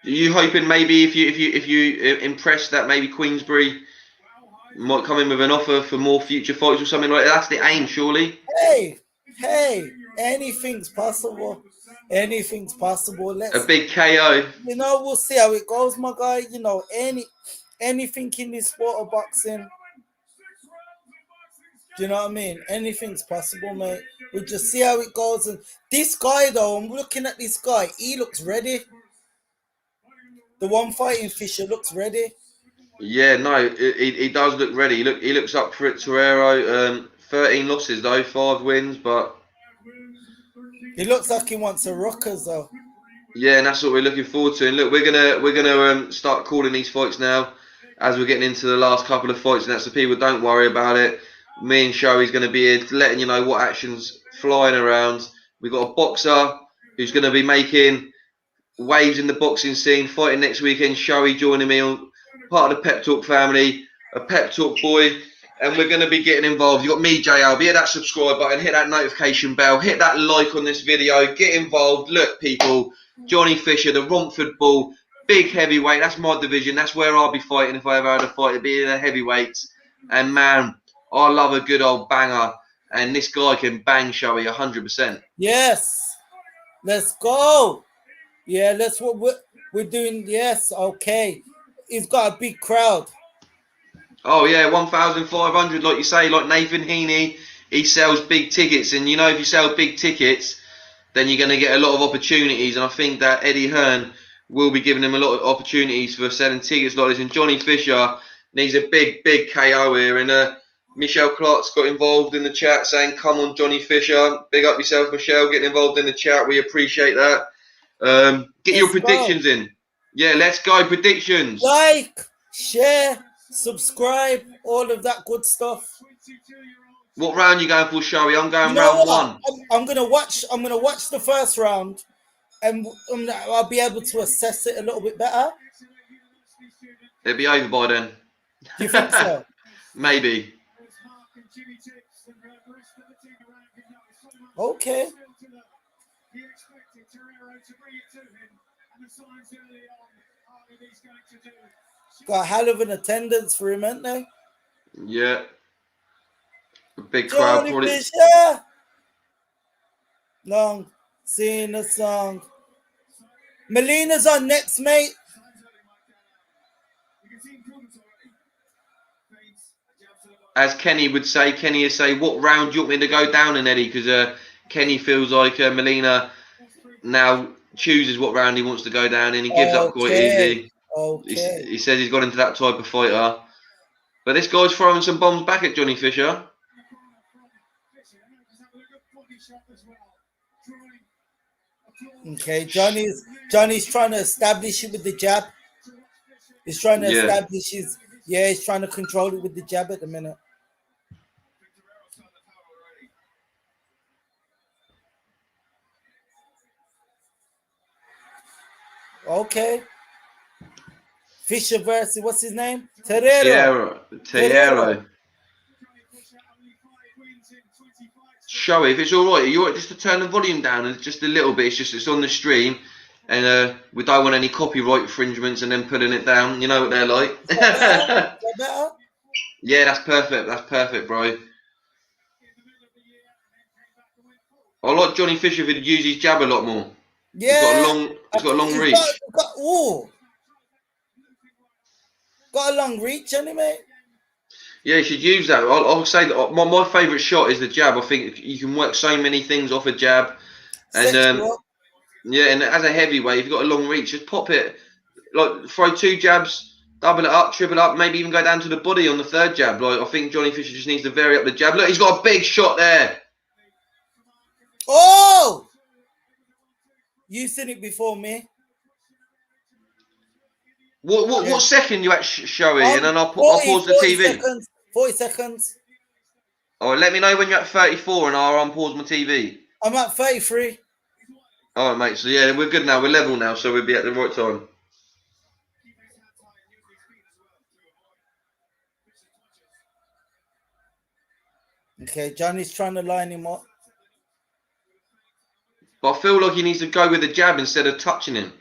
Are you hoping maybe if you impress that maybe Queensbury might come in with an offer for more future fights or something like that? That's the aim, surely. Hey, anything's possible. Anything's possible. A big KO. You know, we'll see how it goes, my guy. You know, anything in this sport of boxing. Do you know what I mean? Anything's possible, mate. We'll just see how it goes. And this guy, though, I'm looking at this guy. He looks ready. The one fighting Fisher looks ready. Yeah, no, he does look ready. He looks up for it, Torero. 13 losses though, 5 wins, but he looks like he wants a ruckers though. Yeah, and that's what we're looking forward to. And look, we're gonna start calling these fights now as we're getting into the last couple of fights, and that's the people. Don't worry about it. Me and Showy's going to be here letting you know what action's flying around. We've got a boxer who's going to be making waves in the boxing scene, fighting next weekend. Showy joining me on part of the Pep Talk family, a Pep Talk boy, and we're going to be getting involved. You've got me, JL. Hit that subscribe button, hit that notification bell, hit that like on this video, get involved. Look, people, Johnny Fisher, the Romford Bull, big heavyweight. That's my division. That's where I'll be fighting if I ever had a fight. It'd be in the heavyweights. And man, I love a good old banger. And this guy can bang, Showy, 100%. Yes. Let's go. Yeah, that's what we're doing. Yes, okay. He's got a big crowd. Oh, yeah, 1,500, like you say, like Nathan Heaney. He sells big tickets. And, you know, if you sell big tickets, then you're going to get a lot of opportunities. And I think that Eddie Hearn will be giving him a lot of opportunities for selling tickets like this. And Johnny Fisher needs a big, big KO here. And Michelle Clark's got involved in the chat saying, come on, Johnny Fisher. Big up yourself, Michelle, getting involved in the chat. We appreciate that. Get your predictions in. Yeah, let's go. Predictions. Like, share, subscribe, all of that good stuff. What round you going for, Showy? I'm going round one. I'm gonna watch the first round, and I'll be able to assess it a little bit better. It'll be over by then. Do you think so? Maybe. Okay. Got a hell of an attendance for him, ain't they? Yeah. A big crowd, Johnny probably. Fisher. Long. Sing the song. Melina's on next, mate. As Kenny would say, what round do you want me to go down in, Eddie? Because Kenny feels like Melina now chooses what round he wants to go down in. He gives up quite easy. Okay. He says he's got into that type of fighter. But this guy's throwing some bombs back at Johnny Fisher. Okay, Johnny's trying to establish it with the jab. He's trying to establish he's trying to control it with the jab at the minute. Okay. Fisher versus what's his name? Terrero. Showy, if it's all right, you want just to turn the volume down and just a little bit. It's on the stream, and we don't want any copyright infringements and then putting it down. You know what they're like. Is that better? Yeah, that's perfect. That's perfect, bro. I like Johnny Fisher if he'd use his jab a lot more. Yeah, he's got a long reach. Got a long reach, anyway. Yeah, you should use that. I'll say that my favourite shot is the jab. I think you can work so many things off a jab. And and as a heavyweight, if you've got a long reach, just pop it. Like throw 2 jabs, double it up, triple it up, maybe even go down to the body on the 3rd jab. Like I think Johnny Fisher just needs to vary up the jab. Look, he's got a big shot there. Oh! You've seen it before me. What second you actually showing? And then I'll pause the TV. 40 seconds. All right, let me know when you're at 34 and I'll unpause my TV. I'm at 33. All right, mate. So, yeah, we're good now. We're level now, so we'll be at the right time. Okay, Johnny's trying to line him up. But I feel like he needs to go with the jab instead of touching him.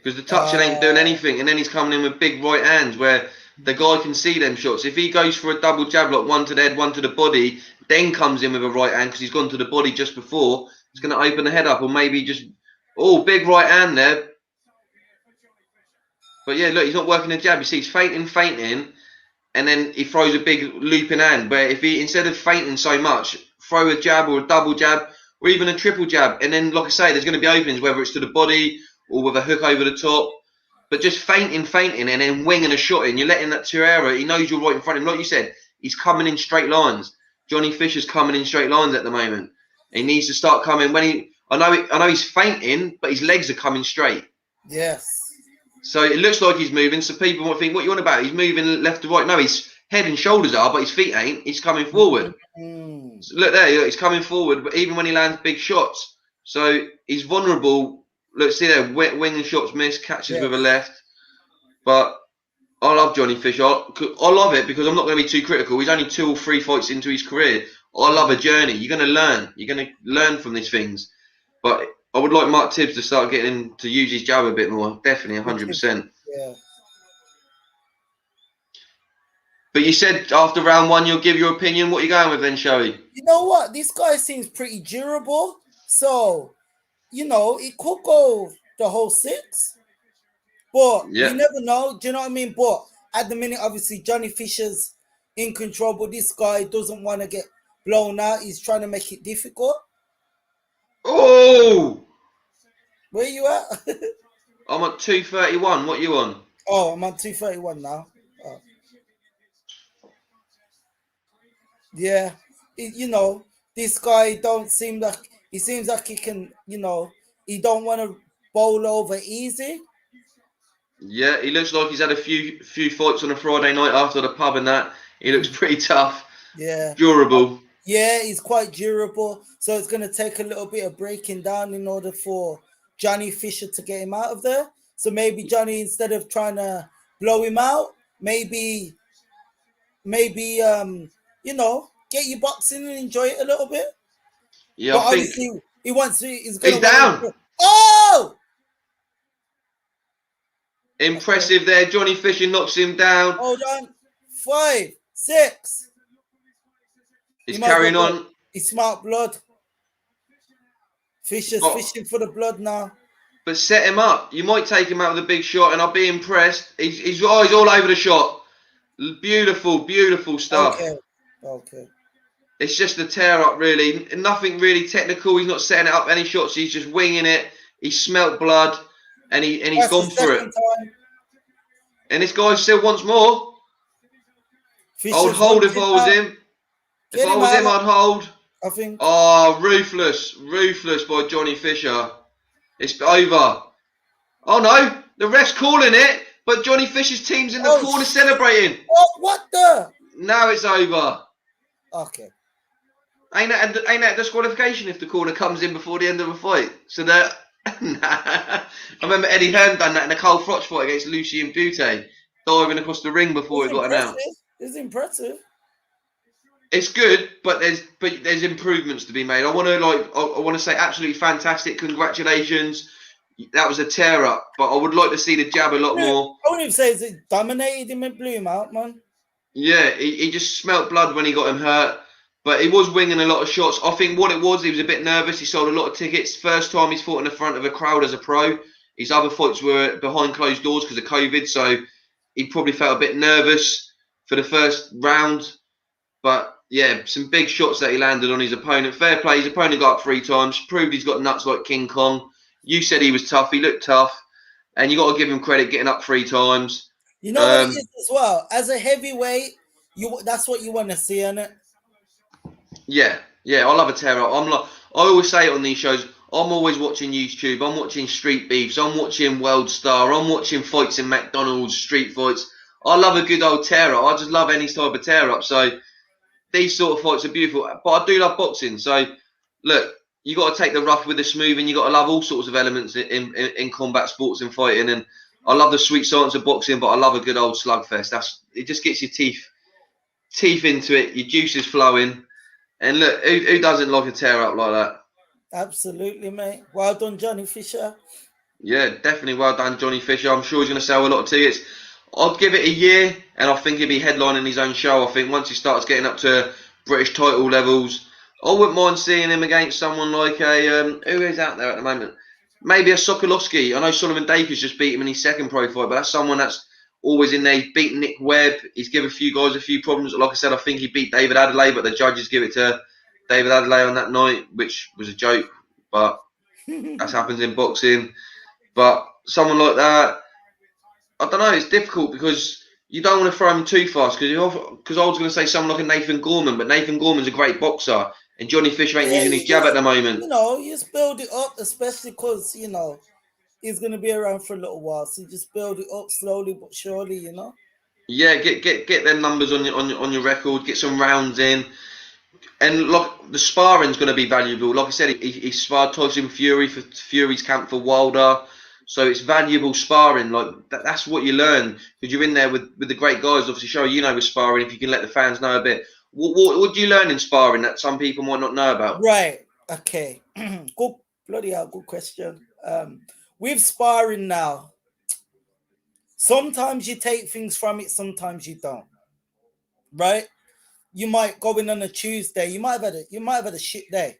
Because the touching ain't doing anything. And then he's coming in with big right hands where the guy can see them shots. If he goes for a double jab, like one to the head, one to the body, then comes in with a right hand because he's gone to the body just before, it's going to open the head up. Or maybe just, big right hand there. But yeah, look, he's not working the jab. You see, he's feinting, and then he throws a big looping hand. Where if he, instead of feinting so much, throw a jab or a double jab or even a triple jab. And then, like I say, there's going to be openings, whether it's to the body or with a hook over the top. But just feinting, and then winging a shot in. You're letting that Terrero, he knows you're right in front of him. Like you said, he's coming in straight lines. Johnny Fisher's coming in straight lines at the moment. He needs to start coming when he. I know he's feinting, but his legs are coming straight. Yes. So it looks like he's moving. So people might think, what you on about? He's moving left to right. No, his head and shoulders are, but his feet ain't. He's coming forward. So look there, he's coming forward. But even when he lands big shots, so he's vulnerable. Look, see there, wing and shots miss, catches with a left. But I love Johnny Fisher. I love it because I'm not going to be too critical. He's only 2 or 3 fights into his career. I love a journey. You're going to learn. You're going to learn from these things. But I would like Mark Tibbs to start getting him to use his jab a bit more. Definitely, 100%. Yeah. But you said after round 1 you'll give your opinion. What are you going with then, Showy? You know what? This guy seems pretty durable. So, it could go the whole 6. But you never know. Do you know what I mean? But at the minute, obviously, Johnny Fisher's in control. But this guy doesn't want to get blown out. He's trying to make it difficult. Oh! Where you at? I'm at 231. What are you on? Oh, I'm on 231 now. Oh. Yeah. This guy don't seem like... He seems like he can, he don't want to bowl over easy. Yeah, he looks like he's had a few fights on a Friday night after the pub and that. He looks pretty tough. Yeah. Durable. Yeah, he's quite durable. So it's going to take a little bit of breaking down in order for Johnny Fisher to get him out of there. So maybe Johnny, instead of trying to blow him out, maybe, get your boxing and enjoy it a little bit. Yeah, but I think obviously he wants to. He's down. Oh! Impressive there. Johnny Fisher knocks him down. Hold on. 5, 6. He's He might carrying got blood. on. He smart blood. Fisher's Oh, fishing for the blood now. but set him up. You might take him out with a big shot, and I'll be impressed. He's all over the shot. Beautiful, beautiful stuff. Okay. It's just a tear up, really. Nothing really technical. He's not setting it up any shots. He's just winging it. He smelt blood, and he's That's gone the for it. second time. And this guy still wants more. I would Fisher's hold if hunting I was now. him. If Get I him was him, out. I'd hold. I think. Oh, ruthless by Johnny Fisher. It's over. Oh no, the ref's calling it, but Johnny Fisher's team's in the corner celebrating. Oh, what the? Now it's over. Okay. Ain't that disqualification if the corner comes in before the end of a fight? So that I remember Eddie Hearn done that in a Carl Froch fight against Lucien Butte, diving across the ring before it got announced. It's impressive. It's good, but there's improvements to be made. I want to say absolutely fantastic. Congratulations. That was a tear up, but I would like to see the jab a lot more. I wouldn't even say it dominated him and blew him out, man. Yeah, he just smelt blood when he got him hurt, but he was winging a lot of shots. I think what it was, he was a bit nervous. He sold a lot of tickets. First time he's fought in the front of a crowd as a pro. His other fights were behind closed doors because of COVID, so he probably felt a bit nervous for the first round. But yeah, some big shots that he landed on his opponent. Fair play. His opponent got up 3 times. Proved he's got nuts like King Kong. You said he was tough. He looked tough. And you got to give him credit getting up 3 times. You know what it is as well? As a heavyweight, that's what you want to see, innit? Yeah. I love a tear up. I always say it on these shows. I'm always watching YouTube. I'm watching Street Beefs. I'm watching World Star. I'm watching fights in McDonald's, street fights. I love a good old tear up. I just love any type of tear up. So these sort of fights are beautiful. But I do love boxing. So look, you got to take the rough with the smooth, and you got to love all sorts of elements in combat sports and fighting. And I love the sweet science of boxing, but I love a good old slugfest. It just gets your teeth into it. Your juices flowing. And look, who doesn't like a tear up like that? Absolutely, mate. Well done, Johnny Fisher. Yeah, definitely well done, Johnny Fisher. I'm sure he's going to sell a lot of tickets. I'd give it a year, and I think he'll be headlining his own show. I think once he starts getting up to British title levels, I wouldn't mind seeing him against someone like who is out there at the moment? Maybe a Sokolowski. I know Solomon Daker's just beat him in his second pro fight, but that's someone that's always in there. He's beaten Nick Webb. He's given a few guys a few problems. Like I said, I think he beat David Adelaide, but the judges give it to David Adelaide on that night, which was a joke, but that happens in boxing. But someone like that, I don't know, it's difficult because you don't want to throw him too fast because I was going to say someone like a Nathan Gorman, but Nathan Gorman's a great boxer and Johnny Fisher ain't using his jab at the moment. You just build it up, especially because, he's going to be around for a little while. So you just build it up slowly but surely, Yeah, get them numbers on your record, get some rounds in. And like the sparring's going to be valuable. Like I said, he sparred Tyson Fury for Fury's camp for Wilder. So it's valuable sparring. Like that's what you learn because you're in there with the great guys. Obviously, show with sparring. If you can let the fans know a bit, what do you learn in sparring that some people might not know about? Right. Okay. Good. Bloody hell. Good question. With sparring now, sometimes you take things from it. Sometimes you don't. Right. You might go in on a Tuesday. You might have had a shit day.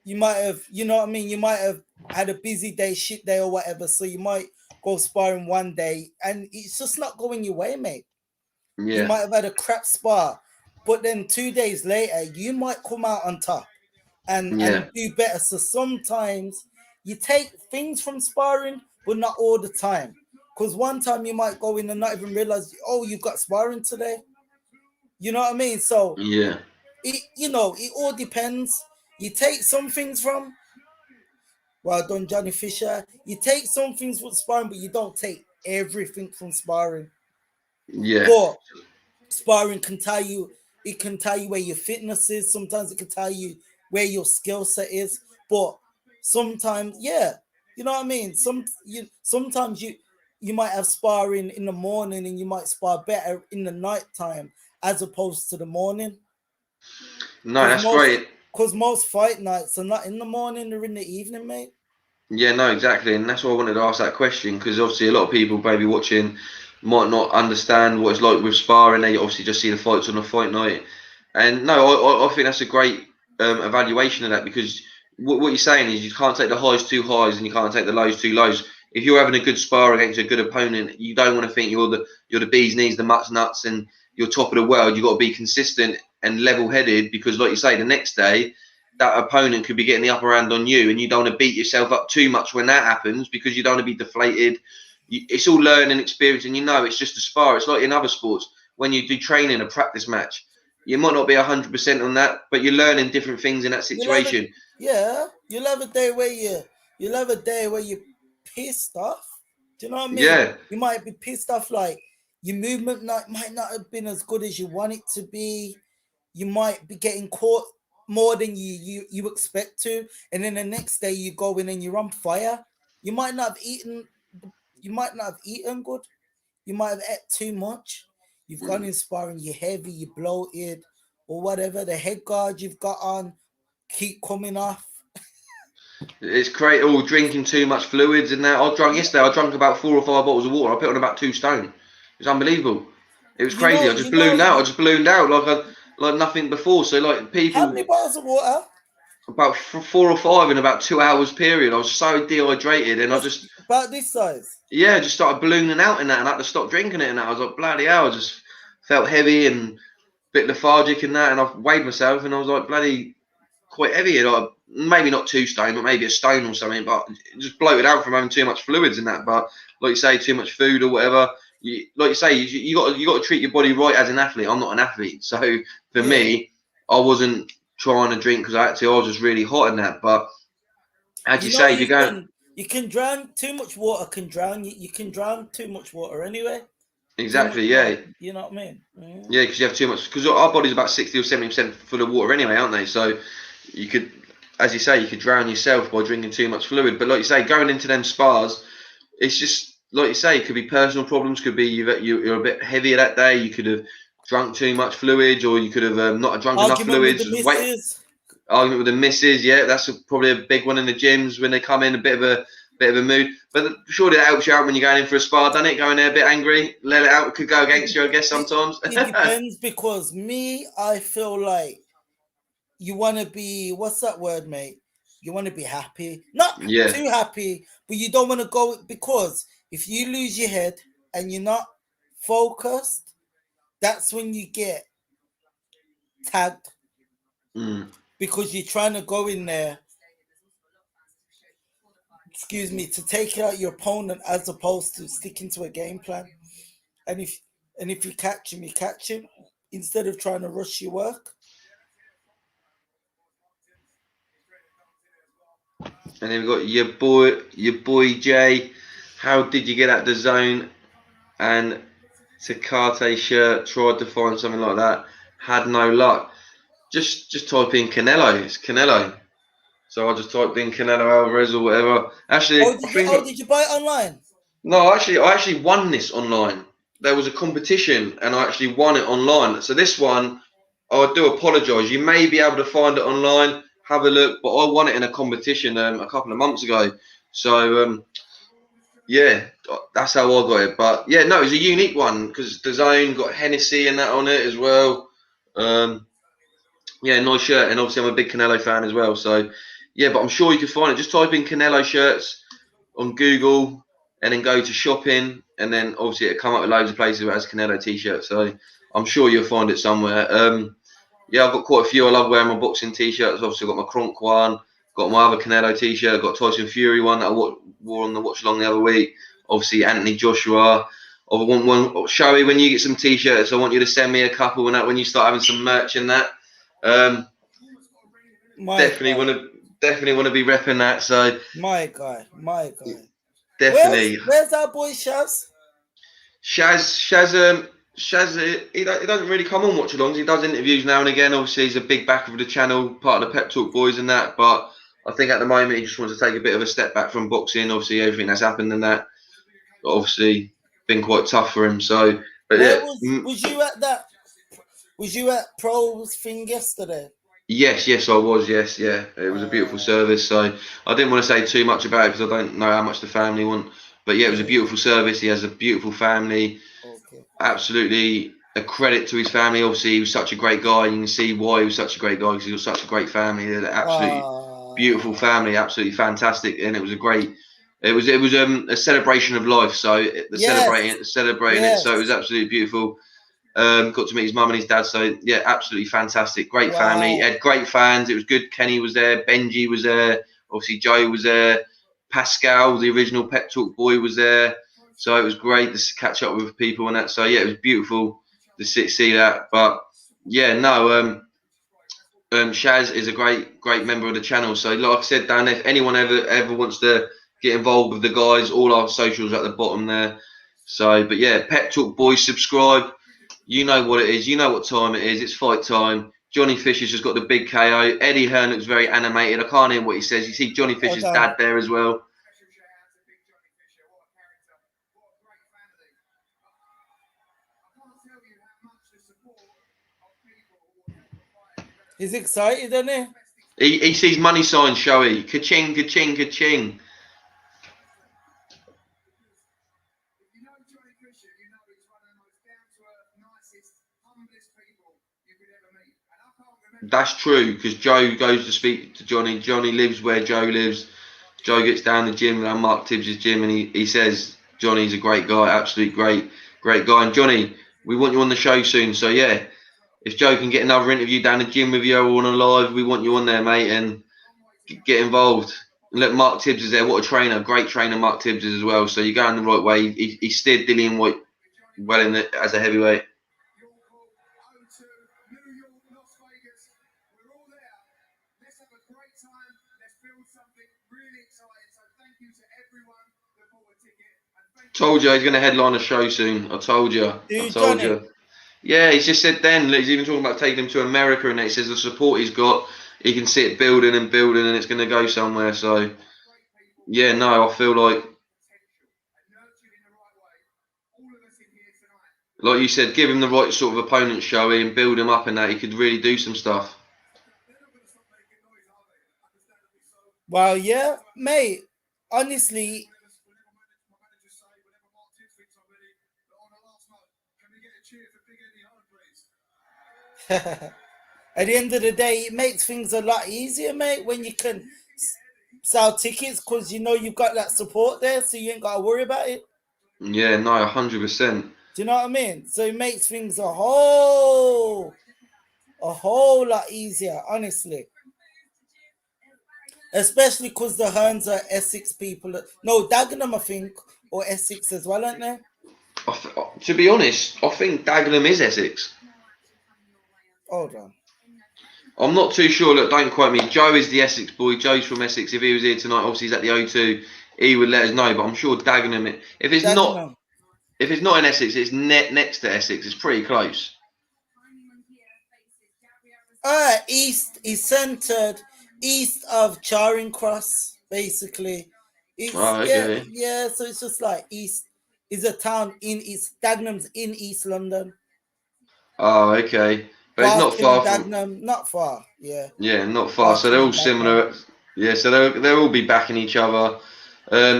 You might have, you know what I mean? You might have had a busy day, shit day or whatever. So you might go sparring one day and it's just not going your way, mate. Yeah. You might have had a crap spar, but then 2 days later, you might come out on top and do better. So sometimes you take things from sparring, but not all the time. Because one time you might go in and not even realize, oh, you've got sparring today. You know what I mean? So yeah, it all depends. You take some things from, well done, Johnny Fisher. You take some things from sparring, but you don't take everything from sparring. Yeah. But sparring can tell you where your fitness is. Sometimes it can tell you where your skill set is. But sometimes, you know what I mean? Sometimes you might have sparring in the morning and you might spar better in the night time as opposed to the morning. No, that's great. Because most fight nights are not in the morning, they're in the evening, mate. Yeah, no, exactly. And that's why I wanted to ask that question, because obviously a lot of people maybe watching might not understand what it's like with sparring. They obviously just see the fights on a fight night. And no, I think that's a great evaluation of that, because what you're saying is you can't take the highs too highs and you can't take the lows too lows. If you're having a good spar against a good opponent, you don't want to think you're the bee's knees, the mutt's nuts, and you're top of the world. You've got to be consistent and level-headed, because, like you say, the next day that opponent could be getting the upper hand on you, and you don't want to beat yourself up too much when that happens, because you don't want to be deflated. It's all learning experience, and it's just a spar. It's like in other sports when you do training, a practice match. You might not be 100% on that, but you're learning different things in that situation. You'll have a day where you're pissed off. Do you know what I mean? Yeah. You might be pissed off, like your movement might not have been as good as you want it to be. You might be getting caught more than you expect to, and then the next day you go in and you're on fire. You might not have eaten good. You might have ate too much. You've gone in sparring, you're heavy, you're bloated, or whatever. The head guard you've got on keep coming off. It's great. All drinking too much fluids and that. Yesterday. I drank about 4 or 5 bottles of water. I put on about 2 stone. It was unbelievable. It was crazy. I just ballooned out. I just ballooned out like nothing before. So like people. How many bottles of water? About 4 or 5 in about 2 hours period. I was so dehydrated, and I just about this size. Yeah, just started ballooning out in that, and I had to stop drinking it. And that I was like, bloody hell! I just felt heavy and a bit lethargic in that, and I weighed myself, and I was like, bloody quite heavy. Like, maybe not 2 stone, but maybe a stone or something. But just bloated out from having too much fluids in that. But like you say, too much food or whatever. You got to treat your body right as an athlete. I'm not an athlete, so for me, I wasn't trying to drink because I had to. I was just really hot in that. But as you say, if you go, you can drown. Too much water can drown you. You can drown too much water anyway. Exactly. Yeah. You know what I mean? Yeah, because you have too much. Because our body's about 60 or 70% full of water anyway, aren't they? So you could, as you say, you could drown yourself by drinking too much fluid. But like you say, going into them spars, it's just like you say, it could be personal problems. Could be you're a bit heavier that day. You could have drunk too much fluids, or you could have not drunk enough fluids. Argument with the missus, yeah, that's probably a big one in the gyms when they come in a bit of a mood. But surely that helps you out when you're going in for a spar, doesn't it? Going there a bit angry, let it out. It could go against you, I guess, sometimes. It depends, because I feel like you want to be, what's that word, mate? You want to be happy, not too happy, but you don't want to go, because if you lose your head and you're not focused, that's when you get tagged. Because you're trying to go in there, to take out your opponent as opposed to sticking to a game plan. And if you catch him, instead of trying to rush your work. And then we've got your boy Jay. How did you get out the zone and Tecate shirt? Tried to find something like that, had no luck. Just type in Canelo. It's Canelo. So I just typed in Canelo Alvarez or whatever. Actually, did you buy it online? No, I actually won this online. There was a competition, and I actually won it online. So this one, I do apologise. You may be able to find it online. Have a look. But I won it in a competition a couple of months ago. So yeah, that's how I got it. But yeah, no, it's a unique one because the zone got Hennessy and that on it as well. Yeah, nice shirt, and obviously I'm a big Canelo fan as well. So yeah, but I'm sure you can find it. Just type in Canelo shirts on Google and then go to shopping, and then obviously it'll come up with loads of places where it has Canelo t-shirts. So I'm sure you'll find it somewhere. Yeah, I've got quite a few. I love wearing my boxing t-shirts. Obviously I've got my Kronk one, got my other Canelo t-shirt, got Tyson Fury one that I wore on the Watchalong the other week. Obviously Anthony Joshua. I want one. Showy, when you get some t-shirts, I want you to send me a couple when you start having some merch and that. Definitely want to be repping that. So my guy. Definitely. Where's our boy Shaz? Shaz, he doesn't really come on watch-alongs. He does interviews now and again. Obviously, he's a big backer of the channel, part of the Pep Talk Boys and that. But I think at the moment he just wants to take a bit of a step back from boxing. Obviously, everything that's happened and that, obviously, been quite tough for him. So, but was you at that? Was you at Pro's thing yesterday? Yes, I was. Yes, yeah. It was a beautiful service. So I didn't want to say too much about it because I don't know how much the family want. But yeah, it was a beautiful service. He has a beautiful family. Okay. Absolutely a credit to his family. Obviously, he was such a great guy. You can see why he was such a great guy, because he was such a great family. They're an absolutely beautiful family, absolutely fantastic, and it was a great. It was a celebration of life. So the celebrating it. So it was absolutely beautiful. Got to meet his mum and his dad. So yeah, absolutely fantastic. Great family. He had great fans. It was good. Kenny was there. Benji was there. Obviously, Joe was there. Pascal, the original Pet Talk boy, was there. So it was great to catch up with people and that. So yeah, it was beautiful to see that. But yeah, no. Shaz is a great member of the channel. So like I said, Dan, if anyone ever wants to get involved with the guys, all our socials at the bottom there. So, but yeah, Pet Talk boys, subscribe. You know what it is. You know what time it is. It's fight time. Johnny Fisher's just got the big KO. Eddie Hearn looks very animated. I can't hear what he says. You see Johnny Fisher's dad there as well. He's excited, isn't he? He sees money signs, Showy. Ka-ching, ka-ching, ka-ching. That's true, because Joe goes to speak to Johnny. Johnny lives where Joe lives. Joe gets down the gym around Mark Tibbs' gym, and he says Johnny's a great guy, absolute great guy. And Johnny, we want you on the show soon. So yeah, if Joe can get another interview down the gym with you or on a live, we want you on there, mate, and get involved. And look, Mark Tibbs is there. What a trainer, great trainer Mark Tibbs is as well. So you're going the right way. He steered Dillian White well as a heavyweight. Told you he's going to headline a show soon. I told you. I told you. Yeah, he's just said then. He's even talking about taking him to America, and he says the support he's got, he can see it building, and it's going to go somewhere. So, yeah, no, I feel like you said, give him the right sort of opponent, Showy, and build him up, and that he could really do some stuff. Well, yeah, mate. Honestly. At the end of the day, it makes things a lot easier, mate, when you can sell tickets, because you know you've got that support there, so you ain't got to worry about it. Yeah, no, 100%. Do you know what I mean? So it makes things a whole lot easier, honestly. Especially because the Hearns are Essex people. No, Dagenham, I think, or Essex as well, aren't they? To be honest, I think Dagenham is Essex. Hold on. I'm not too sure. Look, don't quote me. Joe is the Essex boy. Joe's from Essex. If he was here tonight, obviously he's at the O2. He would let us know. But I'm sure Dagenham. If it's not in Essex, it's next to Essex. It's pretty close. East is centered east of Charing Cross, basically. It's, okay. Yeah. So it's just like East is a town in East. Dagenham's in East London. Oh, okay. But it's not far from Dagenham, not far. Yeah. Yeah, not far. So they're all similar. Yeah, so they'll all be backing each other.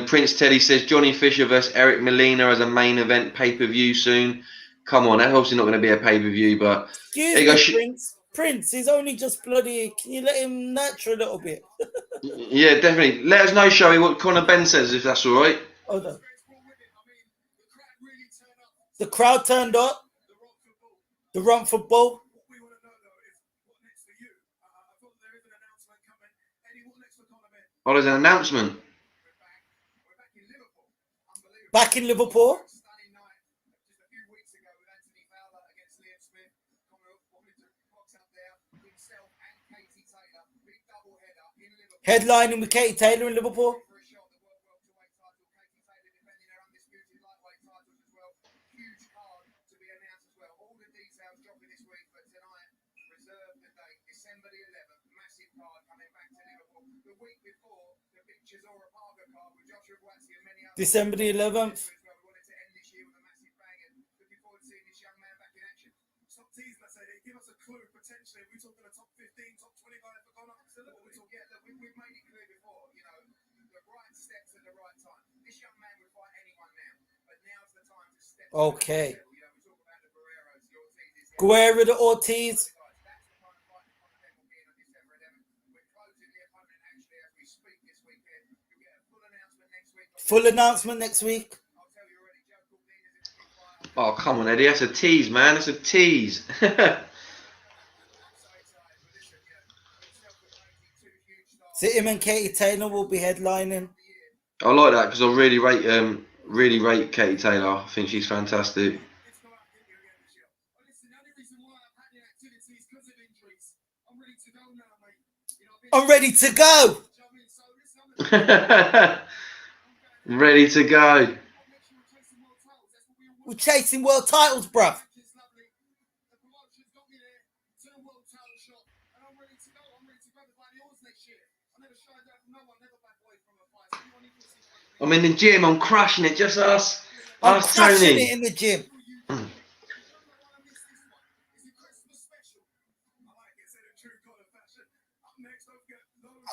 Prince Teddy says Johnny Fisher versus Eric Molina as a main event pay-per-view soon. Come on, that's obviously not going to be a pay-per-view, but excuse me, Prince. Prince, he's only just bloody. Can you let him nurture a little bit? Yeah, definitely. Let us know, Showy, what Conor Ben says, if that's all right. Hold on. The crowd turned up. The run for Bull. Oh, there's an announcement. Back in Liverpool. Headlining with Katie Taylor in Liverpool. December the 11th. Okay. Guerrero to Ortiz. Full announcement next week. Oh, come on, Eddie. That's a tease, man. That's a tease. So him and Katie Taylor will be headlining. I like that because I really rate Katie Taylor. I think she's fantastic. I'm ready to go. Ready to go. We're chasing world titles, bruv. I'm in the gym. I'm crushing it. Just us. I'm Us, crushing Tony. it in the gym.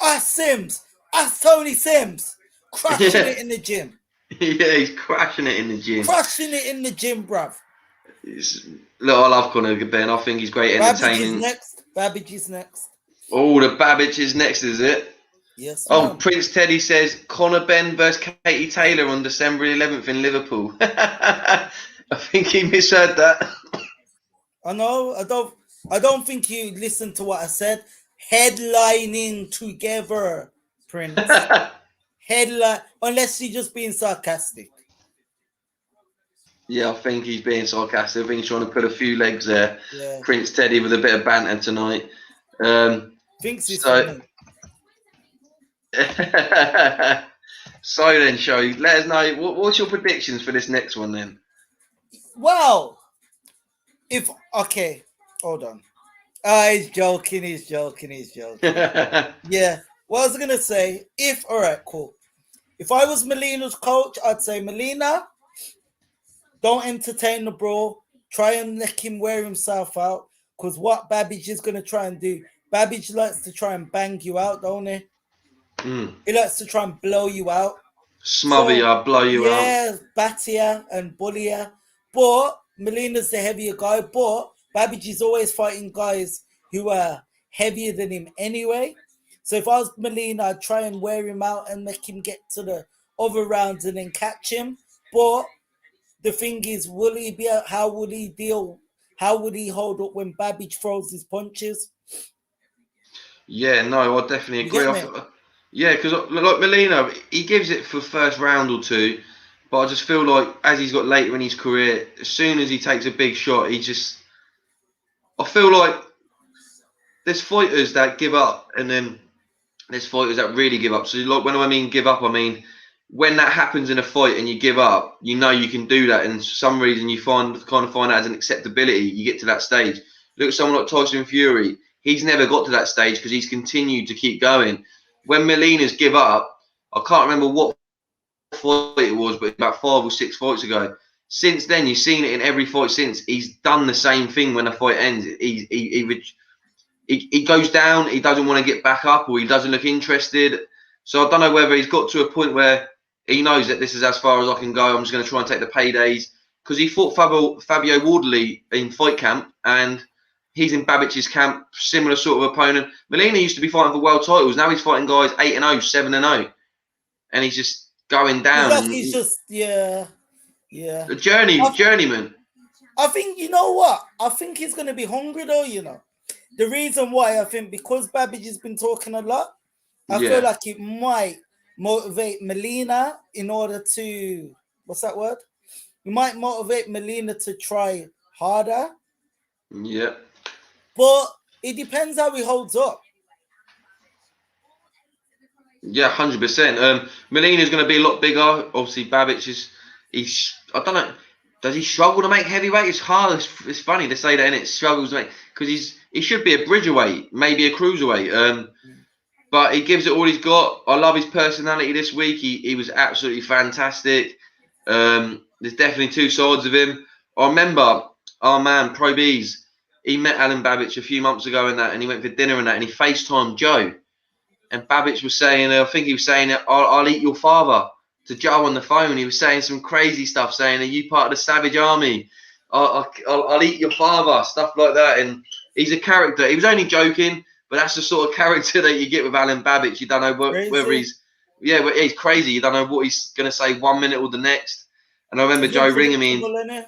Us Sims. Us Tony Sims. Crushing it in the gym. Yeah, he's crushing it in the gym. Crushing it in the gym, bruv. Look, I love Conor Ben. I think he's great entertaining. Babbage is next. Oh, the Babbage is next, is it? Yes. Oh, ma'am. Prince Teddy says Conor Ben versus Katie Taylor on December 11th in Liverpool. I think he misheard that. I know. I don't think you listened to what I said. Headlining together, Prince. Headline, unless you're just being sarcastic. Yeah, I think he's being sarcastic. I think he's trying to put a few legs there. Yeah. Prince Teddy with a bit of banter tonight. Thinks it's so, so then, show. Let us know what's your predictions for this next one then. Well, hold on. He's joking. Yeah. What I was gonna say, all right, cool. If I was Melina's coach, I'd say, Melina, don't entertain the brawl. Try and let him wear himself out. Because what Babbage is gonna try and do, Babbage likes to try and bang you out, don't he? He likes to try and blow you out. Smother you, blow you out. Yeah, batter you and bully you. But Melina's the heavier guy. But Babbage is always fighting guys who are heavier than him anyway. So if I was Melina, I'd try and wear him out and make him get to the other rounds and then catch him. But the thing is, how would he deal? How would he hold up when Babbage throws his punches? Yeah, no, I definitely agree. Yeah, because like Melina, he gives it for the first round or two, but I just feel like as he's got later in his career, as soon as he takes a big shot, I feel like there's fighters that give up, and then there's fighters that really give up. So like when I mean give up, I mean when that happens in a fight and you give up, you know you can do that, and for some reason you kind of find that as an acceptability. You get to that stage. Look at someone like Tyson Fury. He's never got to that stage because he's continued to keep going. When Melina's give up, I can't remember what fight it was, but about 5 or 6 fights ago. Since then, you've seen it in every fight since. He's done the same thing when a fight ends. He goes down, he doesn't want to get back up, or he doesn't look interested. So I don't know whether he's got to a point where he knows that this is as far as I can go. I'm just going to try and take the paydays. Because he fought Fabio Wardley in fight camp, and he's in Babbage's camp, similar sort of opponent. Melina used to be fighting for world titles. Now he's fighting guys 8-0, 7-0. And he's just going down. He's just, yeah. A journeyman. I think, you know what? I think he's going to be hungry, though, you know. The reason why, I think, because Babbage has been talking a lot, I feel like it might motivate Melina in order to, what's that word? It might motivate Melina to try harder. Yeah. But it depends how he holds up. Yeah, 100%. Melina's going to be a lot bigger. Obviously, Babbage I don't know. Does he struggle to make heavyweight? It's hard. It's funny to say that, and it struggles to make, because he should be a bridgerweight, maybe a cruiserweight. But he gives it all he's got. I love his personality this week. He was absolutely fantastic. There's definitely two sides of him. I remember our man Pro Bees. He met Alan Babbage a few months ago and he went for dinner and he FaceTimed Joe. And Babbage was saying, I think he was saying, I'll eat your father, to Joe on the phone. He was saying some crazy stuff, saying, are you part of the Savage Army? I'll eat your father, stuff like that. And he's a character. He was only joking, but that's the sort of character that you get with Alan Babbage. You don't know whether he's, but he's crazy. You don't know what he's going to say 1 minute or the next. And I remember Joe ringing me. I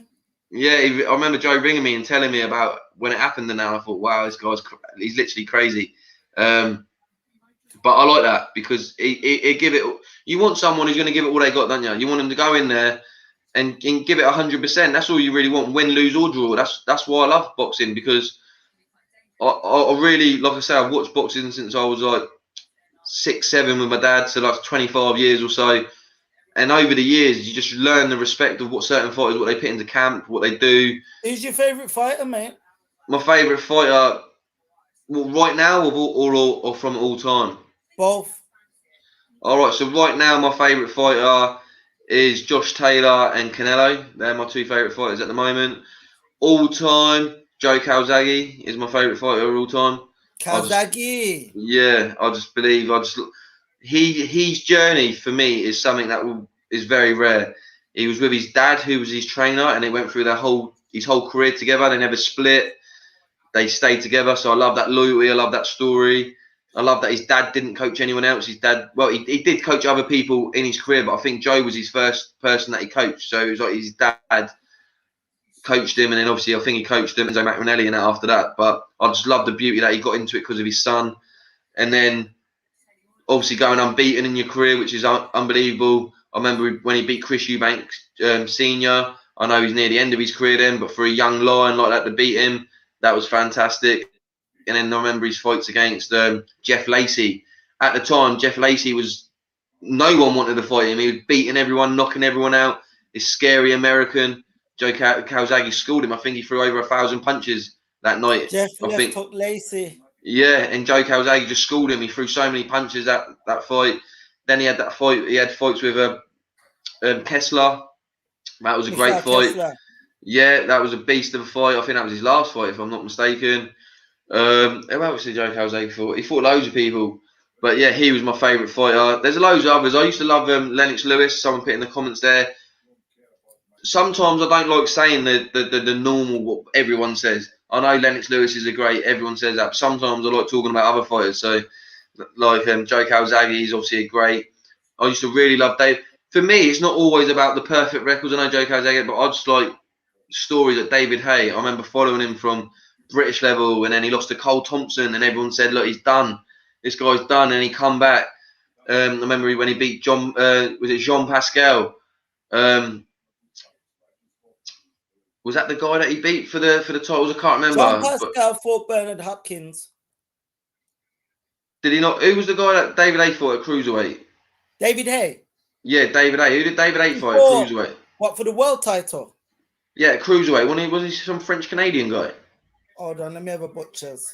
remember Joe ringing me and telling me about when it happened. And now I thought, wow, this guy's he's literally crazy. But I like that because he give it. You want someone who's going to give it all they got, don't you? You want them to go in there and give it 100%. That's all you really want. Win, lose, or draw. That's why I love boxing, because I really, like I say, I've watched boxing since I was like 6, 7 with my dad, so like 25 years or so. And over the years, you just learn the respect of what certain fighters, what they put into camp, what they do. Who's your favourite fighter, mate? My favourite fighter, well, right now or from all time? Both. All right, so right now my favourite fighter is Josh Taylor and Canelo. They're my 2 favourite fighters at the moment. All time, Joe Calzaghe is my favourite fighter of all time. Calzaghe. I just believe his journey for me is something that is very rare. He was with his dad, who was his trainer, and they went through his whole career together. They never split. They stayed together. So I love that loyalty. I love that story. I love that his dad didn't coach anyone else. His dad, well, he did coach other people in his career, but I think Joe was his first person that he coached. So it was like his dad coached him, and then obviously I think he coached him, Enzo Macronelli, and that after that. But I just love the beauty that he got into it because of his son. And then obviously going unbeaten in your career, which is unbelievable. I remember when he beat Chris Eubanks Senior. I know he's near the end of his career then, but for a young lion like that to beat him, that was fantastic. And then I remember his fights against Jeff Lacey. At the time, Jeff Lacey no one wanted to fight him. He was beating everyone, knocking everyone out. This scary American. Joe Calzaghe schooled him. I think he threw over 1,000 punches that night. Jeff took Lacey. Yeah, and Joe Calzaghe just schooled him. He threw so many punches that fight. Then he had that fight. He had fights with Kessler. That was a great fight. Kessler. Yeah, that was a beast of a fight. I think that was his last fight, if I'm not mistaken. Who else did Joe Calzaghe fought? He fought loads of people. But yeah, he was my favourite fighter. There's loads of others. I used to love Lennox Lewis. Someone put in the comments there. Sometimes I don't like saying the normal, what everyone says. I know Lennox Lewis is a great, everyone says that. But sometimes I like talking about other fighters. So, like Joe Calzaghe, he's obviously a great. I used to really love Dave. For me, it's not always about the perfect records. I know Joe Calzaghe, but I just like stories like David Hay. I remember following him from British level, and then he lost to Cole Thompson, and everyone said, look, he's done. This guy's done, and he come back. I remember when he beat Jean Pascal. Was that the guy that he beat for the titles? I can't remember. Jean Pascal fought Bernard Hopkins. Did he not? Who was the guy that David Hay fought at cruiserweight? David Hay. Yeah, David Hay. Who did David Hay fight at cruiserweight? What, for the world title? Yeah, cruiserweight. Was he some French Canadian guy? Hold on, let me have a butcher's.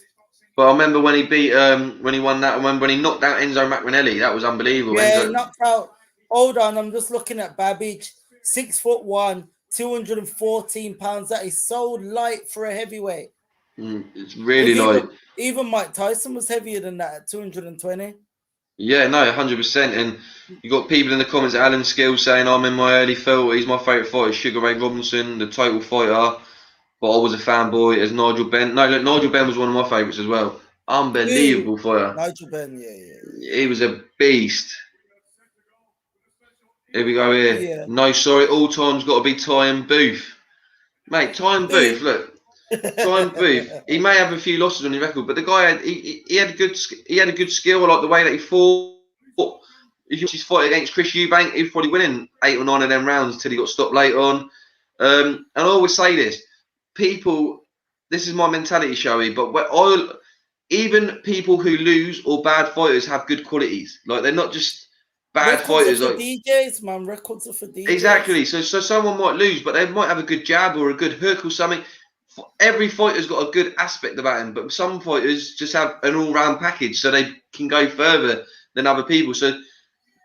But I remember when he beat when he won that. I remember when he knocked out Enzo Macronelli. That was unbelievable. Yeah, he knocked out. Hold on, I'm just looking at Babbage. 6'1", 214 pounds. That is so light for a heavyweight. It's really light. Even Mike Tyson was heavier than that at 220. Yeah, no, 100%. And you got people in the comments, Alan Skills saying I'm in my early 30s. My favourite fighter is Sugar Ray Robinson, the total fighter. But I was a fanboy as Nigel Benn. No, look, Nigel Benn was one of my favourites as well. Unbelievable fighter. Nigel Benn, yeah. He was a beast. Here we go here. Yeah. No, sorry, all time's got to be Ty and Booth. Mate, Ty and Booth, look. Ty and Booth, he may have a few losses on his record, but the guy had a good skill. I like the way that he fought. If you watch his fight against Chris Eubank, he was probably winning 8 or 9 of them rounds until he got stopped late on. And I always say this. People, this is my mentality, Showy, but even people who lose or bad fighters have good qualities. Like, they're not just bad fighters. Are for DJs, man. Records are for DJs. Exactly. So someone might lose, but they might have a good jab or a good hook or something. Every fighter's got a good aspect about him, but some fighters just have an all-round package, so they can go further than other people. So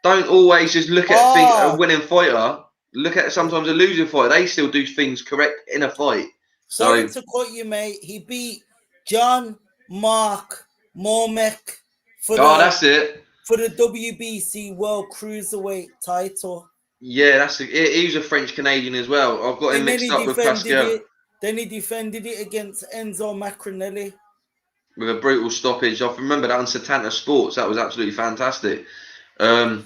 don't always just look at a winning fighter. Look at sometimes a losing fighter. They still do things correct in a fight. Sorry to quote you, mate. He beat John Mark Mormek for that's it. For the WBC World Cruiserweight title. Yeah, he was a French Canadian as well. I've got him mixed up with Pascal. Then he defended it against Enzo Macronelli. with a brutal stoppage. I remember that on Satanta Sports. That was absolutely fantastic. And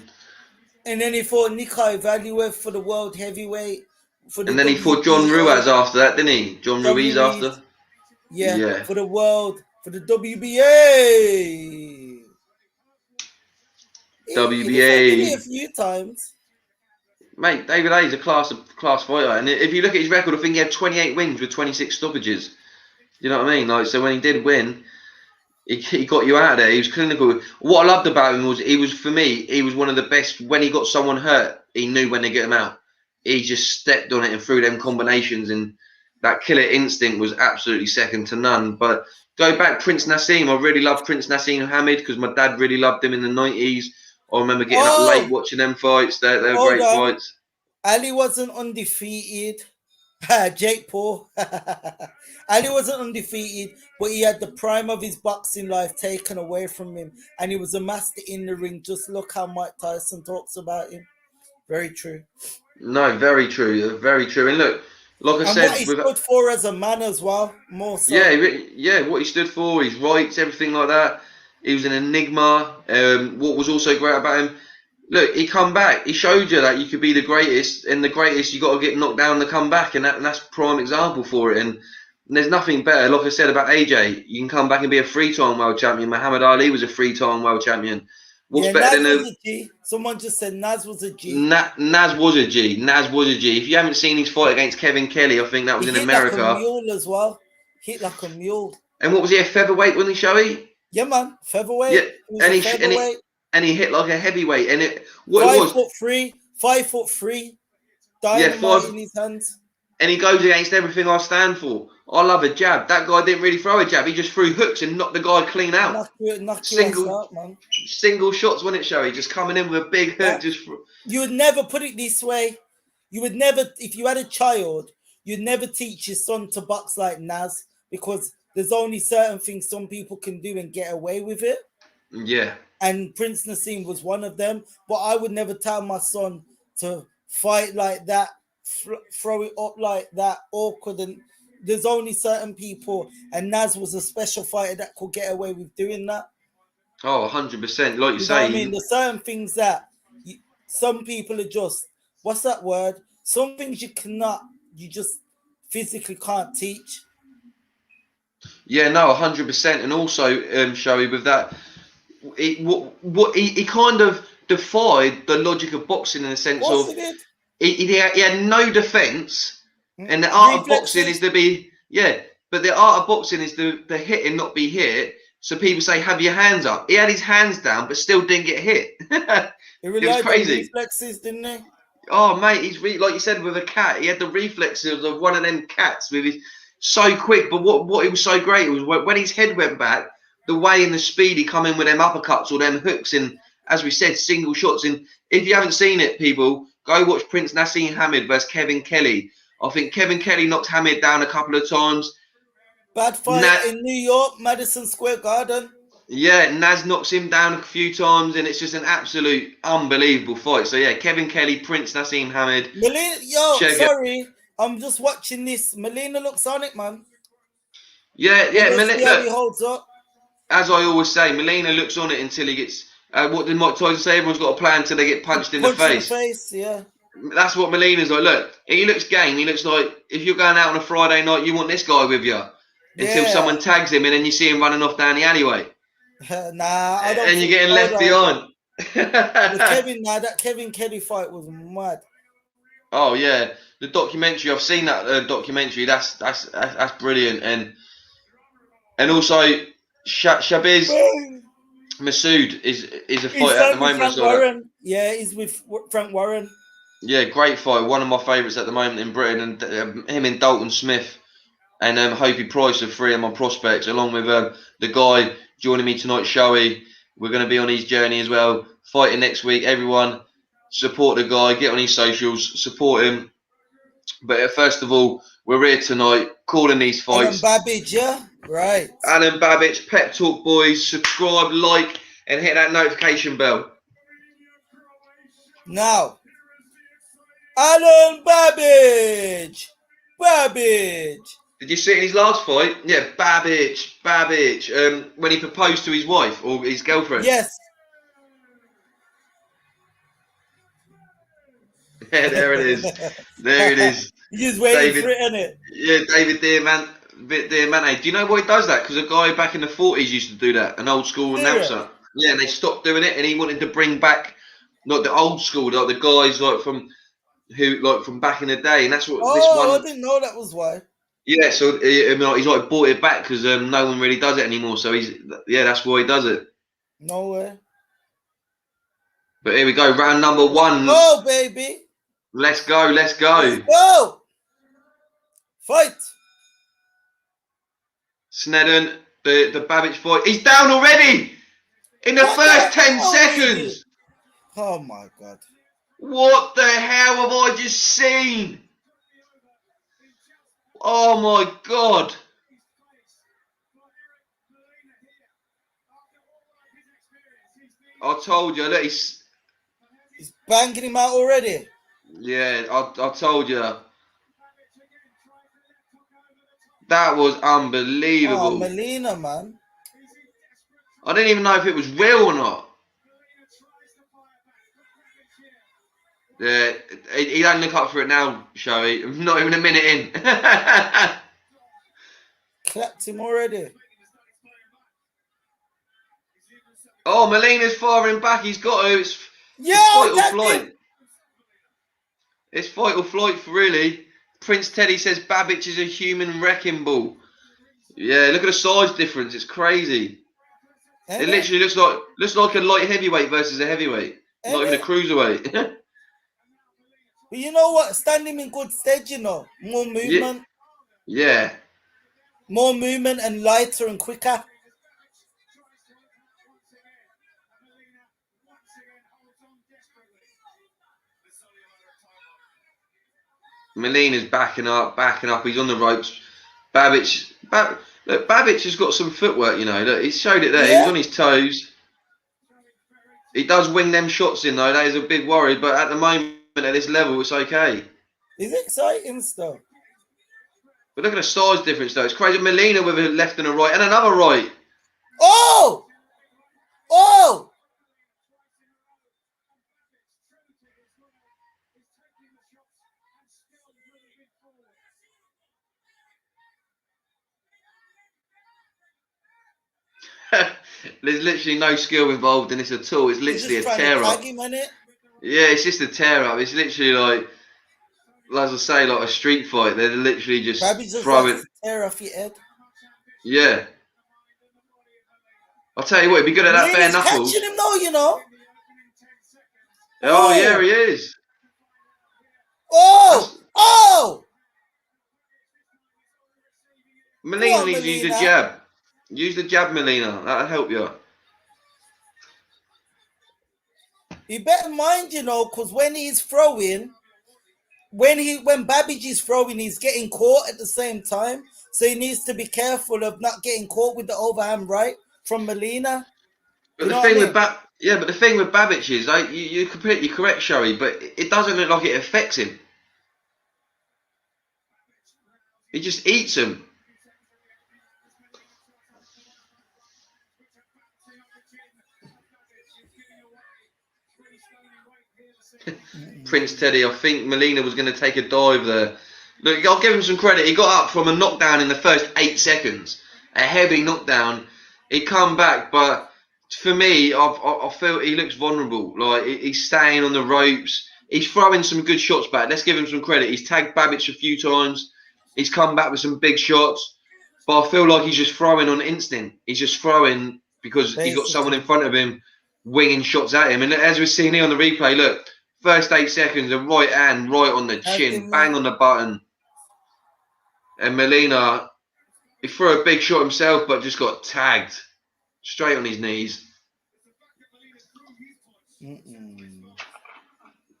And then he fought Nikai Valuev for the world heavyweight. For the then he fought John WBA. Ruiz after that, didn't he? John Ruiz after. Yeah, for the world, for the WBA. He defended it a WBA. few times. Mate, David Hayes is a class fighter. And if you look at his record, I think he had 28 wins with 26 stoppages. You know what I mean? Like, so when he did win, he got you out of there. He was clinical. What I loved about him was he was one of the best. When he got someone hurt, he knew when to get him out. He just stepped on it and threw them combinations, and that killer instinct was absolutely second to none. But go back, Prince Nassim. I really loved Prince Nassim Hamid because my dad really loved him in the 90s. I remember getting up late watching them fights. They were great fights. Ali wasn't undefeated. Jake Paul. Ali wasn't undefeated, but he had the prime of his boxing life taken away from him, and he was a master in the ring. Just look how Mike Tyson talks about him. Very true. No, very true. Very true. And look, like I said, what he stood for as a man as well, more so. Yeah, what he stood for, his rights, everything like that. He was an enigma. What was also great about him, look, he come back. He showed you that you could be the greatest, and the greatest you got to get knocked down to come back, and that's prime example for it. And there's nothing better, like I said about AJ. You can come back and be a three-time world champion. Muhammad Ali was a three-time world champion. What's better Naz than was a G. Someone just said Naz was a G. Naz was a G. Naz was a G. If you haven't seen his fight against Kevin Kelly, I think that was in America. Like a mule as well. Hit like a mule. And what was he, a featherweight, wasn't he, Shoei? Yeah, man, featherweight. Yeah, and he hit like a heavyweight. And it 5'3", 5'3", dynamite in his hands. And he goes against everything I stand for. I love a jab. That guy didn't really throw a jab. He just threw hooks and knocked the guy clean out. Knock out, man. Single shots, wasn't it, Shoei? Just coming in with a big hook. Yeah. You would never put it this way. You would never, if you had a child, you'd never teach your son to box like Naz, because there's only certain things some people can do and get away with it. Yeah. And Prince Nassim was one of them. But I would never tell my son to fight like that, throw it up like that, awkward. And there's only certain people. And Naz was a special fighter that could get away with doing that. Oh, 100%. Like you say. Know what I mean? There's certain things that some people are just, what's that word? Some things you just physically can't teach. Yeah, no, 100%. And also, Shoei, with that, he kind of defied the logic of boxing in the sense of he had no defense, and the art of boxing is to be but the art of boxing is the hit and not be hit. So people say, have your hands up. He had his hands down, but still didn't get hit. It was crazy. Reflexes, didn't he? Oh, mate, he's like you said with a cat. He had the reflexes of one of them cats with his so quick. But what it was so great was when his head went back, the way and the speed he come in with them uppercuts or them hooks and, as we said, single shots. And if you haven't seen it, people, go watch Prince Nassim Hamid versus Kevin Kelly. I think Kevin Kelly knocked Hamid down a couple of times. Bad fight in New York, Madison Square Garden. Yeah, Naz knocks him down a few times, and it's just an absolute unbelievable fight. So yeah, Kevin Kelly, Prince Nassim Hamid. Sorry, I'm just watching this. Melina looks on it, man. Yeah, Melina. How he holds up. As I always say, Melina looks on it until he gets. What did Mike Tyson say? Everyone's got a plan until they get punched in the face. Yeah. That's what Melina's like. Look, he looks game. He looks like if you're going out on a Friday night, you want this guy with you. Until someone tags him and then you see him running off down the alleyway. Nah, I don't. And you're getting left behind. That Kevin Kelly fight was mad. Oh yeah, the documentary. I've seen that documentary. That's brilliant. And also Shabiz Masood is a fighter at the moment. Warren. Yeah, he's with Frank Warren. Yeah, great fight. One of my favourites at the moment in Britain, and him and Dalton Smith. And Hopey Price are three of my prospects, along with the guy joining me tonight, Shoei. We're going to be on his journey as well. Fighting next week. Everyone, support the guy. Get on his socials. Support him. But first of all, we're here tonight, calling these fights. Alan Babbage, yeah? Right. Alan Babbage, Pep Talk Boys. Subscribe, like, and hit that notification bell. Now, Alan Babbage. Did you see it in his last fight? Yeah, Babbage. When he proposed to his wife or his girlfriend. Yes. Yeah, there it is. There it is. You're just waiting for it, innit? Yeah, David Diamante. Do you know why he does that? Because a guy back in the 40s used to do that, an old school announcer. Yeah, and they stopped doing it, and he wanted to bring back not the old school, like the guys from back in the day, and that's what this one. I didn't know that was why. Yeah, so he's like bought it back because no one really does it anymore. So that's why he does it. No way. But here we go, round number 1. Go, baby. Let's go. Let's go. Fight. Snedden, the Babbage fight. He's down already in the first 10 seconds. Oh my God. What the hell have I just seen? Oh my God. I told you, look, he's banging him out already. Yeah, I told you. That was unbelievable. Oh, Molina, man. I didn't even know if it was real or not. Yeah, he don't look up for it now, Shoei. Not even a minute in. Clapped him already. Oh, Molina's firing back. He's got to. It's fight or flight. It's fight or flight, really. Prince Teddy says Babbage is a human wrecking ball. Yeah, look at the size difference. It's crazy. It literally looks like a light heavyweight versus a heavyweight. Not even a cruiserweight. But you know what? Stand him in good stead, you know. More movement. Yeah. More movement and lighter and quicker. Molina's backing up. He's on the ropes. Babbage has got some footwork, you know. Look, he showed it there. Yeah. He's on his toes. He does wing them shots in, though. That is a big worry. But at the moment, at this level, it's okay. It's exciting stuff. But look at the size difference, though. It's crazy. Molina with a left and a right and another right. Oh! Oh! There's literally no skill involved in this at all. It's literally a tear up. Yeah, it's just a tear up. It's literally like as I say, like a street fight. They're literally just throwing. Tear off your head. Yeah. I'll tell you what, it'd be good at that bare knuckles. Catching him though, you know. Oh yeah, he is. Oh! Molina needs to use the jab. Use the jab, Molina. That'll help you. You better mind, you know, because when he's throwing, when Babbage is throwing, he's getting caught at the same time. So he needs to be careful of not getting caught with the overhand right from Molina. But the thing with Babbage is, like, you're completely correct, Shoei, but it doesn't look like it affects him. He just eats him. Prince Teddy, I think Molina was going to take a dive there. Look, I'll give him some credit. He got up from a knockdown in the first 8 seconds. A heavy knockdown. He come back, but for me, I feel he looks vulnerable. Like, he's staying on the ropes. He's throwing some good shots back. Let's give him some credit. He's tagged Babbage a few times. He's come back with some big shots. But I feel like he's just throwing on instinct. He's just throwing because he's got someone in front of him winging shots at him. And as we've seen here on the replay, look, first 8 seconds, a right hand right on the chin, bang on the button. And Molina, he threw a big shot himself, but just got tagged straight on his knees.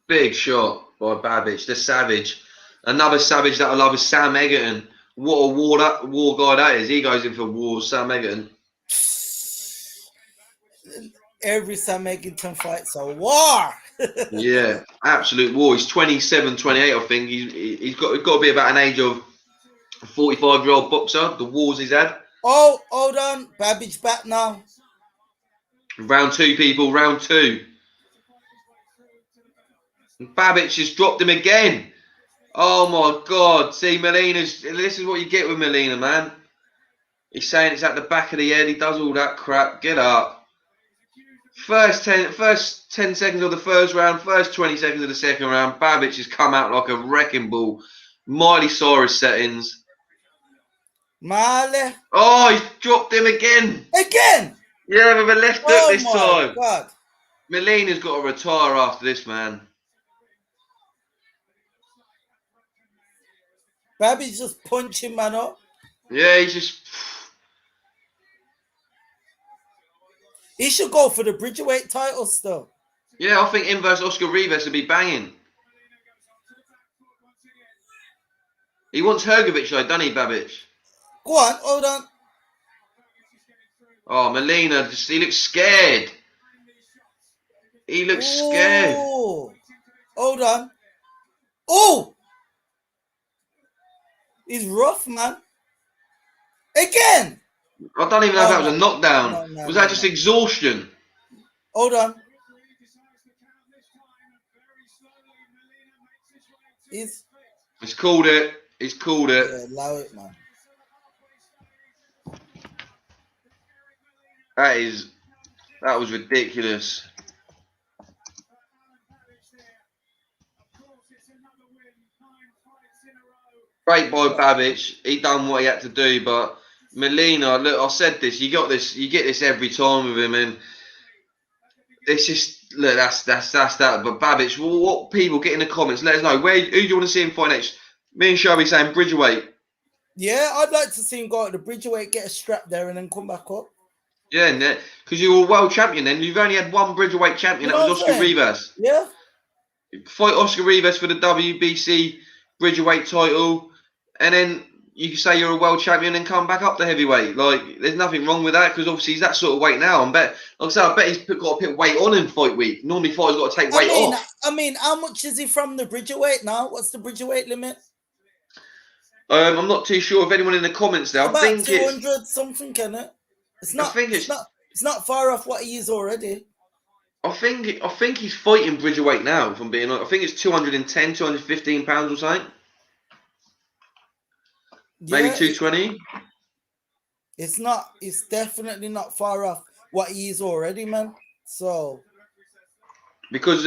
Big shot by Babbage, the Savage. Another Savage that I love is Sam Egerton. What a war guy that is. He goes in for war, Sam Egerton. Every Sam Egerton fight's a war. Yeah, absolute war. He's 27, 28, I think. He's got to be about an age of A 45-year-old boxer. The wars he's had. Oh, hold on. Babbage back now. Round 2, people. Round 2. Babbage has dropped him again. Oh my God. See, Molina's. This is what you get with Molina, man. He's saying it's at the back of the head. He does all that crap. Get up. First 10 seconds of the first round, first 20 seconds of the second round, Babbage has come out like a wrecking ball. Miley Cyrus settings. Male. Oh, he's dropped him again. Again? Yeah, with a left hook this time. God. Molina's got to retire after this, man. Babbage just punching man up. Yeah, he's just... He should go for the Bridgerweight title still. Yeah, I think him versus Oscar Rivas would be banging. He wants Hrgovic though, doesn't he, Babbage? Go on, hold on. Oh, Molina, he looks scared. He looks scared. Hold on. Oh! He's rough, man. Again! I don't even know if that was a knockdown. Was that just exhaustion? Hold on. He's called it. He's called it. Yeah, allow it, man. That was ridiculous. Great boy Babbage. He done what he had to do, but Molina, look, I said this. You get this every time with him, and it's just look. That's that. But Babbage, what people get in the comments? Let us know who do you want to see him fight next. Me and Shelby saying Bridgerweight. Yeah, I'd like to see him go at the Bridgerweight, get a strap there, and then come back up. Yeah, because you were world champion then. You've only had one Bridgerweight champion. That was Oscar Rivas. Yeah. Fight Oscar Rivas for the WBC Bridgerweight title, and then you say you're a world champion and come back up to heavyweight. Like, there's nothing wrong with that because obviously he's that sort of weight now. I bet he's got to put weight on in fight week. Normally fighters got to take weight off. I mean, how much is he from the Bridgerweight now? What's the Bridgerweight limit? I'm not too sure. If anyone in the comments there, about I think 200 something, can it? It's not. It's not far off what he is already. I think he's fighting Bridgerweight now. If I'm being honest, I think it's 210, 215 pounds or something. Maybe 220. It's definitely not far off what he is already, man. So because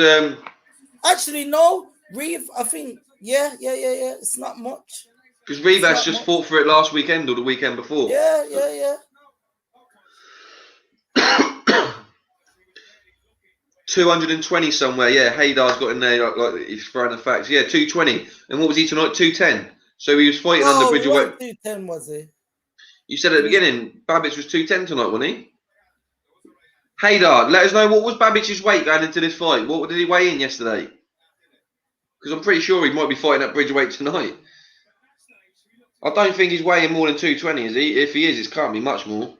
actually no, Reeve, I think yeah. It's not much. Because Rivas just fought for it last weekend or the weekend before. Yeah. 220 somewhere. Yeah, Haydar's got in there like he's throwing the facts. Yeah, 220. And what was he tonight? 210. So he was fighting under Bridgerweight. 210 was he? You said at the beginning, Babbage was 210 tonight, wasn't he? Haydar, let us know what was Babbage's weight going into this fight. What did he weigh in yesterday? Because I'm pretty sure he might be fighting at Bridgerweight tonight. I don't think he's weighing more than 220, is he? If he is, it can't be much more.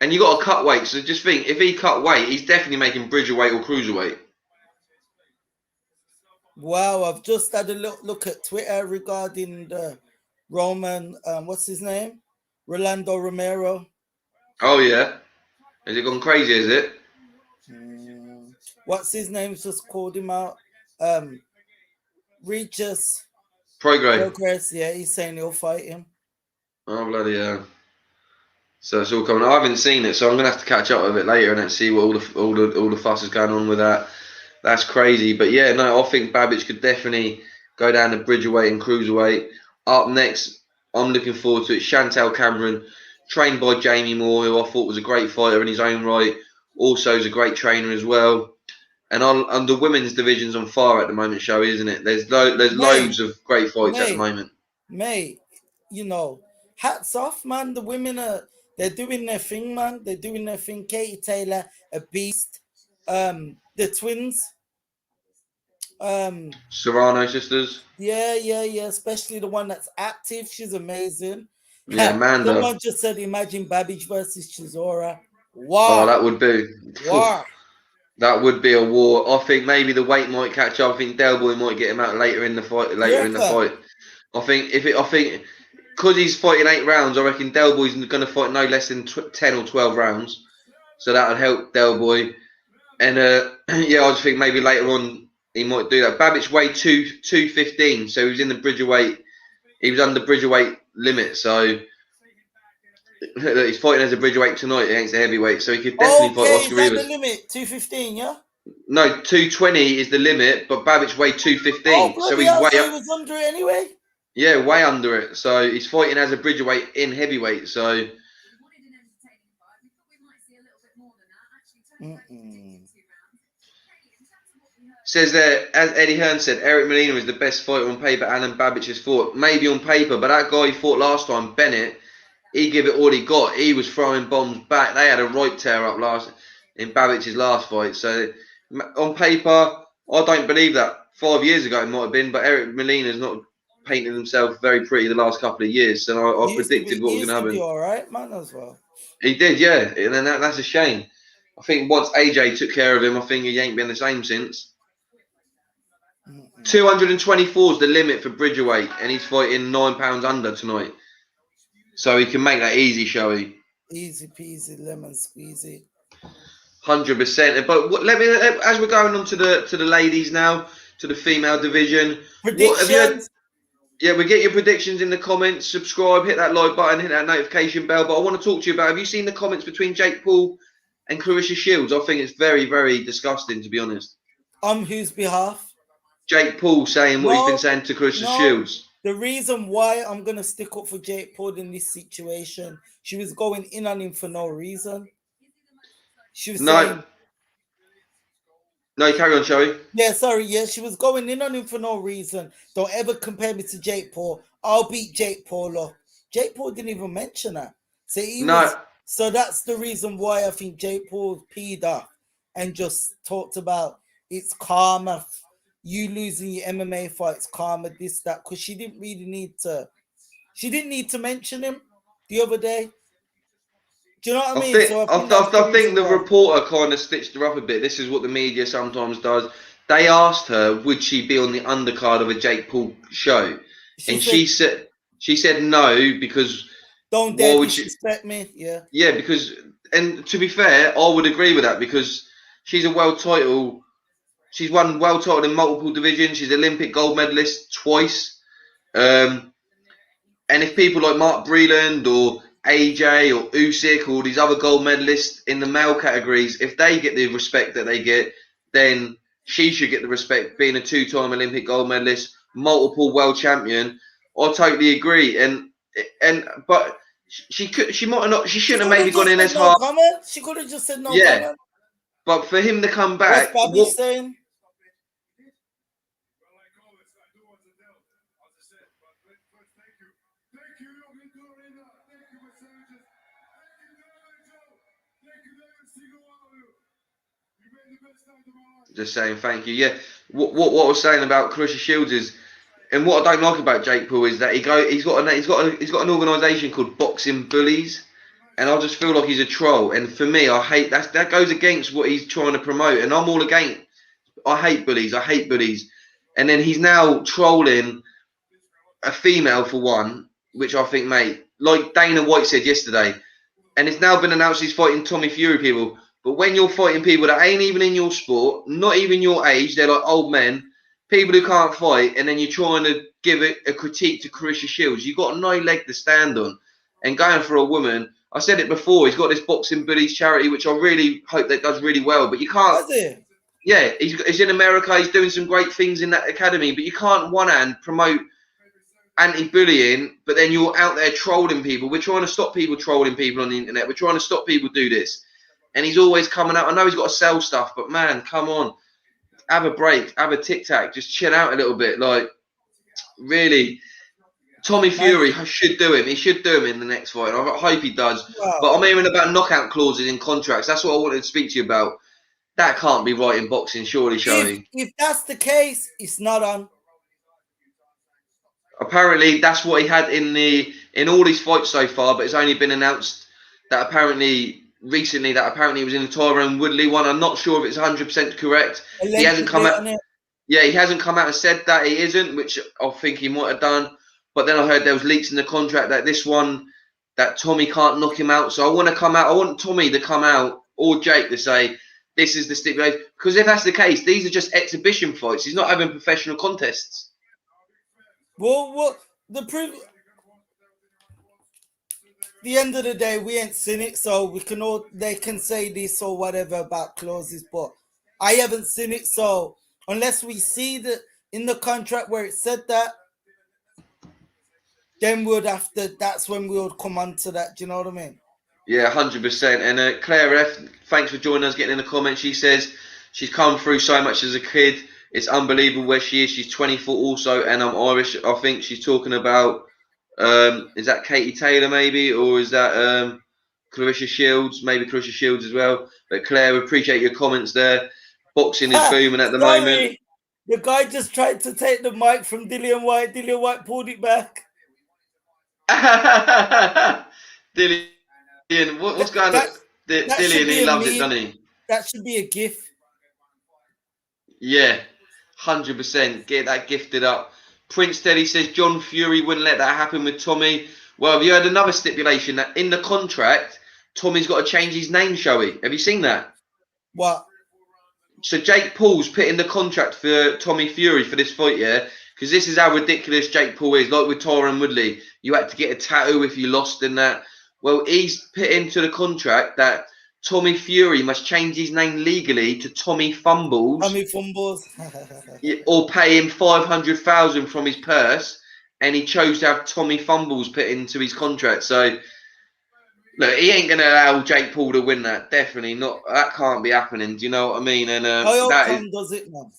And you got to cut weight, so just think, if he cut weight, he's definitely making Bridgerweight or Cruiserweight. Wow, I've just had a look at Twitter regarding the Roman, what's his name? Rolando Romero. Oh, yeah. Has it gone crazy, is it? What's his name? Just called him out. Regis. Progress, yeah, he's saying he'll fight him. Oh, bloody hell. So it's all coming. I haven't seen it, so I'm gonna have to catch up with it later and then see what all the fuss is going on with that. That's crazy, but yeah, no, I think Babbage could definitely go down to Bridgerweight and Cruiserweight. Up next, I'm looking forward to it. Chantel Cameron, trained by Jamie Moore, who I thought was a great fighter in his own right. Also, is a great trainer as well. And on the women's division's on fire at the moment, show, isn't it? There's loads of great fights at the moment. Mate, you know, hats off, man. The women they're doing their thing, man. They're doing their thing. Katie Taylor, a beast. The twins. Serrano sisters. Yeah. Especially the one that's active. She's amazing. Yeah, Amanda. Someone just said, imagine Babbage versus Chisora. Wow. Oh, that would be. Wow. That would be a war. I think maybe the weight might catch up. I think Del Boy might get him out later in the fight. I think because he's fighting 8 rounds, I reckon Del Boy's going to fight no less than 10 or 12 rounds. So that would help Del Boy. And yeah, I just think maybe later on he might do that. Babic weighed 215, so he was in the Bridgerweight. He was under Bridgerweight limit, so he's fighting as a Bridgerweight tonight against the heavyweight, so he could definitely fight Okay, Oscar is that Rivas. the limit? 215, yeah? No, 220 is the limit, but Babic weighed 215, Oh, so bloody he's hell, way so he up. was under it anyway? Yeah, way under it. So he's fighting as a Bridgerweight in heavyweight. So says there, as Eddie Hearn said, Eric Molina is the best fighter on paper. Alan Babic has fought. Maybe on paper, but that guy he fought last time, Bennett, he gave it all he got. He was throwing bombs back. They had a right tear up in Babic's last fight. So on paper, I don't believe that. 5 years ago it might have been, but Eric Molina's not painted himself very pretty the last couple of years. So I predicted what was going to happen. He used to be all right, man, as well. He did, yeah. And then that's a shame. I think once AJ took care of him, I think he ain't been the same since. 224 is the limit for Bridgerweight, and he's fighting 9 pounds under tonight. So he can make that easy, Showy. Easy peasy, lemon squeezy. 100%. But let me, as we're going on to the ladies now, to the female division. Predictions. Yeah, we get your predictions in the comments. Subscribe, hit that like button, hit that notification bell. But I want to talk to you about, have you seen the comments between Jake Paul and Clarissa Shields? I think it's very, very disgusting, to be honest. On whose behalf? Jake Paul saying what he's been saying to Clarissa Shields. The reason why I'm going to stick up for Jake Paul in this situation, she was going in on him for no reason. She was saying... No, carry on, Showy. Yeah, sorry. Yeah, she was going in on him for no reason. Don't ever compare me to Jake Paul. I'll beat Jake Paul up. Jake Paul didn't even mention that. So that's the reason why I think Jake Paul peed off and just talked about it's karma. You losing your MMA fights, karma, this, that, because she didn't need to mention him the other day. Do you know what I mean? I think the reporter kind of stitched her up a bit. This is what the media sometimes does. They asked her, would she be on the undercard of a Jake Paul show? She said no, because don't dare disrespect me. Yeah. Yeah, because, and to be fair, I would agree with that, because she's a world title. She's won world title in multiple divisions. She's Olympic gold medalist twice. And if people like Mark Breland or AJ or Usyk or these other gold medalists in the male categories, if they get the respect that they get, then she should get the respect, being a 2-time Olympic gold medalist, multiple world champion. I totally agree. But she might have not. She shouldn't have maybe gone in as hard. She could have just said no. Yeah, comment. but for him to come back, what's Bobby saying? Just saying thank you. Yeah, what I was saying about Clarissa Shields is, and what I don't like about Jake Paul is that he's got an organisation called Boxing Bullies, and I just feel like he's a troll. And for me, I hate that goes against what he's trying to promote, and I'm all against. I hate bullies. And then he's now trolling a female for one, which I think, mate, like Dana White said yesterday, and it's now been announced he's fighting Tommy Fury people. But when you're fighting people that ain't even in your sport, not even your age, they're like old men, people who can't fight, and then you're trying to give it a critique to Clarissa Shields, you've got no leg to stand on. And going for a woman, I said it before, he's got this Boxing Bullies charity, which I really hope that does really well. But you can't. Does it? Yeah, he's in America, he's doing some great things in that academy, but you can't one hand promote anti-bullying, but then you're out there trolling people. We're trying to stop people trolling people on the internet. We're trying to stop people do this. And he's always coming out. I know he's got to sell stuff, but man, come on. Have a break. Have a tic-tac. Just chill out a little bit. Like, really, Tommy Fury should do him. He should do him in the next fight. I hope he does. Wow. But I'm hearing about knockout clauses in contracts. That's what I wanted to speak to you about. That can't be right in boxing, surely, Shirley. If that's the case, it's not on. Apparently, that's what he had in all his fights so far, but it's only been announced that apparently recently he was in the Tyrone Woodley one. I'm not sure if it's 100% correct. He hasn't come out. Yeah, he hasn't come out and said that he isn't, which I think he might have done. But then I heard there was leaks in the contract that this one, that Tommy can't knock him out. So I want to come out. I want Tommy to come out or Jake to say, this is the stipulation. Because if that's the case, these are just exhibition fights. He's not having professional contests. Well, the end of the day, we ain't seen it, so they can say this or whatever about clauses, but I haven't seen it, so unless we see in the contract where it said that, then that's when we would come on to that. Do you know what I mean? Yeah, 100%. And Claire F, thanks for joining us, getting in the comments. She says she's come through so much as a kid. It's unbelievable where she is. She's 24 also, and I'm Irish. I think she's talking about, is that Katie Taylor maybe, or is that Clarissa Shields? Maybe Clarissa Shields as well. But Claire, we appreciate your comments there. Boxing is booming at the moment. The guy just tried to take the mic from Dillian White. Dillian White pulled it back. Dillian, what's going on? Dillian, he loves it, doesn't he? That should be a gift. Yeah, 100%. Get that gifted up. Prince Teddy says John Fury wouldn't let that happen with Tommy. Well, have you heard another stipulation that in the contract, Tommy's got to change his name, Shoei? Have you seen that? What? So Jake Paul's put in the contract for Tommy Fury for this fight, yeah? Because this is how ridiculous Jake Paul is. Like with Tyron Woodley, you had to get a tattoo if you lost in that. Well, he's put into the contract that Tommy Fury must change his name legally to Tommy Fumbles. Tommy Fumbles. Or pay him $500,000 from his purse, and he chose to have Tommy Fumbles put into his contract. So, look, he ain't going to allow Jake Paul to win that. Definitely not. That can't be happening. Do you know what I mean? And I hope Tom does it, man.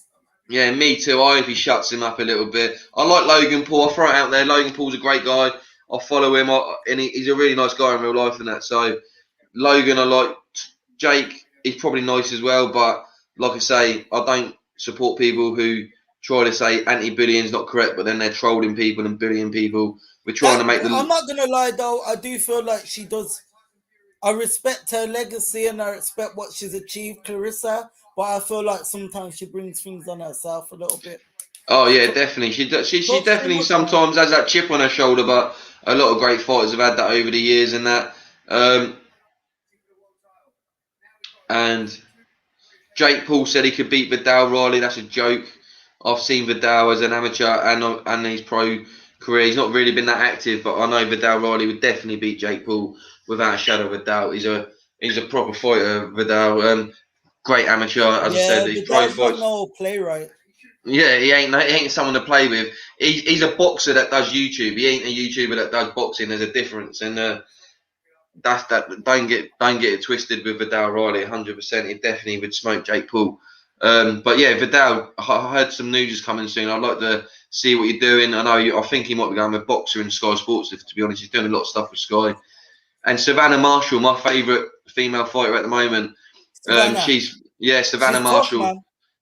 Yeah, me too. I hope he shuts him up a little bit. I like Logan Paul. I'll throw it out there. Logan Paul's a great guy. I follow him, and he's a really nice guy in real life and that. So, Logan, I like. Jake, he's probably nice as well. But, like I say, I don't support people who try to say anti-bullying is not correct, but then they're trolling people and bullying people. We're trying to make them. I'm not going to lie, though. I do feel like she does. I respect her legacy and I respect what she's achieved, Clarissa. But I feel like sometimes she brings things on herself a little bit. Oh yeah, definitely. She definitely sometimes has that chip on her shoulder, but a lot of great fighters have had that over the years and that. And Jake Paul said he could beat Vidal Riley. That's a joke. I've seen Vidal as an amateur and his pro career. He's not really been that active, but I know Vidal Riley would definitely beat Jake Paul without a shadow of a doubt. He's a proper fighter, Vidal. Great amateur, as I said. He's pro fights. No playwright. Yeah, he ain't someone to play with. He's a boxer that does YouTube. He ain't a YouTuber that does boxing. There's a difference, and that's that. Don't get it twisted with Vidal Riley. 100%, he definitely would smoke Jake Paul. But yeah, Vidal. I heard some news is coming soon. I'd like to see what you're doing. I think he might be going with boxer in Sky Sports. To be honest, he's doing a lot of stuff with Sky. And Savannah Marshall, my favourite female fighter at the moment. Savannah Marshall. Tough,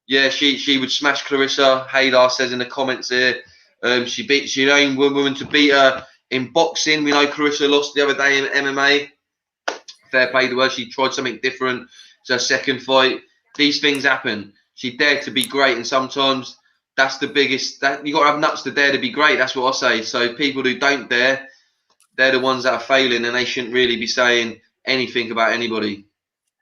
yeah, she would smash Clarissa. Haydar says in the comments here. She's the only woman to beat her in boxing. We know Clarissa lost the other day in MMA. Fair play to her. She tried something different. It's her second fight. These things happen. She dared to be great, and sometimes that's the biggest. You got to have nuts to dare to be great. That's what I say. So people who don't dare, they're the ones that are failing, and they shouldn't really be saying anything about anybody.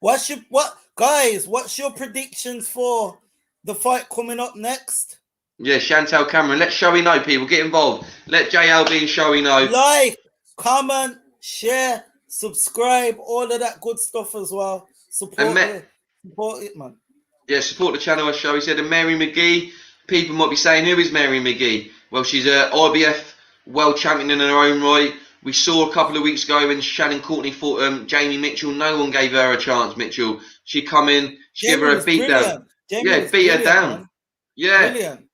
What's your predictions for the fight coming up next? Yeah, Chantel Cameron. Let Shoei know, people. Get involved. Let JLB and Shoei know. Like, comment, share, subscribe, all of that good stuff as well. Support it, man. Yeah, support the channel, as Shoei said. And Mary Mcgee, people might be saying, who is Mary Mcgee? Well, she's a IBF world champion in her own right. We saw a couple of weeks ago when Shannon Courtney fought Jamie Mitchell. No one gave her a chance, Mitchell. She come in, she gave her a beat down. Yeah, beat her down. Man. Yeah, brilliant.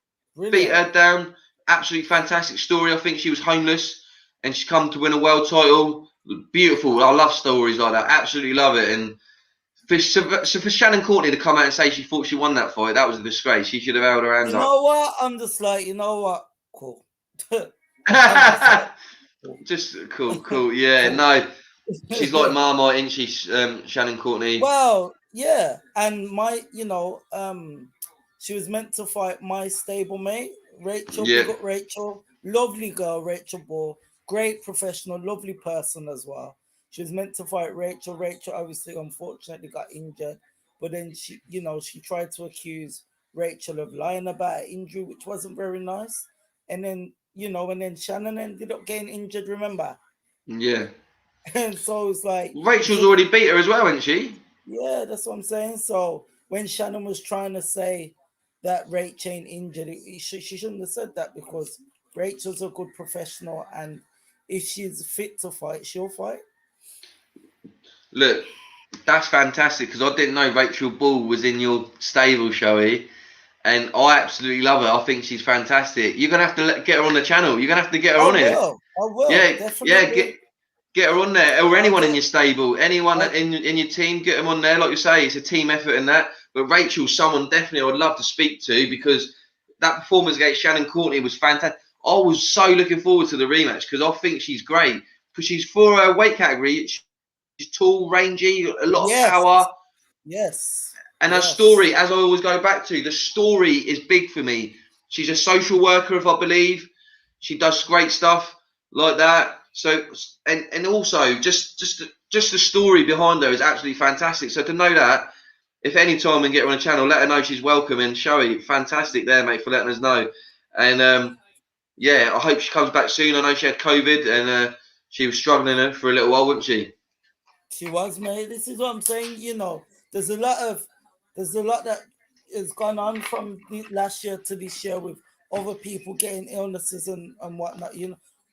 Beat her down. Absolutely fantastic story. I think she was homeless and she's come to win a world title. Beautiful. I love stories like that. Absolutely love it. And for Shannon Courtney to come out and say she thought she won that fight, that was a disgrace. She should have held her hands up. You know what? I'm just like, you know what? Cool. Just cool. Yeah, no. She's like Marmite, isn't she, Shannon Courtney? Well, yeah. And she was meant to fight my stablemate, Rachel. Yeah. We got Rachel. Lovely girl, Rachel Ball. Great professional, lovely person as well. She was meant to fight Rachel. Rachel obviously, unfortunately, got injured. But then she tried to accuse Rachel of lying about her injury, which wasn't very nice. And then Shannon ended up getting injured, remember? Yeah. And so it's like you Rachel's shouldn't. already beat her as well, hasn't she? Yeah, that's what I'm saying. So when Shannon was trying to say that Rachel ain't injured, she shouldn't have said that because Rachel's a good professional, and if she's fit to fight, she'll fight. Look, that's fantastic because I didn't know Rachel Ball was in your stable, Showy. And I absolutely love her. I think she's fantastic. You're gonna have to get her on the channel. You're gonna have to get her on here. I will Yeah, yeah. definitely. Get her on there, or I'll anyone in get. your stable, anyone I'll, in your team, get them on there. Like you say, it's a team effort in that. But Rachel's someone definitely I would love to speak to because that performance against Shannon Courtney was fantastic. I was so looking forward to the rematch because I think she's great because she's for her weight category. She's tall, rangy, a lot of yes, power. yes, And her yes. story, as I always go back to, the story is big for me. She's a social worker, if I believe. She does great stuff like that. So, and also just the story behind her is absolutely fantastic. So to know that, if any time we get her on a channel, let her know she's welcome and Showy, fantastic there, mate, for letting us know. And yeah, I hope she comes back soon. I know she had COVID and she was struggling for a little while, wasn't she? She was, mate. This is what I'm saying. There's a lot of there's a lot that has gone on from last year to this year with other people getting illnesses and whatnot.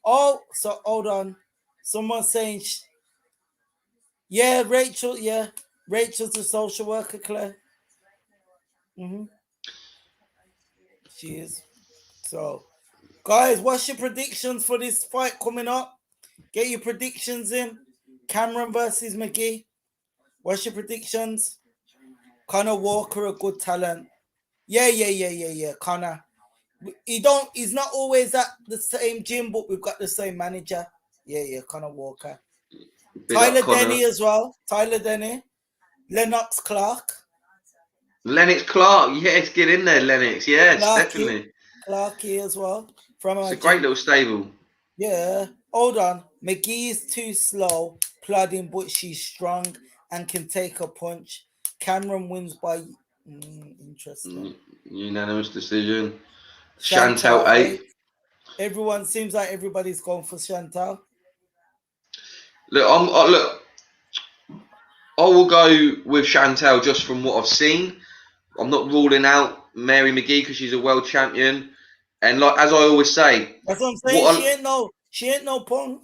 Oh, so hold on. Someone's saying, yeah, Rachel. Yeah, Rachel's a social worker, Claire. hmm She is. So, guys, what's your predictions for this fight coming up? Get your predictions in. Cameron versus Mcgee. What's your predictions? Connor Walker, a good talent. Yeah. Connor. He's not always at the same gym, but we've got the same manager. Yeah. Connor Walker. Big up Tyler Connor. Denny as well. Tyler Denny. Lennox Clark. Lennox Clark, yes, get in there, Lennox. Yes, Clarky. definitely. Clarky as well. From It's our a great gym. little stable. Yeah. Hold on. McGee is too slow, plodding, but she's strong and can take a punch. Cameron wins by interesting. Unanimous decision. Chantel Chantal. 8. Everyone seems like everybody's going for Chantal. Look, I will go with Chantel just from what I've seen. I'm not ruling out Mary McGee because she's a world champion. And like as I always say, That's what I'm saying. what I, She ain't no punk.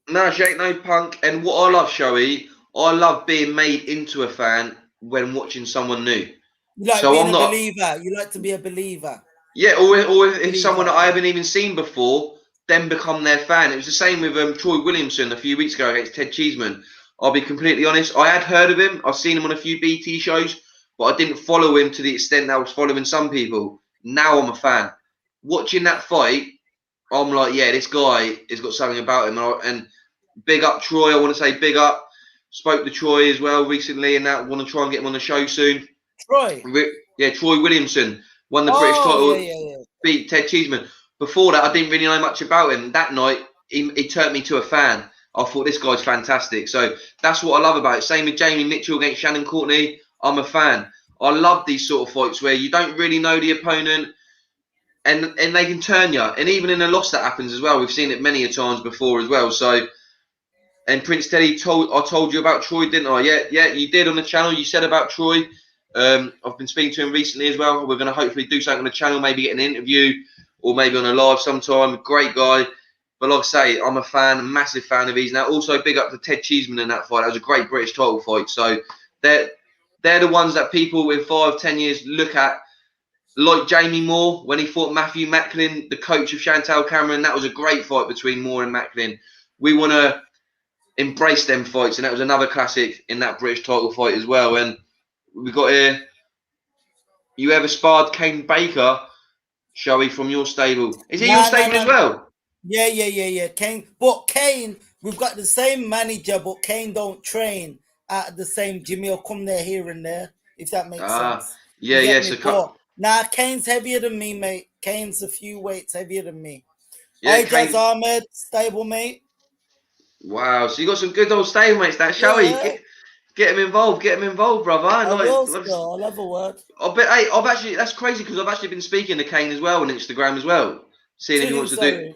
no, she ain't no punk. And what I love, Showy, I love being made into a fan when watching someone new. You like So being I'm a not. believer. You like to be a believer. Yeah, or if it's someone Believer. that I haven't even seen before, then become their fan. It was the same with Troy Williamson a few weeks ago against Ted Cheeseman. I'll be completely honest. I had heard of him. I've seen him on a few BT shows, but I didn't follow him to the extent that I was following some people. Now I'm a fan. Watching that fight, I'm like, yeah, this guy has got something about him. And big up Troy. I want to say big up. Spoke to Troy as well recently, and that want to try and get him on the show soon. Troy. Yeah, Troy Williamson won the British Oh, title, yeah. beat Ted Cheeseman. Before that, I didn't really know much about him. That night, he turned me to a fan. I thought this guy's fantastic. So that's what I love about it. Same with Jamie Mitchell against Shannon Courtney. I'm a fan. I love these sort of fights where you don't really know the opponent and they can turn you. And even in a loss that happens as well. We've seen it many a times before as well. So, and Prince Teddy I told you about Troy, didn't I? Yeah, you did on the channel. You said about Troy. I've been speaking to him recently as well. We're going to hopefully do something on the channel, maybe get an interview or maybe on a live sometime. Great guy. But like I say, I'm a fan, massive fan of his. Now, also big up to Ted Cheeseman in that fight. That was a great British title fight. So they're the ones that people in 5-10 years look at. Like Jamie Moore when he fought Matthew Macklin, the coach of Chantal Cameron. That was a great fight between Moore and Macklin. We want to embrace them fights, and that was another classic in that British title fight as well. And we got here. You ever sparred Kane Baker, Showy, from your stable? Is he your stable as Nah. well? Yeah. Kane, we've got the same manager, but Kane don't train at the same gym. He'll come there here and there, if that makes sense. You get Yeah. me? But Kane's heavier than me, mate. Kane's a few weights heavier than me. Yeah, Ijaz Kane. Ahmed, stablemate. Wow, so you got some good old stablemates. That Showy, Yeah, get him involved. Get him involved, brother. I Like, will still. I love a word. I bet. Hey, I've actually. That's crazy because I've actually been speaking to Kane as well on Instagram as well, seeing if To he who, wants to do. sorry?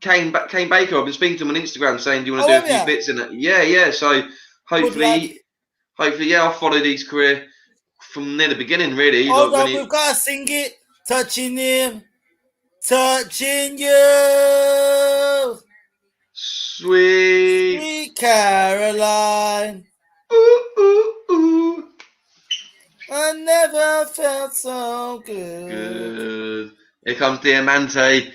Kane Baker. I've been speaking to him on Instagram saying, "Do you want Oh, to do a have few ya? bits in it?" Yeah, yeah. So Good lad. hopefully, yeah. I'll follow his career from near the beginning, really. Hold Like when on, he we've got to sing it. Touching him, touching you. sweet. Sweet Caroline. Ooh, ooh, ooh. I never felt so good. Good. Here comes Diamante.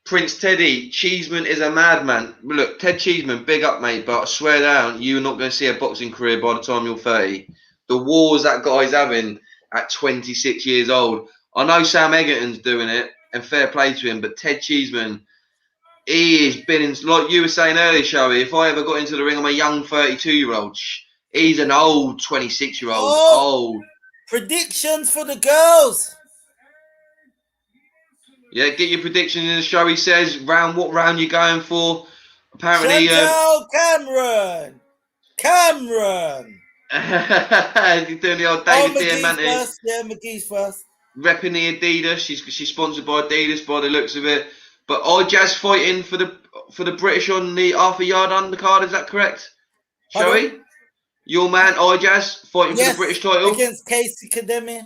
Prince Teddy, Cheeseman is a madman. Look, Ted Cheeseman, big up, mate, but I swear down, you're not going to see a boxing career by the time you're 30. The wars that guy's having at 26 years old. I know Sam Egerton's doing it, and fair play to him, but Ted Cheeseman, he has been in, like you were saying earlier, Showy, if I ever got into the ring, I'm a young 32-year-old. He's an old 26-year-old. Oh, Old. predictions for the girls. Yeah, get your prediction in the show. He says, what round you going for? Apparently, Chantal Cameron. he's doing the old Oh, David McGee's Diamante, first. Yeah, McGee's first. repping the Adidas. She's sponsored by Adidas by the looks of it. But Jazz fighting for the British on the Arthur Yard undercard. Is that correct? Shall Pardon? we? Your man Jazz fighting for the Yes, British title. against Casey Kademi.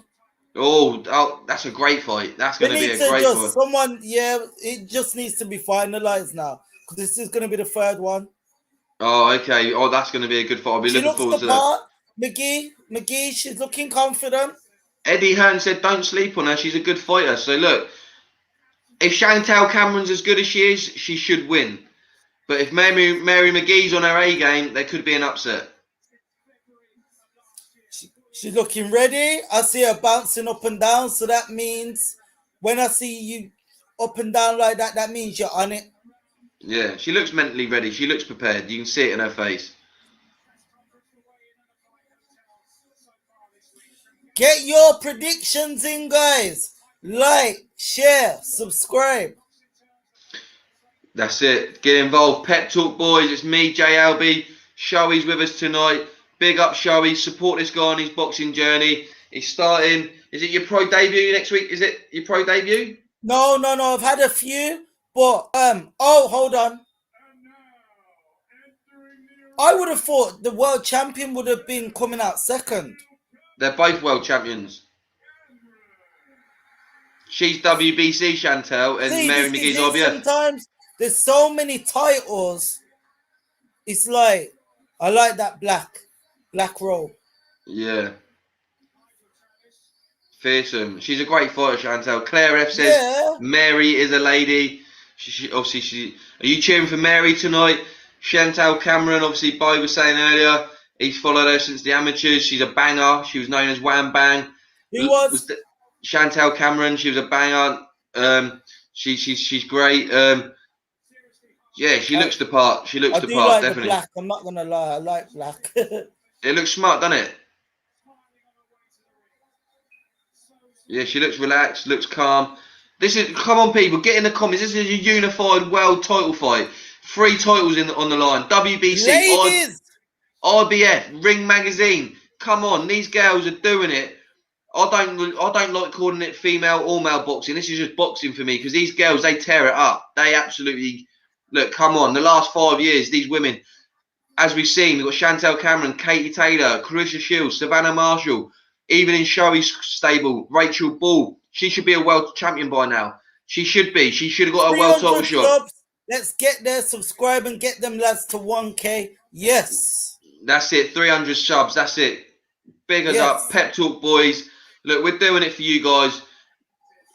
Oh, that's a great fight. That's They going to be need a to great fight. just someone. Yeah, it just needs to be finalized now because this is going to be the third one. Oh, okay. Oh, that's going to be a good fight. I'll be She looking looks forward the to that. part. McGee, she's looking confident. Eddie Hearn said, "Don't sleep on her. She's a good fighter." So look, if Chantal Cameron's as good as she is, she should win. But if Mary McGee's on her A game, there could be an upset. She's looking ready. I see her bouncing up and down. So that means when I see you up and down like that, that means you're on it. Yeah, she looks mentally ready. She looks prepared. You can see it in her face. Get your predictions in, guys. Like, share, subscribe. That's it. Get involved. Pet Talk Boys. It's me, JLB. Showy's with us tonight. Big up, Showy. Support this guy on his boxing journey. He's starting. Is it your pro debut next week? Is it your pro debut? No. I've had a few, but oh, hold on. I would have thought the world champion would have been coming out second. They're both world champions. She's WBC, Chantal, and See, Mary this McGee's is it. IBF. Sometimes there's so many titles. It's like I like that black robe. Yeah. Fearsome. She's a great fighter, Chantal. Claire F says Yeah. Mary is a lady. She obviously. Are you cheering for Mary tonight? Chantal Cameron, obviously, Bo was saying earlier, he's followed her since the amateurs. She's a banger. She was known as Wham Bang. Who was? Chantal Cameron. She was a banger. She's great. Yeah, she looks the part. She looks I the do part, like definitely. the black. I'm not gonna lie. I like black. It looks smart, doesn't it? Yeah, she looks relaxed, looks calm. Come on, people, get in the comments. This is a unified world title fight. 3 titles on the line. WBC, Ladies. IBF, Ring Magazine. Come on, these girls are doing it. I don't like calling it female or male boxing. This is just boxing for me because these girls, they tear it up. They absolutely look. Come on, the last 5 years, these women, as we've seen, we've got Chantal Cameron, Katie Taylor, Clarissa Shields, Savannah Marshall, even in Showy's stable, Rachel Ball. She should be a world champion by now. She should be. She should have got a world title shot. Subs. Let's get there, subscribe, and get them lads to 1K. Yes. That's it. 300 subs. That's it. Big us up. Pep Talk Boys. Look, we're doing it for you guys.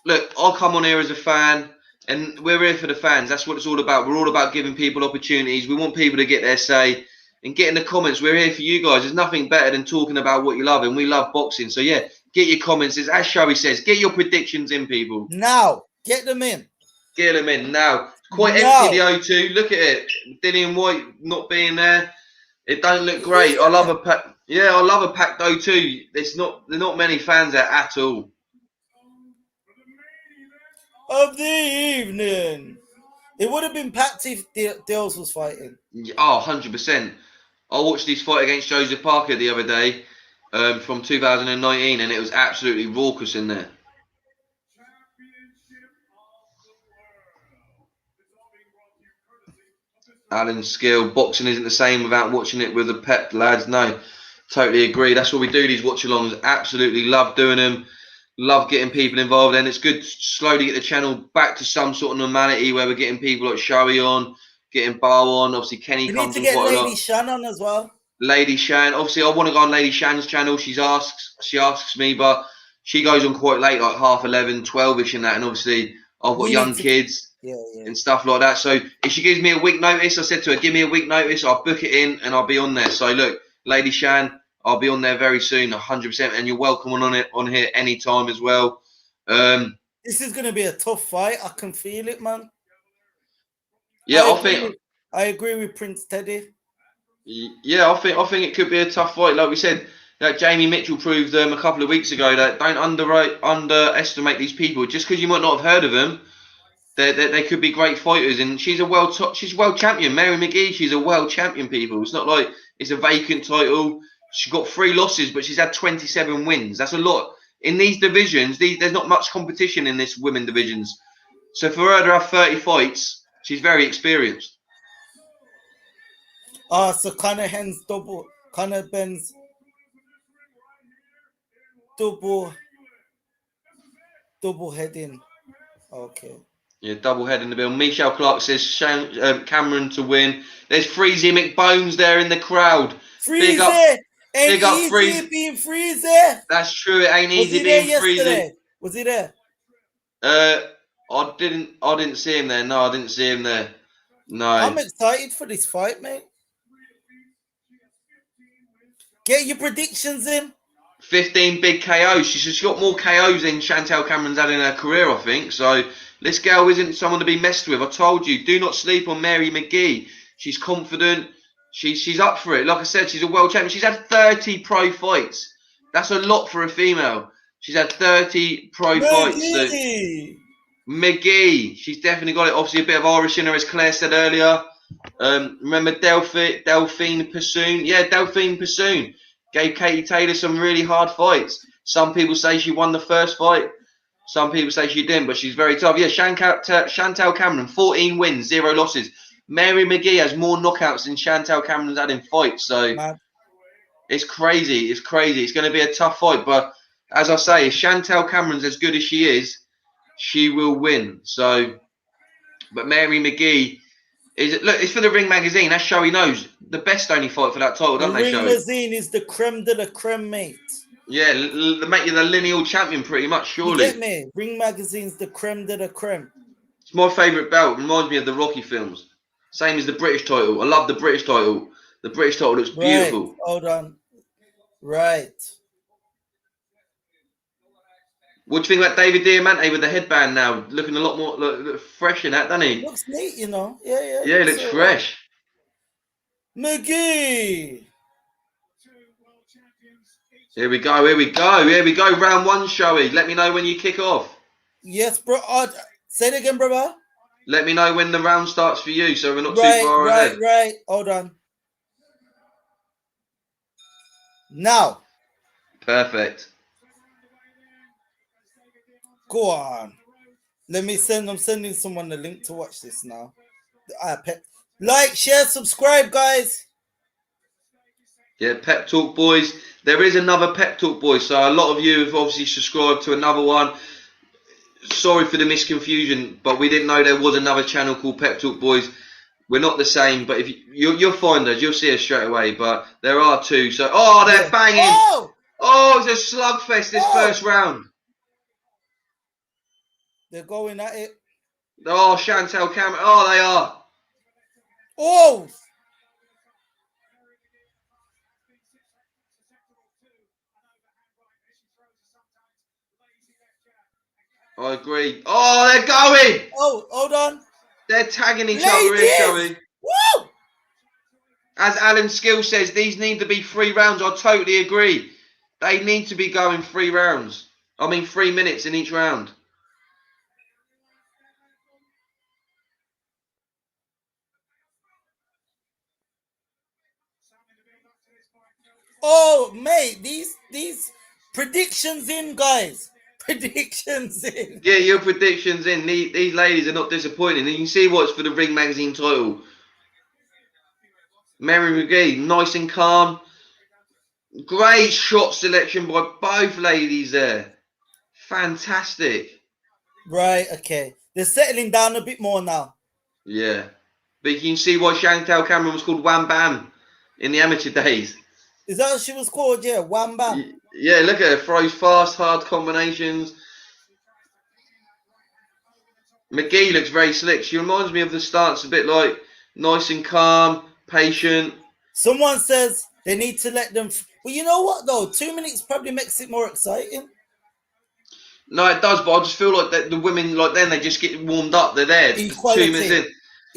Look, I'll come on here as a fan, and we're here for the fans. That's what it's all about. We're all about giving people opportunities. We want people to get their say and get in the comments. We're here for you guys. There's nothing better than talking about what you love, and we love boxing. So, yeah, get your comments. As Showy says, get your predictions in, people. Now, get them in. Get them in now. It's quite empty, the O2. Look at it. Dillian White not being there. It don't look great. I love a pack. Yeah, I love a packed O2. There's not many fans there at all. Of the evening. It would have been packed if Dales was fighting. Oh, 100%. I watched his fight against Joseph Parker the other day from 2019, and it was absolutely raucous in there. Alan Skill, boxing isn't the same without watching it with the pep lads. No, totally agree. That's what we do, these watch-alongs. Absolutely love doing them. Love getting people involved, and it's good to slowly get the channel back to some sort of normality where we're getting people like Shoei on, getting Bar on. Obviously, Kenny We need comes to on get quite a Lady lot. Shan on as well. Lady Shan, obviously, I want to go on Lady Shan's channel. She asks me, but she goes on quite late, like 11:30, 12ish and that. And obviously, I've got We young need to- kids Yeah. and stuff like that. So if she gives me a week notice, I said to her, give me a week notice, I'll book it in and I'll be on there. So look, Lady Shan, I'll be on there very soon, 100%, and you're welcome on here anytime as well. This is gonna be a tough fight. I can feel it, man. Yeah, I agree with Prince Teddy. Yeah, I think it could be a tough fight. Like we said, that Jamie Mitchell proved a couple of weeks ago that don't underestimate these people. Just because you might not have heard of them, they could be great fighters. And she's world champion. Mary Mcgee, she's a world champion. People, it's not like it's a vacant title. She's got 3 losses, but she's had 27 wins. That's a lot in these divisions. There's not much competition in this women divisions. So for her to have 30 fights, she's very experienced. So Conor Ben's double heading. Okay. Yeah, double head in the bill. Michelle Clark says Cameron to win. There's Freezy McBones there in the crowd. Big up Freezy being Freezy. That's true. It ain't easy being Freezy. Was he there? I didn't see him there. No, I didn't see him there. No. I'm excited for this fight, mate. Get your predictions in. 15 big KOs. She's got more KOs than Chantel Cameron's had in her career, I think. So this girl isn't someone to be messed with. I told you, do not sleep on Mary Mcgee. She's confident. She's up for it. Like I said, she's a world champion. She's had 30 pro fights. That's a lot for a female. She's had 30 pro fights. So Mcgee, she's definitely got it. Obviously, a bit of Irish in her, as Claire said earlier. Remember Delphine Pursoon? Yeah, Delphine Pursoon gave Katie Taylor some really hard fights. Some people say she won the first fight. Some people say she didn't, but she's very tough. Yeah, Chantel Cameron, 14 wins, 0 losses. Mary Mcgee has more knockouts than Chantel Cameron's had in fights. So it's crazy. It's crazy. It's going to be a tough fight. But as I say, if Chantel Cameron's as good as she is, she will win. So, but Mary Mcgee, it's for the Ring magazine. That's Shoei knows. The best only fight for that title, don't they, Shoei? The Ring magazine is the creme de la creme, mate. Yeah, make you the lineal champion pretty much, surely. You get me? Ring magazine's the creme de la creme. It's my favourite belt. It reminds me of the Rocky films. Same as the British title. I love the British title. The British title looks beautiful. Right. Hold on. Right. What do you think about David Diamante with the headband now? Looking a lot more fresh in that, doesn't he? Looks neat, you know. Yeah. Yeah, he looks fresh. Mcgee. Here we go. Round 1, Shoei. Let me know when you kick off. Yes, bro. Say it again, brother. Let me know when the round starts for you, so we're not too far ahead. Right. Hold on. Now. Perfect. Go on. I'm sending someone the link to watch this now. Like, share, subscribe, guys. Yeah, Pep Talk Boys. There is another Pep Talk Boys, so a lot of you have obviously subscribed to another one. Sorry for the misconfusion, but we didn't know there was another channel called Pep Talk Boys. We're not the same, but if you'll find us, you'll see us straight away. But there are 2. So, they're banging. Oh, it's a slugfest this first round. They're going at it. Oh, Chantel Cameron. Oh, they are. Oh. I agree. Oh, they're going. Oh, hold on. They're tagging each other here, Shoei. Woo! As Alan Skill says, these need to be 3 rounds. I totally agree. They need to be going 3 rounds. 3 minutes in each round. Oh, mate, these predictions in, guys. Predictions in. Get your predictions in. These ladies are not disappointing. And you can see what's for the Ring Magazine title. Mary Mcgee, nice and calm. Great shot selection by both ladies there. Fantastic. Right, okay. They're settling down a bit more now. Yeah. But you can see why Chantal Cameron was called Wham Bam in the amateur days. Is that what she was called? Yeah, Wham Bam. Yeah, look at her. Throws fast, hard combinations. Mcgee looks very slick. She reminds me of the stance a bit like nice and calm, patient. Someone says they need to let them. Well, you know what though? 2 minutes probably makes it more exciting. No, it does, but I just feel like that the women, like then they just get warmed up. They're there. Equality. 2 minutes in.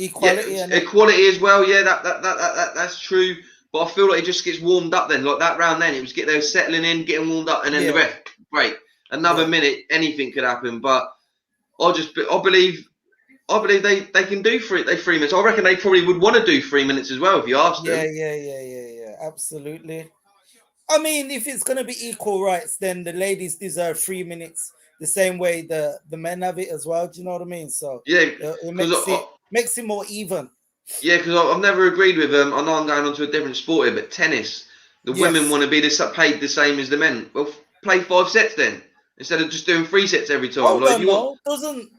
Equality. Yeah, equality as well. Yeah, that's true. But I feel like it just gets warmed up then. Like that round then, it was they were settling in, getting warmed up, and then the ref break. Another minute, anything could happen. But I believe they can do 3 minutes. I reckon they probably would want to do 3 minutes as well if you asked them. Yeah. Absolutely. I mean, if it's gonna be equal rights, then the ladies deserve 3 minutes the same way the men have it as well. Do you know what I mean? So yeah, it makes it more even. Yeah, because I've never agreed with them. I know I'm going on to a different sport here, but tennis, the women want to be paid the same as the men. Well, play 5 sets then instead of just doing 3 sets every time. Hold on,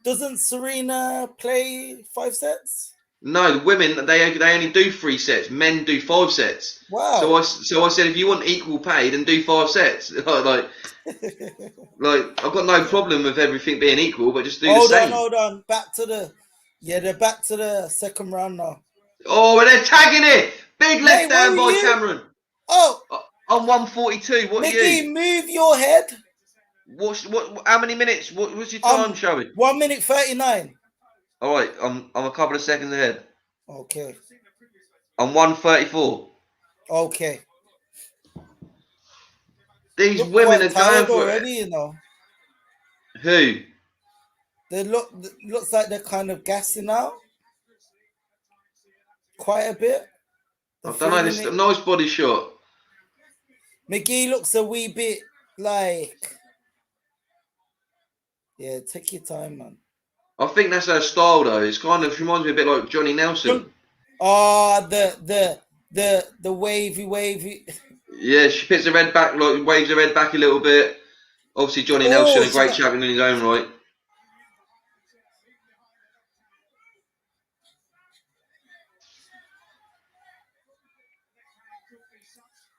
doesn't Serena play 5 sets? No, the women they only do 3 sets. Men do 5 sets. Wow. So I said if you want equal pay, then do 5 sets. like I've got no problem with everything being equal, but just do the same. Hold on. They're back to the second round now. Oh, and they're tagging it. Big left hand by Cameron. Oh, on 142. What Mcgee, are you? move your head. What? How many minutes? What's your time showing? 1 minute 39. All right, I'm a couple of seconds ahead. Okay. I'm 134. Okay. These women are going for already, you know. Who? They looks like they're kind of gassing out quite a bit. I don't know. This is a nice body shot. Mcgee looks a wee bit like. Yeah, take your time, man. I think that's her style, though. It's kind of reminds me a bit like Johnny Nelson. Oh, the wavy. Yeah, she puts her head back, like waves her head back a little bit. Obviously, Johnny Nelson, a great champion in his own right.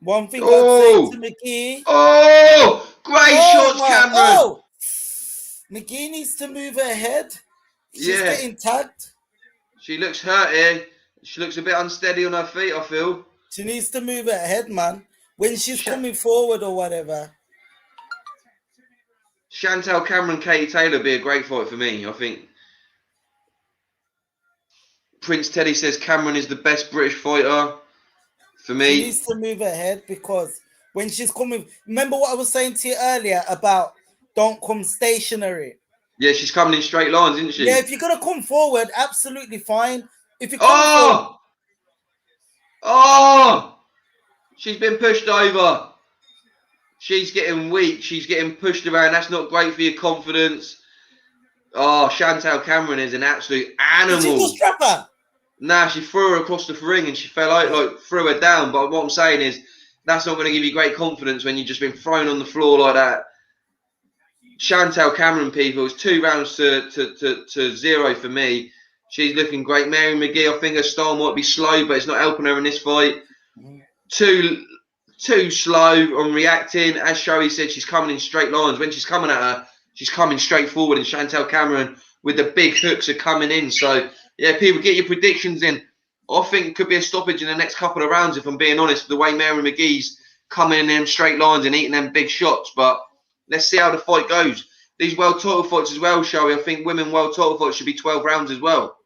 One thing I'd say to Mcgee. Oh, great shots, Cameron. Oh, Mcgee needs to move her head. She's getting tagged. She looks hurt here. She looks a bit unsteady on her feet, I feel. She needs to move her head, man. When she's coming forward or whatever. Chantal Cameron, Katie Taylor would be a great fight for me, I think. Prince Teddy says Cameron is the best British fighter. For me. She needs to move her head because when she's coming... Remember what I was saying to you earlier about don't come stationary? Yeah, she's coming in straight lines, isn't she? Yeah, if you're going to come forward, absolutely fine. If you come forward... Oh! She's been pushed over. She's getting weak. She's getting pushed around. That's not great for your confidence. Oh, Chantal Cameron is an absolute animal. Did you just trap her? Nah, she threw her across the ring and she fell out, like threw her down. But what I'm saying is, that's not going to give you great confidence when you've just been thrown on the floor like that. Chantal Cameron, people, it's 2 rounds to 0 for me. She's looking great. Mary Mcgee, I think her style might be slow, but it's not helping her in this fight. Too slow on reacting. As Shoei said, she's coming in straight lines. When she's coming at her, she's coming straight forward. And Chantal Cameron with the big hooks are coming in. So, yeah, people, get your predictions in. I think it could be a stoppage in the next couple of rounds, if I'm being honest, the way Mary Mcgee's coming in them straight lines and eating them big shots. But let's see how the fight goes. These world title fights as well, Shoei. I think women world title fights should be 12 rounds as well.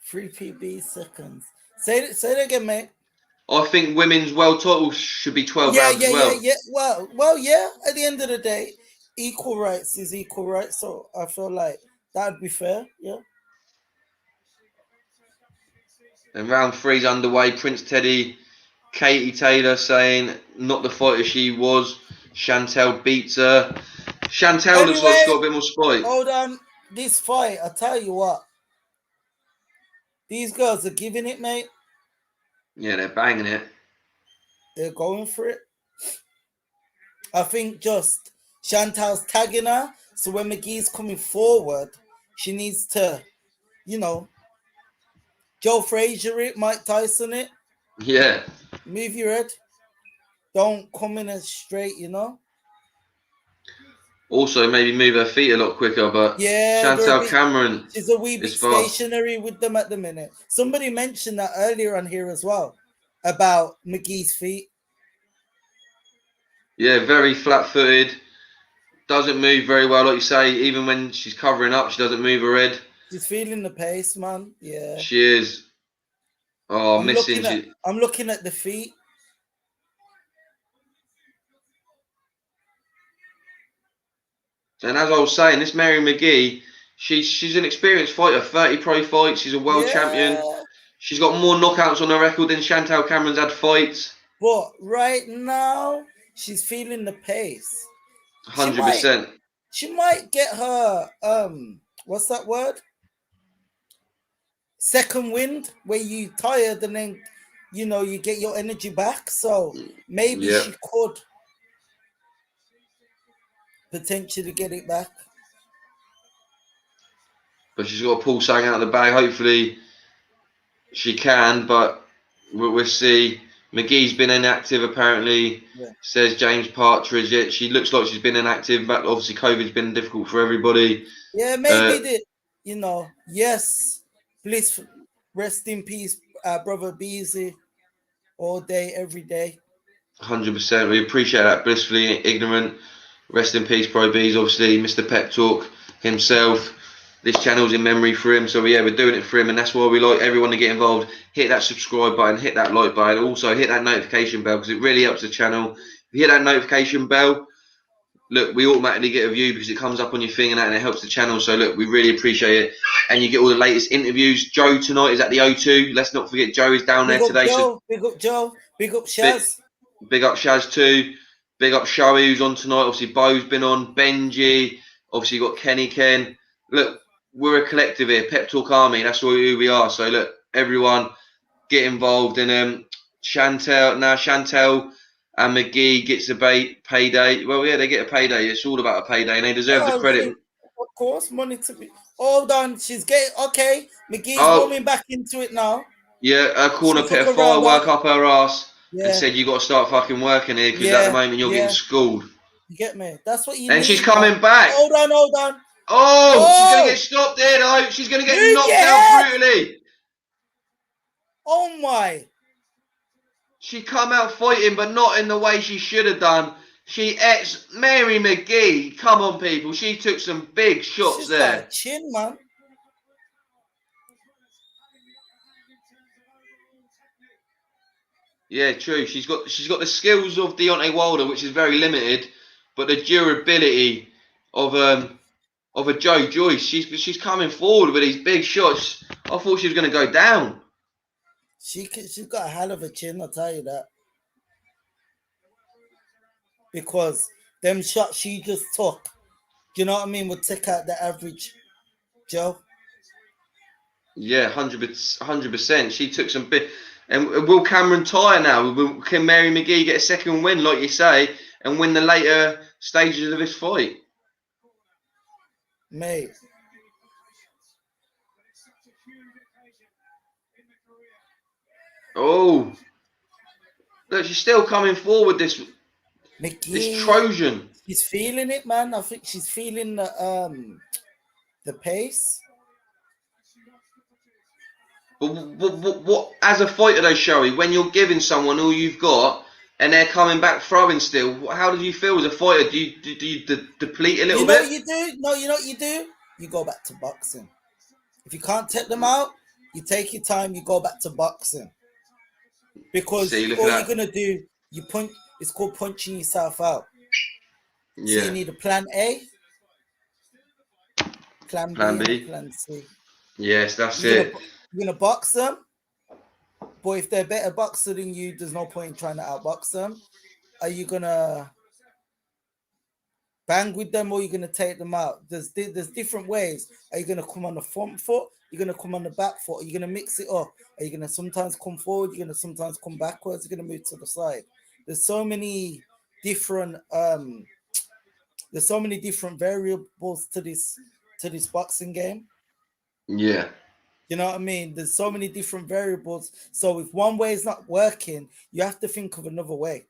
3 PB seconds. Say it again, mate. I think women's world titles should be 12 rounds as well. Yeah. Well, yeah. At the end of the day, equal rights is equal rights. So I feel like that would be fair. Yeah. And round 3's underway. Prince Teddy Katie Taylor saying not the fighter she was. Chantel beats her. Chantel looks like she's got a bit more spite. Hold on. This fight, I tell you what. These girls are giving it, mate. Yeah, they're banging it. They're going for it. I think just Chantal's tagging her. So when Mcgee's coming forward, she needs to, you know, Joe Frazier it, Mike Tyson it. Yeah. Move your head. Don't come in as straight, you know. Also, maybe move her feet a lot quicker, but Yeah, Chantel Cameron she's a wee bit is fast. stationary with them at the minute. Somebody mentioned that earlier on here as well about Mcgee's feet. Yeah, very flat-footed. Doesn't move very well, like you say. Even when she's covering up, she doesn't move her head. She's feeling the pace, man. Yeah. She is. Oh, I'm looking at the feet. And as I was saying, this Mary Mcgee, she's an experienced fighter. 30 pro fights. She's a world champion. She's got more knockouts on her record than Chantel Cameron's had fights. But right now, she's feeling the pace. 100%. She might get her what's that word? Second wind, where you tired and then you get your energy back. So maybe she could potentially get it back. But she's got to pull something out of the bag. Hopefully she can, but we'll see. Mcgee's been inactive apparently, says James Partridge. She looks like she's been inactive, but obviously COVID's been difficult for everybody. Yeah, maybe yes. Please rest in peace, brother Beezy, all day, every day. 100%. We appreciate that. Blissfully ignorant. Rest in peace, Pro Bees. Obviously, Mr. Pep Talk himself. This channel's in memory for him, so yeah, we're doing it for him, and that's why we like everyone to get involved. Hit that subscribe button, hit that like button, also hit that notification bell because it really helps the channel. If you hit that notification bell, look, we automatically get a view because it comes up on your thing and it helps the channel. So look, we really appreciate it, and you get all the latest interviews. Joe tonight is at the O2. Let's not forget Joe is down there today. Big up Joe, big up Shaz. Big up Shaz too. Big up Shoei who's on tonight. Obviously Bo's been on. Benji. Obviously you got Kenny Ken. Look, we're a collective here. Pep Talk Army. That's who we are. So look, everyone get involved. And Chantel and Mcgee gets a payday. Well, yeah, they get a payday. It's all about a payday, and they deserve the credit. Of course, money to be. Hold on, she's getting okay. Mcgee's warming back into it now. Yeah, her corner put a firework up her ass and said, "You got to start fucking working here because at the moment you're getting schooled." You get me? That's what you. And she's coming back. Hold on. Oh, she's gonna get stopped there though. She's gonna get knocked out brutally. Oh my. She come out fighting, but not in the way she should have done. Mary Mcgee. Come on, people. She took some big shots there. Got a chin, man. Yeah, true. She's got the skills of Deontay Wilder, which is very limited, but the durability of a Joe Joyce. She's coming forward with these big shots. I thought she was going to go down. She's got a hell of a chin, I'll tell you that. Because them shots she just took, you know what I mean, would take out the average Joe. Yeah, 100%. She took some big. And will Cameron tire now? Can Mary Mcgee get a second win, like you say, and win the later stages of this fight? Mate. Oh, look, she's still coming forward. This Trojan. She's feeling it, man. I think she's feeling the pace. But what as a fighter though, Shoei, when you're giving someone all you've got and they're coming back throwing still, how do you feel as a fighter? Do you deplete a little bit? What you do? No, you know what you do? You go back to boxing. If you can't take them out, you take your time, you go back to boxing. Because all you're gonna do, you punch. It's called punching yourself out. Yeah. So you need a plan A, plan B, plan C. Yes, that's it. You're gonna box them, but if they're a better boxer than you, there's no point in trying to outbox them. Are you gonna bang with them or are you gonna take them out? There's different ways. Are you gonna come on the front foot? You're gonna come on the back foot? Are you gonna mix it up? Are you gonna sometimes come forward? You're gonna sometimes come backwards. You're gonna move to the side. There's so many different variables to this boxing game. Yeah. You know what I mean? There's so many different variables. So if one way is not working, you have to think of another way.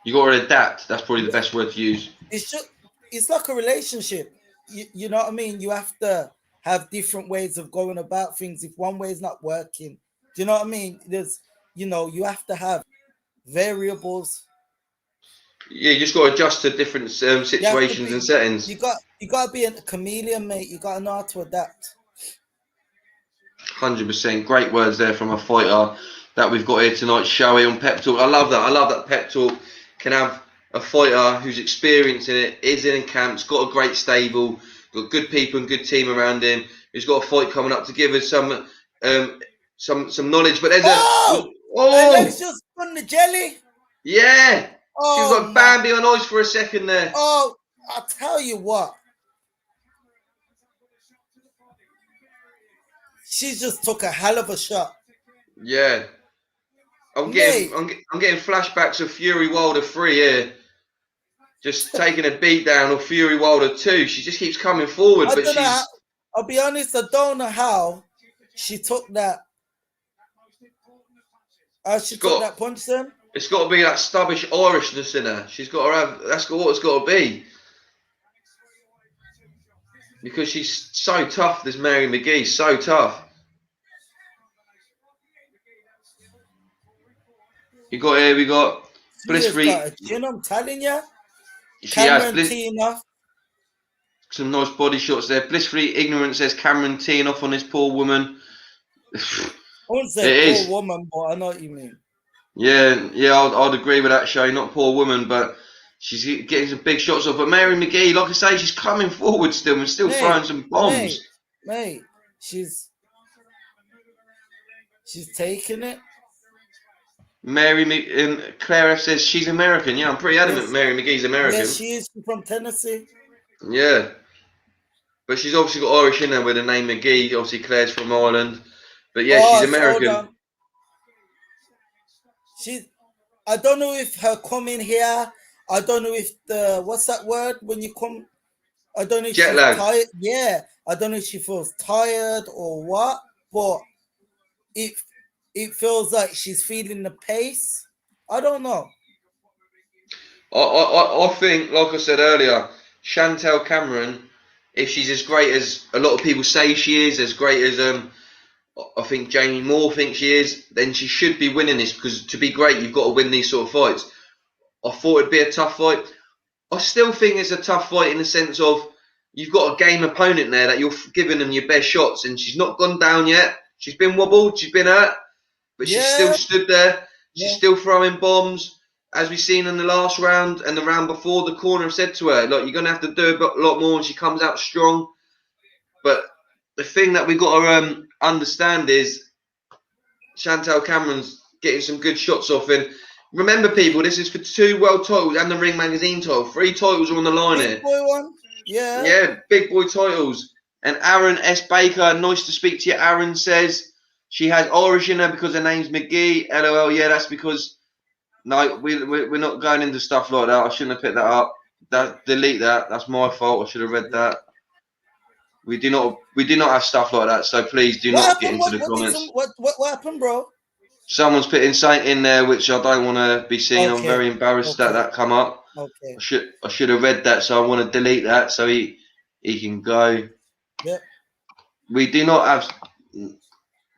You got to adapt. That's probably the best word to use. It's like a relationship. You know what I mean? You have to have different ways of going about things. If one way is not working, do you know what I mean? You have to have variables. Yeah, you just got to adjust to different situations and settings. You got to be a chameleon, mate. You got to know how to adapt. 100%. Great words there from a fighter that we've got here tonight, Shoei, on Pep Talk. I love that. I love that Pep Talk can have a fighter who's experienced in it, is in camps, got a great stable, got good people and good team around him, who's got a fight coming up to give us some knowledge. But there's and let's just put the jelly. Yeah. She was like Bambi on ice for a second there. Oh, I'll tell you what. She just took a hell of a shot. Yeah. I'm getting flashbacks of Fury Wilder 3 here. Just taking a beat down of Fury Wilder 2. She just keeps coming forward. I'll be honest, I don't know how she took that. Took that punch then. It's got to be that stubbish Irishness in her. She's got to have. That's what it's got to be. Because she's so tough. This Mary Mcgee, so tough. We got Bliss Free. I'm telling you. She has some nice body shots there. Bliss Free Ignorance says Cameron teeing off on this poor woman. I wouldn't say poor woman, but I know what you mean. Yeah, I'd agree with that, Show. Not poor woman, but she's getting some big shots off. But Mary Mcgee, like I say, she's coming forward still and still throwing some bombs. Mate, she's taking it. Claire F says she's American. Yeah, I'm pretty adamant Mary McGee's American. Yes, she is from Tennessee. Yeah. But she's obviously got Irish in there with the name McGee. Obviously, Claire's from Ireland. But yeah, she's American. I don't know if her coming here, I don't know if what's that word when you come? I don't know if she's tired. Yeah, I don't know if she feels tired or what, but it feels like she's feeling the pace. I don't know. I think, like I said earlier, Chantel Cameron, if she's as great as a lot of people say she is, as great as I think Jamie Moore thinks she is, then she should be winning this, because to be great, you've got to win these sort of fights. I thought it'd be a tough fight. I still think it's a tough fight in the sense of you've got a game opponent there that you're giving them your best shots, and she's not gone down yet. She's been wobbled, she's been hurt, but she's still stood there. She's still throwing bombs. As we've seen in the last round and the round before, the corner said to her, look, you're going to have to do a lot more, and she comes out strong. But the thing that we've got to understand is Chantel Cameron's getting some good shots off. And remember, people, this is for 2 world titles and the Ring Magazine title. 3 titles are on the line here. Big boy one. Yeah. Yeah, big boy titles. And Aaron S. Baker, nice to speak to you. Aaron says she has Irish in her because her name's McGee. LOL, yeah, that's because... No, we're not going into stuff like that. I shouldn't have picked that up. Delete that. That's my fault. I should have read that. We do not have stuff like that. So please do not get into the comments. What happened, bro? Someone's putting something in there which I don't want to be seen. I'm very embarrassed that come up. Okay. I should have read that, so I want to delete that so he can go. Yeah. We do not have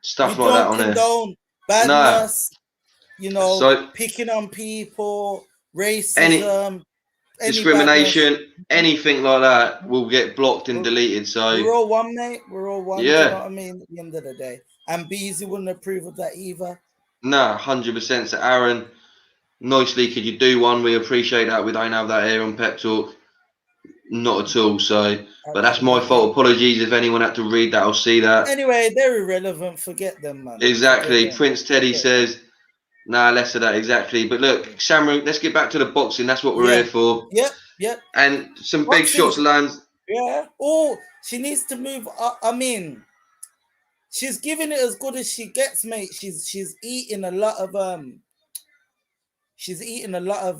stuff like that on there. Badness. No. You know, so, picking on people, racism, discrimination, anything like that will get blocked and deleted. So we're all one, mate. We're all one. Yeah. You know what I mean? At the end of the day, and Beezy wouldn't approve of that either. No, 100%. So Aaron, nicely, could you do one? We appreciate that. We don't have that here on Pep Talk. Not at all. So, but that's my Absolutely. fault. Apologies if anyone had to read that or see that. Anyway, they're irrelevant. Forget them, man. Exactly. Forget them. Prince Teddy says, nah, less of that. Exactly. But look, Shamrock, let's get back to the boxing. That's what we're Yeah. here for. Yep. And some big Boxing. shots lands. Yeah. Oh, she needs to move. I mean, she's giving it as good as she gets, mate. She's eating a lot of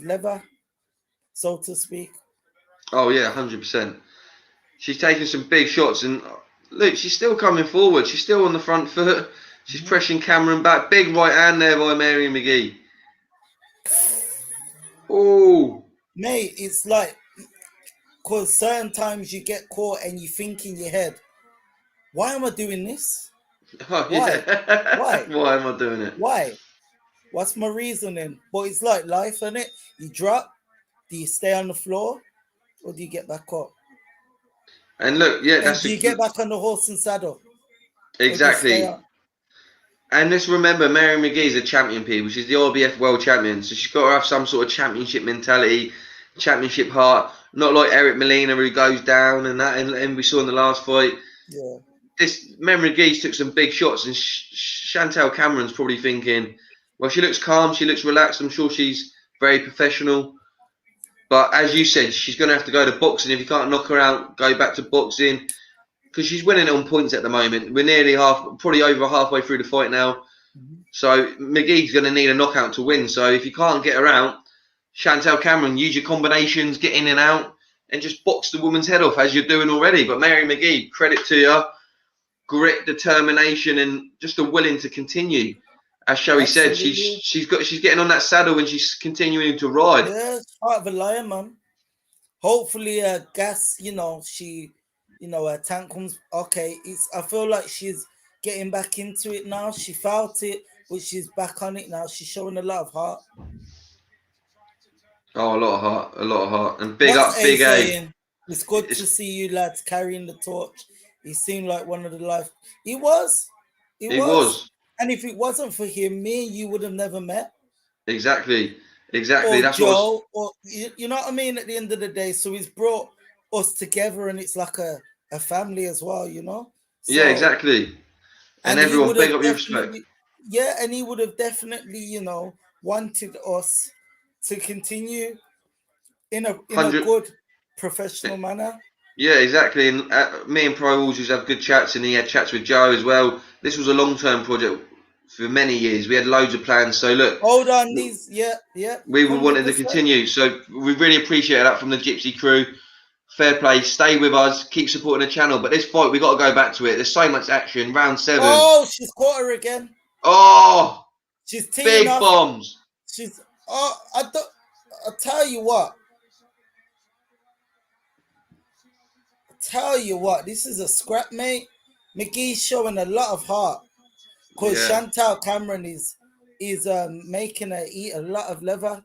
leather, so to speak. Oh yeah, 100%. She's taking some big shots, and look, she's still coming forward. She's still on the front foot. She's pressing Cameron back. Big right hand there by Mary Mcgee. Oh, Mate, it's like, because certain times you get caught and you think in your head, why am I doing this? oh Why? yeah. Why? Why am I doing it? Why? What's my reasoning? But it's like life, isn't it? You drop, do you stay on the floor, or do you get back up? And look, yeah, And that's do you get back on the horse and saddle? exactly. And let's remember, Mary McGee's a champion, people. She's the RBF world champion, so she's got to have some sort of championship mentality, championship heart. Not like Eric Molina, who goes down and that, and we saw in the last fight. Yeah. This Mary McGee took some big shots, and Chantel Cameron's probably thinking, well, she looks calm, she looks relaxed. I'm sure she's very professional. But as you said, she's going to have to go to boxing. If you can't knock her out, go back to boxing. Because she's winning it on points at the moment. We're nearly probably over halfway through the fight now. So McGee's going to need a knockout to win. So if you can't get her out, Chantel Cameron, use your combinations, get in and out, and just box the woman's head off as you're doing already. But Mary McGee, credit to you. Grit, determination, and just a willing to continue. As Sherry said, she's getting on that saddle and she's continuing to ride. Yeah, it's part of a lion, man. Hopefully, gas. Her tank comes. Okay, I feel like she's getting back into it now. She felt it, but she's back on it now. She's showing a lot of heart. Oh, a lot of heart, and big up, Big A. Saying? It's good to see you lads carrying the torch. He seemed like one of the life. He was. And if it wasn't for him, me and you would have never met. Exactly. Or That's Joe, or you know what I mean. At the end of the day, so he's brought us together, and it's like a family as well, you know. So, yeah, exactly. And everyone, big up your respect. Yeah, and he would have definitely, wanted us to continue in a good professional manner. Yeah, exactly. And me and Pro always have good chats, and he had chats with Joe as well. This was a long-term project for many years. We had loads of plans. So look, hold on, these, yeah. We were wanting to continue. So we really appreciate that from the Gypsy crew. Fair play. Stay with us. Keep supporting the channel. But this fight, we got to go back to it. There's so much action. Round 7. Oh, she's caught her again. Oh, she's big off. Bombs. She's. Oh, I'll tell you what. This is a scrap, mate. McGee's showing a lot of heart because Chantal Cameron is making her eat a lot of leather.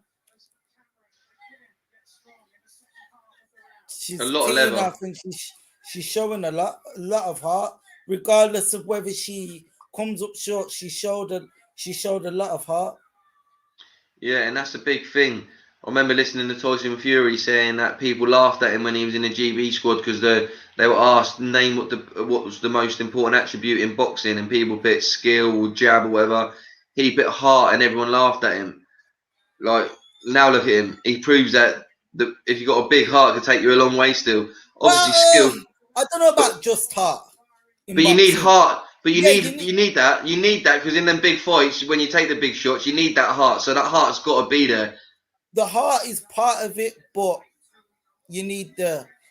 She's a lot of leather. And she's showing a lot of heart, regardless of whether she comes up short. She showed a lot of heart. Yeah, and that's a big thing. I remember listening to Tyson Fury saying that people laughed at him when he was in the GB squad because they were asked name what was the most important attribute in boxing, and people put skill or jab or whatever. He put heart, and everyone laughed at him. Like now, look at him. He proves that if you got a big heart, it can take you a long way. Still, obviously, skill. I don't know about just heart. But you need heart. But you need that. You need that because in them big fights, when you take the big shots, you need that heart. So that heart's got to be there. The heart is part of it, but you need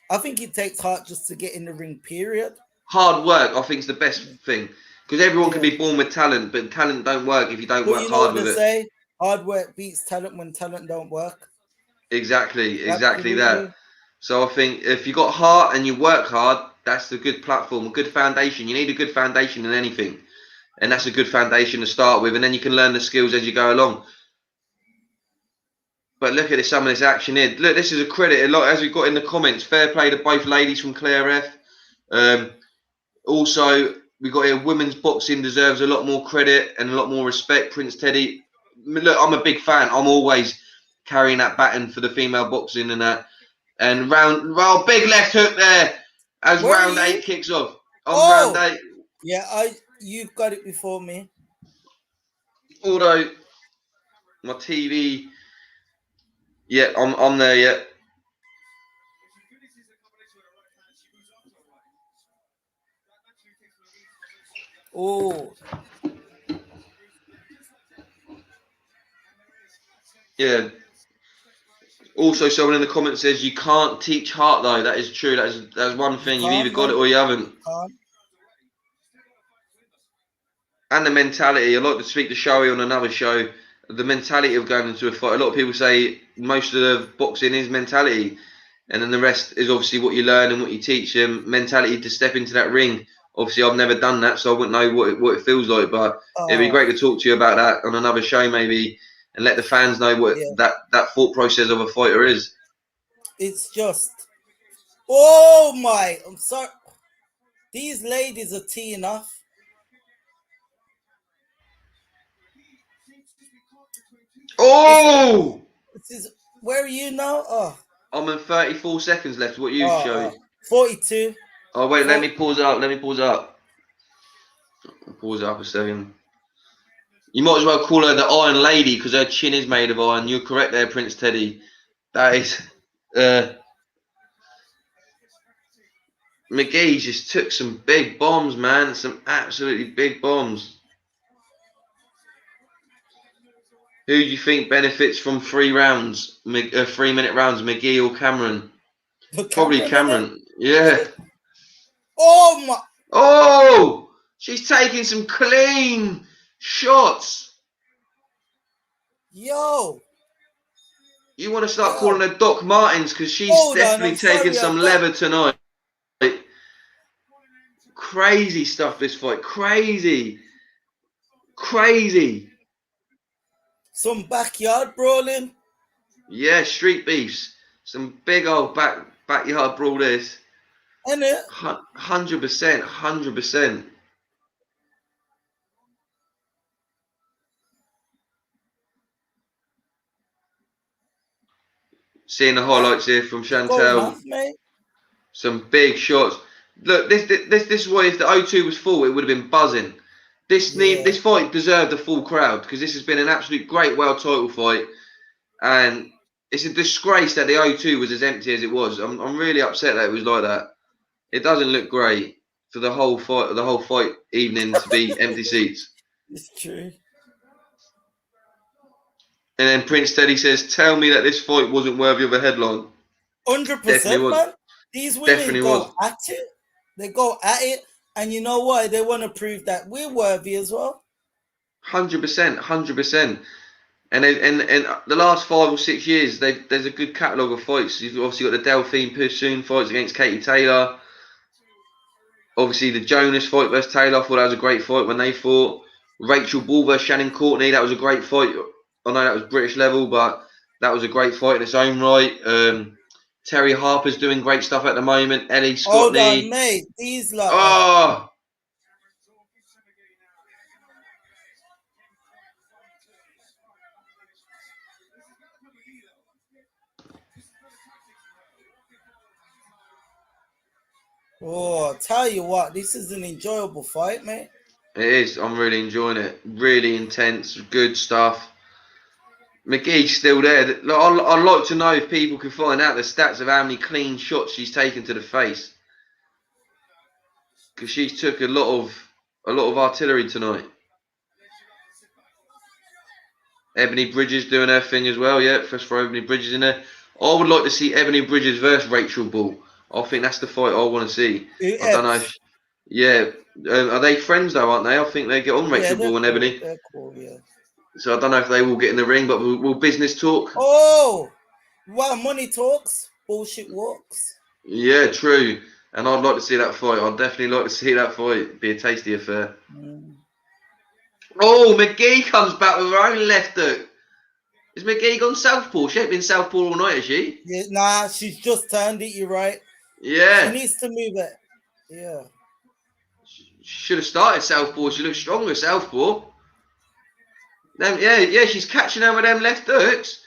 I think it takes heart just to get in the ring, period. Hard work, I think, is the best thing. Because everyone can be born with talent, but talent don't work if you don't work hard with it. Say, hard work beats talent when talent don't work. Exactly that. So I think if you got heart and you work hard, that's a good platform, a good foundation. You need a good foundation in anything. And that's a good foundation to start with. And then you can learn the skills as you go along. But look at some of this action here. Look, this is a credit. A lot, as we got in the comments, fair play to both ladies from Claire F. Also, we got here, women's boxing deserves a lot more credit and a lot more respect. Prince Teddy. Look, I'm a big fan. I'm always carrying that baton for the female boxing and that. And big left hook there as Where are round you? 8 kicks off. On Oh! round 8. Yeah, you've got it before me. Although my TV, yeah, I'm there yet. Oh, Yeah. Also, someone in the comments says you can't teach heart though. That is true. That's one thing. You've either got it or you haven't. And the mentality. I like to speak to Shoei on another show. The mentality of going into a fight. A lot of people say most of the boxing is mentality, and then the rest is obviously what you learn and what you teach them. Mentality to step into that ring. Obviously, I've never done that, so I wouldn't know what it feels like. But it'd be great to talk to you about that on another show, maybe, and let the fans know what that thought process of a fighter is. It's just, oh my! I'm sorry. These ladies are teeing off. Oh! This is where are you now? Oh, I'm in 34 seconds left. What you show? 42. Oh wait, let me pause it up. Pause it up a second. You might as well call her the Iron Lady because her chin is made of iron. You're correct there, Prince Teddy. That is. Mcgee just took some big bombs, man. Some absolutely big bombs. Who do you think benefits from 3 rounds? 3-minute rounds, Mcgee or Cameron? Probably Cameron. Yeah. Oh my! Oh! She's taking some clean shots. Yo! You want to start calling her Doc Martens because she's definitely taking some leather tonight. Crazy stuff this fight. Crazy. Some backyard brawling. Yeah, street beefs. Some big old backyard brawl this. Isn't it? 100%. Seeing the highlights here from Chantel. Some big shots. Look, this is why if the O2 was full, it would have been buzzing. This fight deserved a full crowd because this has been an absolute great world title fight, and it's a disgrace that the O2 was as empty as it was. I'm really upset that it was like that. It doesn't look great for the whole fight evening to be empty seats. It's true. And then Prince Teddy says, "Tell me that this fight wasn't worthy of a headline." 100%, man. These women go at it. They go at it, and you know what? They want to prove that we're worthy as well. 100%. And the last 5 or 6 years, there's a good catalogue of fights. You've obviously got the Delphine Pursoon fights against Katie Taylor. Obviously, the Jonas fight versus Taylor. I thought that was a great fight when they fought. Rachel Ball versus Shannon Courtney. That was a great fight. I know that was British level, but that was a great fight in its own right. Terry Harper's doing great stuff at the moment. Ellie Scotney. Hold on, mate. These like. Oh, I tell you what, this is an enjoyable fight, mate. It is. I'm really enjoying it. Really intense, good stuff. Mcgee's still there. I'd like to know if people can find out the stats of how many clean shots she's taken to the face, because she's took a lot of artillery tonight. Ebony Bridges doing her thing as well. Yeah, first for Ebony Bridges in there. I would like to see Ebony Bridges versus Rachel Ball. I think that's the fight I want to see. I don't know. Are they friends though, aren't they? I think they get on, Rachel Ball and Ebony. They're cool, yeah. So I don't know if they will get in the ring, but will business talk? Oh, well, money talks, bullshit walks. Yeah, true. And I'd like to see that fight. I'd definitely like to see that fight. It'd be a tasty affair. Oh, Mcgee comes back with her own left hook. Is Mcgee gone southpaw? She ain't been southpaw all night, has she? Yeah, nah, she's just turned it, you're right. Yeah. She needs to move it. Yeah. She should have started southpaw. She looks stronger southpaw. Yeah, she's catching her with them left hooks.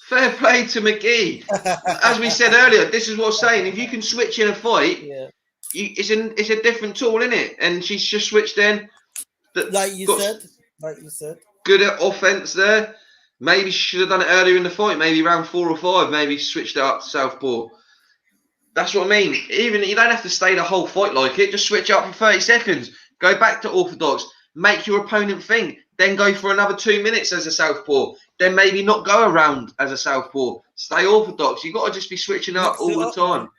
Fair play to Mcgee. As we said earlier, this is what I'm saying. If you can switch in a fight, it's a different tool, isn't it? And she's just switched in. Like you said. Good at offense there. Maybe she should have done it earlier in the fight. Maybe round 4 or 5. Maybe switched it up to southpaw. That's what I mean. Even you don't have to stay the whole fight like it. Just switch up for 30 seconds. Go back to orthodox. Make your opponent think. Then go for another 2 minutes as a southpaw. Then maybe not go around as a southpaw. Stay orthodox. You've got to just be switching up all the time. Man.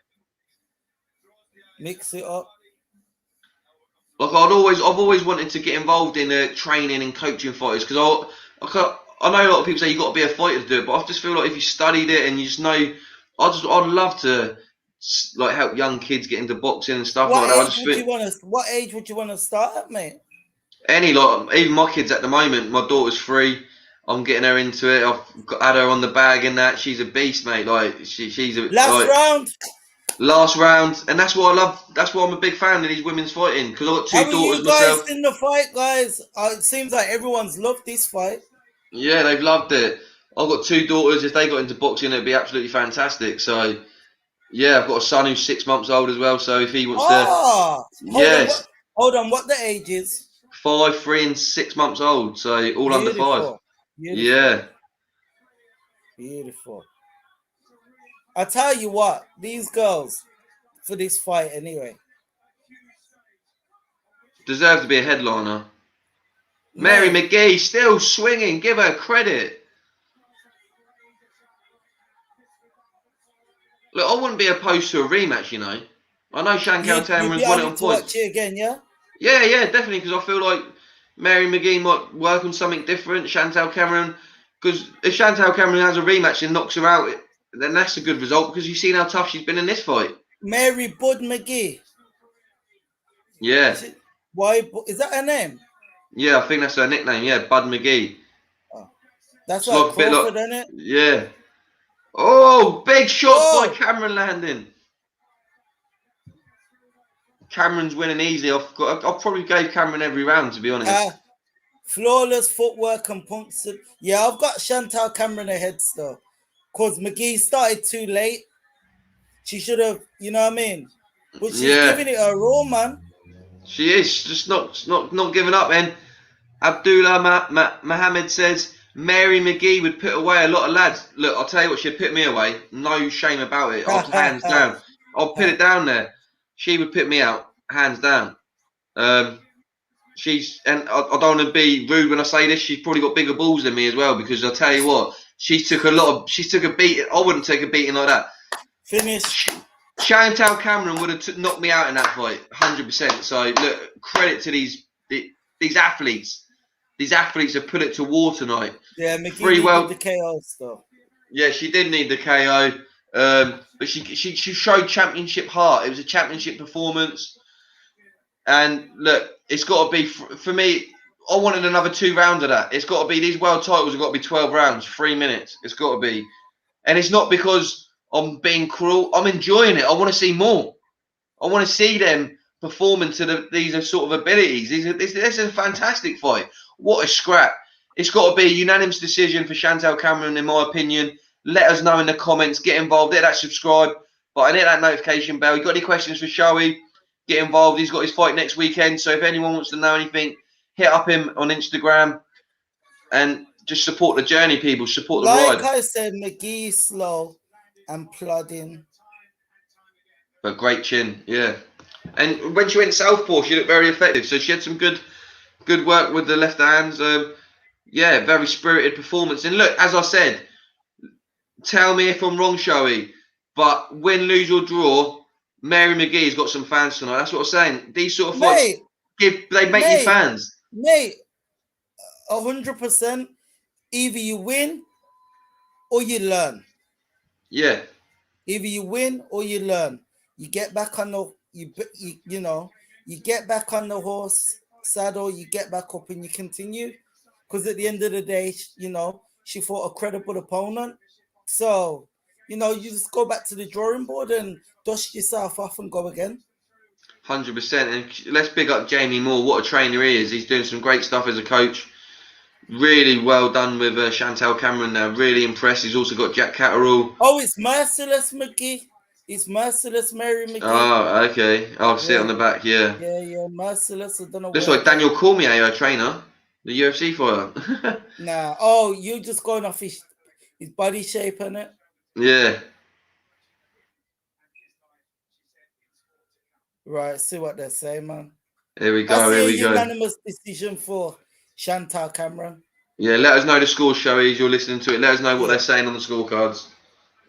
Mix it up. Like I've always wanted to get involved in training and coaching fighters because I know a lot of people say you've got to be a fighter to do it, but I just feel like if you studied it and you just know, I'd love to like help young kids get into boxing and stuff like that. What age would you want to start at, mate? Even my kids at the moment. My daughter's 3. I'm getting her into it. I've had her on the bag and that. She's a beast, mate. Like she's a last round, and that's what I love. That's why I'm a big fan of these women's fighting because I've got 2 How daughters you guys myself. in the fight, guys? It seems like everyone's loved this fight. Yeah, they've loved it. I've got 2 daughters. If they got into boxing, it'd be absolutely fantastic. So, yeah, I've got a son who's 6 months old as well. So if he wants to, hold on, what the age is? 5, 3, and 6 months old. So all under 5. Yeah. Beautiful. I tell you what, these girls for this fight anyway deserve to be a headliner. Mary Mcgee still swinging. Give her credit. Look, I wouldn't be opposed to a rematch, you know. I know Chantal Cameron's won it on points. Watch it again, yeah? Yeah, definitely, because I feel like Mary Mcgee might work on something different. Chantal Cameron, because if Chantal Cameron has a rematch and knocks her out, then that's a good result because you've seen how tough she's been in this fight. Mary Bud Mcgee. Yeah. Why is that her name? Yeah, I think that's her nickname. Yeah, Bud McGee. Oh, that's like Crawford, isn't it? Yeah. Oh, big shot by Cameron landing. Cameron's winning easily. I'll probably gave Cameron every round, to be honest. Flawless footwork and punts. Yeah, I've got Chantal Cameron ahead still. Because Mcgee started too late. She should have, you know what I mean? But she's giving it a roll, man. She is. Just not giving up. And Abdullah Mohammed says Mary Mcgee would put away a lot of lads. Look, I'll tell you what, she'd put me away. No shame about it. Hands down. I'll put it down there. She would put me out. Hands down. And I don't want to be rude when I say this. She's probably got bigger balls than me as well because I'll tell you what, she took a beating. I wouldn't take a beating like that. Finish. Chantal Cameron would have knocked me out in that fight, 100%. So look, credit to these athletes. These athletes have put it to war tonight. Yeah, Mcgee needed the KO stuff. Yeah, she did need the KO, but she showed championship heart. It was a championship performance. And look, it's got to be for me. I wanted another 2 rounds of that. It's got to be these world titles have got to be 12 rounds, 3 minutes. It's got to be, and it's not because I'm being cruel. I'm enjoying it. I want to see more. I want to see them performing to these sort of abilities. This is a fantastic fight. What a scrap! It's got to be a unanimous decision for Chantal Cameron, in my opinion. Let us know in the comments. Get involved. Hit that subscribe button. Hit that notification bell. You got any questions for Shoei? Get involved. He's got his fight next weekend. So if anyone wants to know anything, hit up him on Instagram and just support the journey, people. Support the ride. Like I said, Mcgee slow and plodding. But great chin, yeah. And when she went southpaw, she looked very effective. So she had some good work with the left hands. Yeah, very spirited performance. And look, as I said, tell me if I'm wrong, Shoei, but win, lose or draw, Mary Mcgee's got some fans tonight. That's what I'm saying. These sort of fights, they make you fans. Mate, 100%. Either you win or you learn. Yeah. Either you win or you learn. You get back on the you get back on the horse saddle. You get back up and you continue. Because at the end of the day, she fought a credible opponent. So, you just go back to the drawing board and dust yourself off and go again. 100%. And let's big up Jamie Moore. What a trainer he is. He's doing some great stuff as a coach. Really well done with Chantal Cameron there. Really impressed. He's also got Jack Catterall. Oh, it's Merciless Mcgee. It's Merciless Mary McGee. Oh, okay. I'll see it on the back, yeah. Yeah, Merciless. I don't know Looks where. like Daniel Cormier, our trainer, the UFC fighter. Nah. Oh, you just going off his body shape, innit? Yeah. Right, see what they say, man. Here we I go, here we see a go. unanimous decision for Chantal Cameron. Yeah, let us know the score, Showies. You're listening to it. Let us know what they're saying on the scorecards.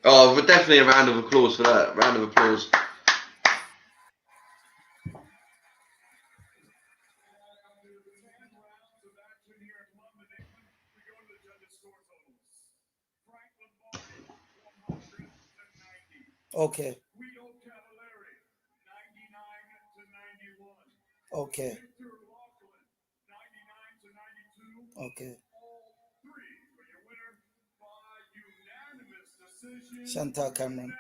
Oh, but definitely a round of applause for that. Round of applause. Okay. Okay. Okay. Chantal Cameron.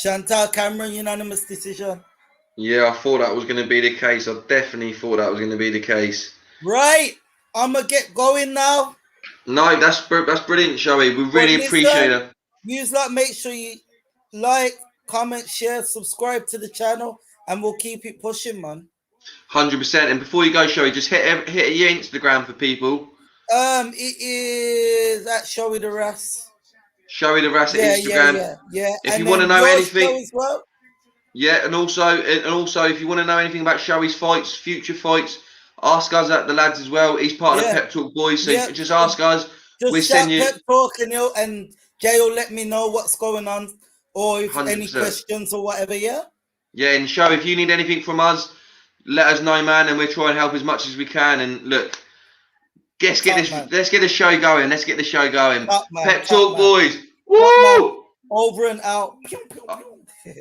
Chantal Cameron, unanimous decision. Yeah, I thought that was going to be the case. I definitely thought that was going to be the case. Right. I'm going to get going now. No, that's brilliant, Showy. We really appreciate it. Use that. Make sure you like, comment, share, subscribe to the channel, and we'll keep it pushing, man. 100%. And before you go, Showy, just hit your Instagram for people. It is at Showy the Ras. Showy the Ras Instagram. Yeah. If you want to know anything, as well. Yeah, and also, if you want to know anything about Showy's fights, future fights, ask us at the lads as well. He's part of the Pep Talk Boys, so just ask us. Just shout Pep Talk and Jay will let me know what's going on, or if 100%. Any questions or whatever. Yeah. Yeah, and Show, if you need anything from us, let us know, man, and we'll try and help as much as we can. And look, let's get the show going. Let's get the show going. Pep Talk Boys. Woo! Over and out.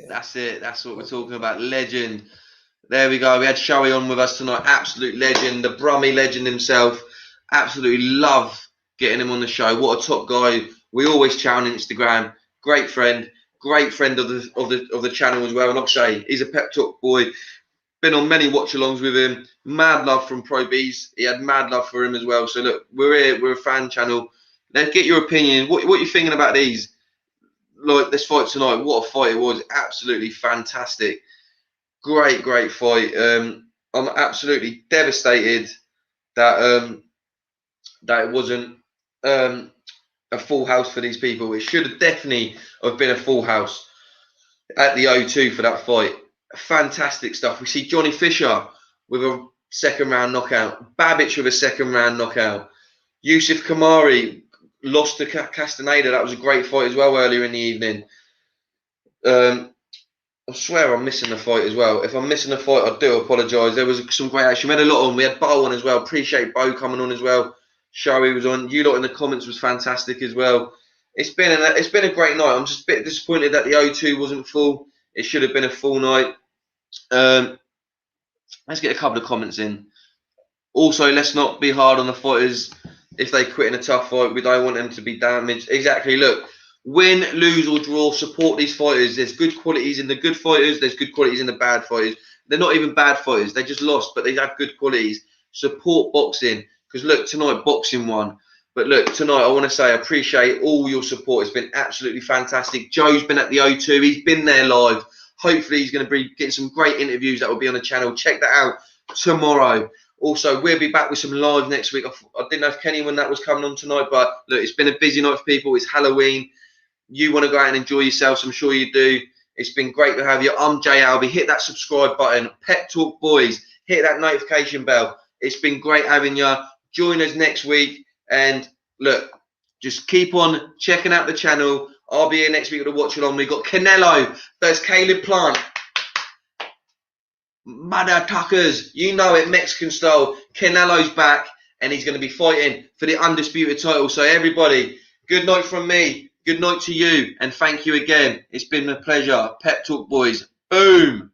That's it. That's what we're talking about. Legend. There we go. We had Showy on with us tonight. Absolute legend. The Brummie legend himself. Absolutely love getting him on the show. What a top guy. We always chat on Instagram. Great friend. Great friend of the channel as well. And like I say, he's a Pep Talk boy. Been on many watch-alongs with him. Mad love from Pro B's. He had mad love for him as well. So look, we're here. We're a fan channel. Let's get your opinion. What are you thinking about these? Like this fight tonight, what a fight it was. Absolutely fantastic. Great fight. I'm absolutely devastated that that it wasn't a full house for these people. It should have definitely have been a full house at the O2 for that fight. Fantastic stuff. We see Johnny Fisher with a second round knockout. Babic with a second round knockout. Yusuf Kamari lost to Castaneda. That was a great fight as well earlier in the evening. I swear I'm missing a fight as well. If I'm missing a fight, I do apologise. There was some great action. We had a lot on. We had Bo on as well. Appreciate Bo coming on as well. Showy was on. You lot in the comments was fantastic as well. It's been a great night. I'm just a bit disappointed that the O2 wasn't full. It should have been a full night. Let's get a couple of comments in. Also, let's not be hard on the fighters. If they quit in a tough fight, we don't want them to be damaged. Exactly. Look, win, lose or draw, support these fighters. There's good qualities in the good fighters. There's good qualities in the bad fighters. They're not even bad fighters. They just lost, but they have good qualities. Support boxing. Because look, tonight boxing won. But look, tonight I want to say I appreciate all your support. It's been absolutely fantastic. Joe's been at the O2. He's been there live. Hopefully he's going to be getting some great interviews that will be on the channel. Check that out tomorrow. Also, we'll be back with some live next week. I didn't know if Kenny when that was coming on tonight, but look, it's been a busy night for people. It's Halloween. You want to go out and enjoy yourselves. I'm sure you do. It's been great to have you. I'm Jay Albie. Hit that subscribe button. Pep Talk Boys. Hit that notification bell. It's been great having you. Join us next week. And look, just keep on checking out the channel. I'll be here next week with a watch along. We've got Canelo versus Caleb Plant. Mother Tuckers, you know it, Mexican style. Canelo's back and he's going to be fighting for the undisputed title. So everybody, good night from me. Good night to you. And thank you again. It's been a pleasure. Pep Talk Boys. Boom.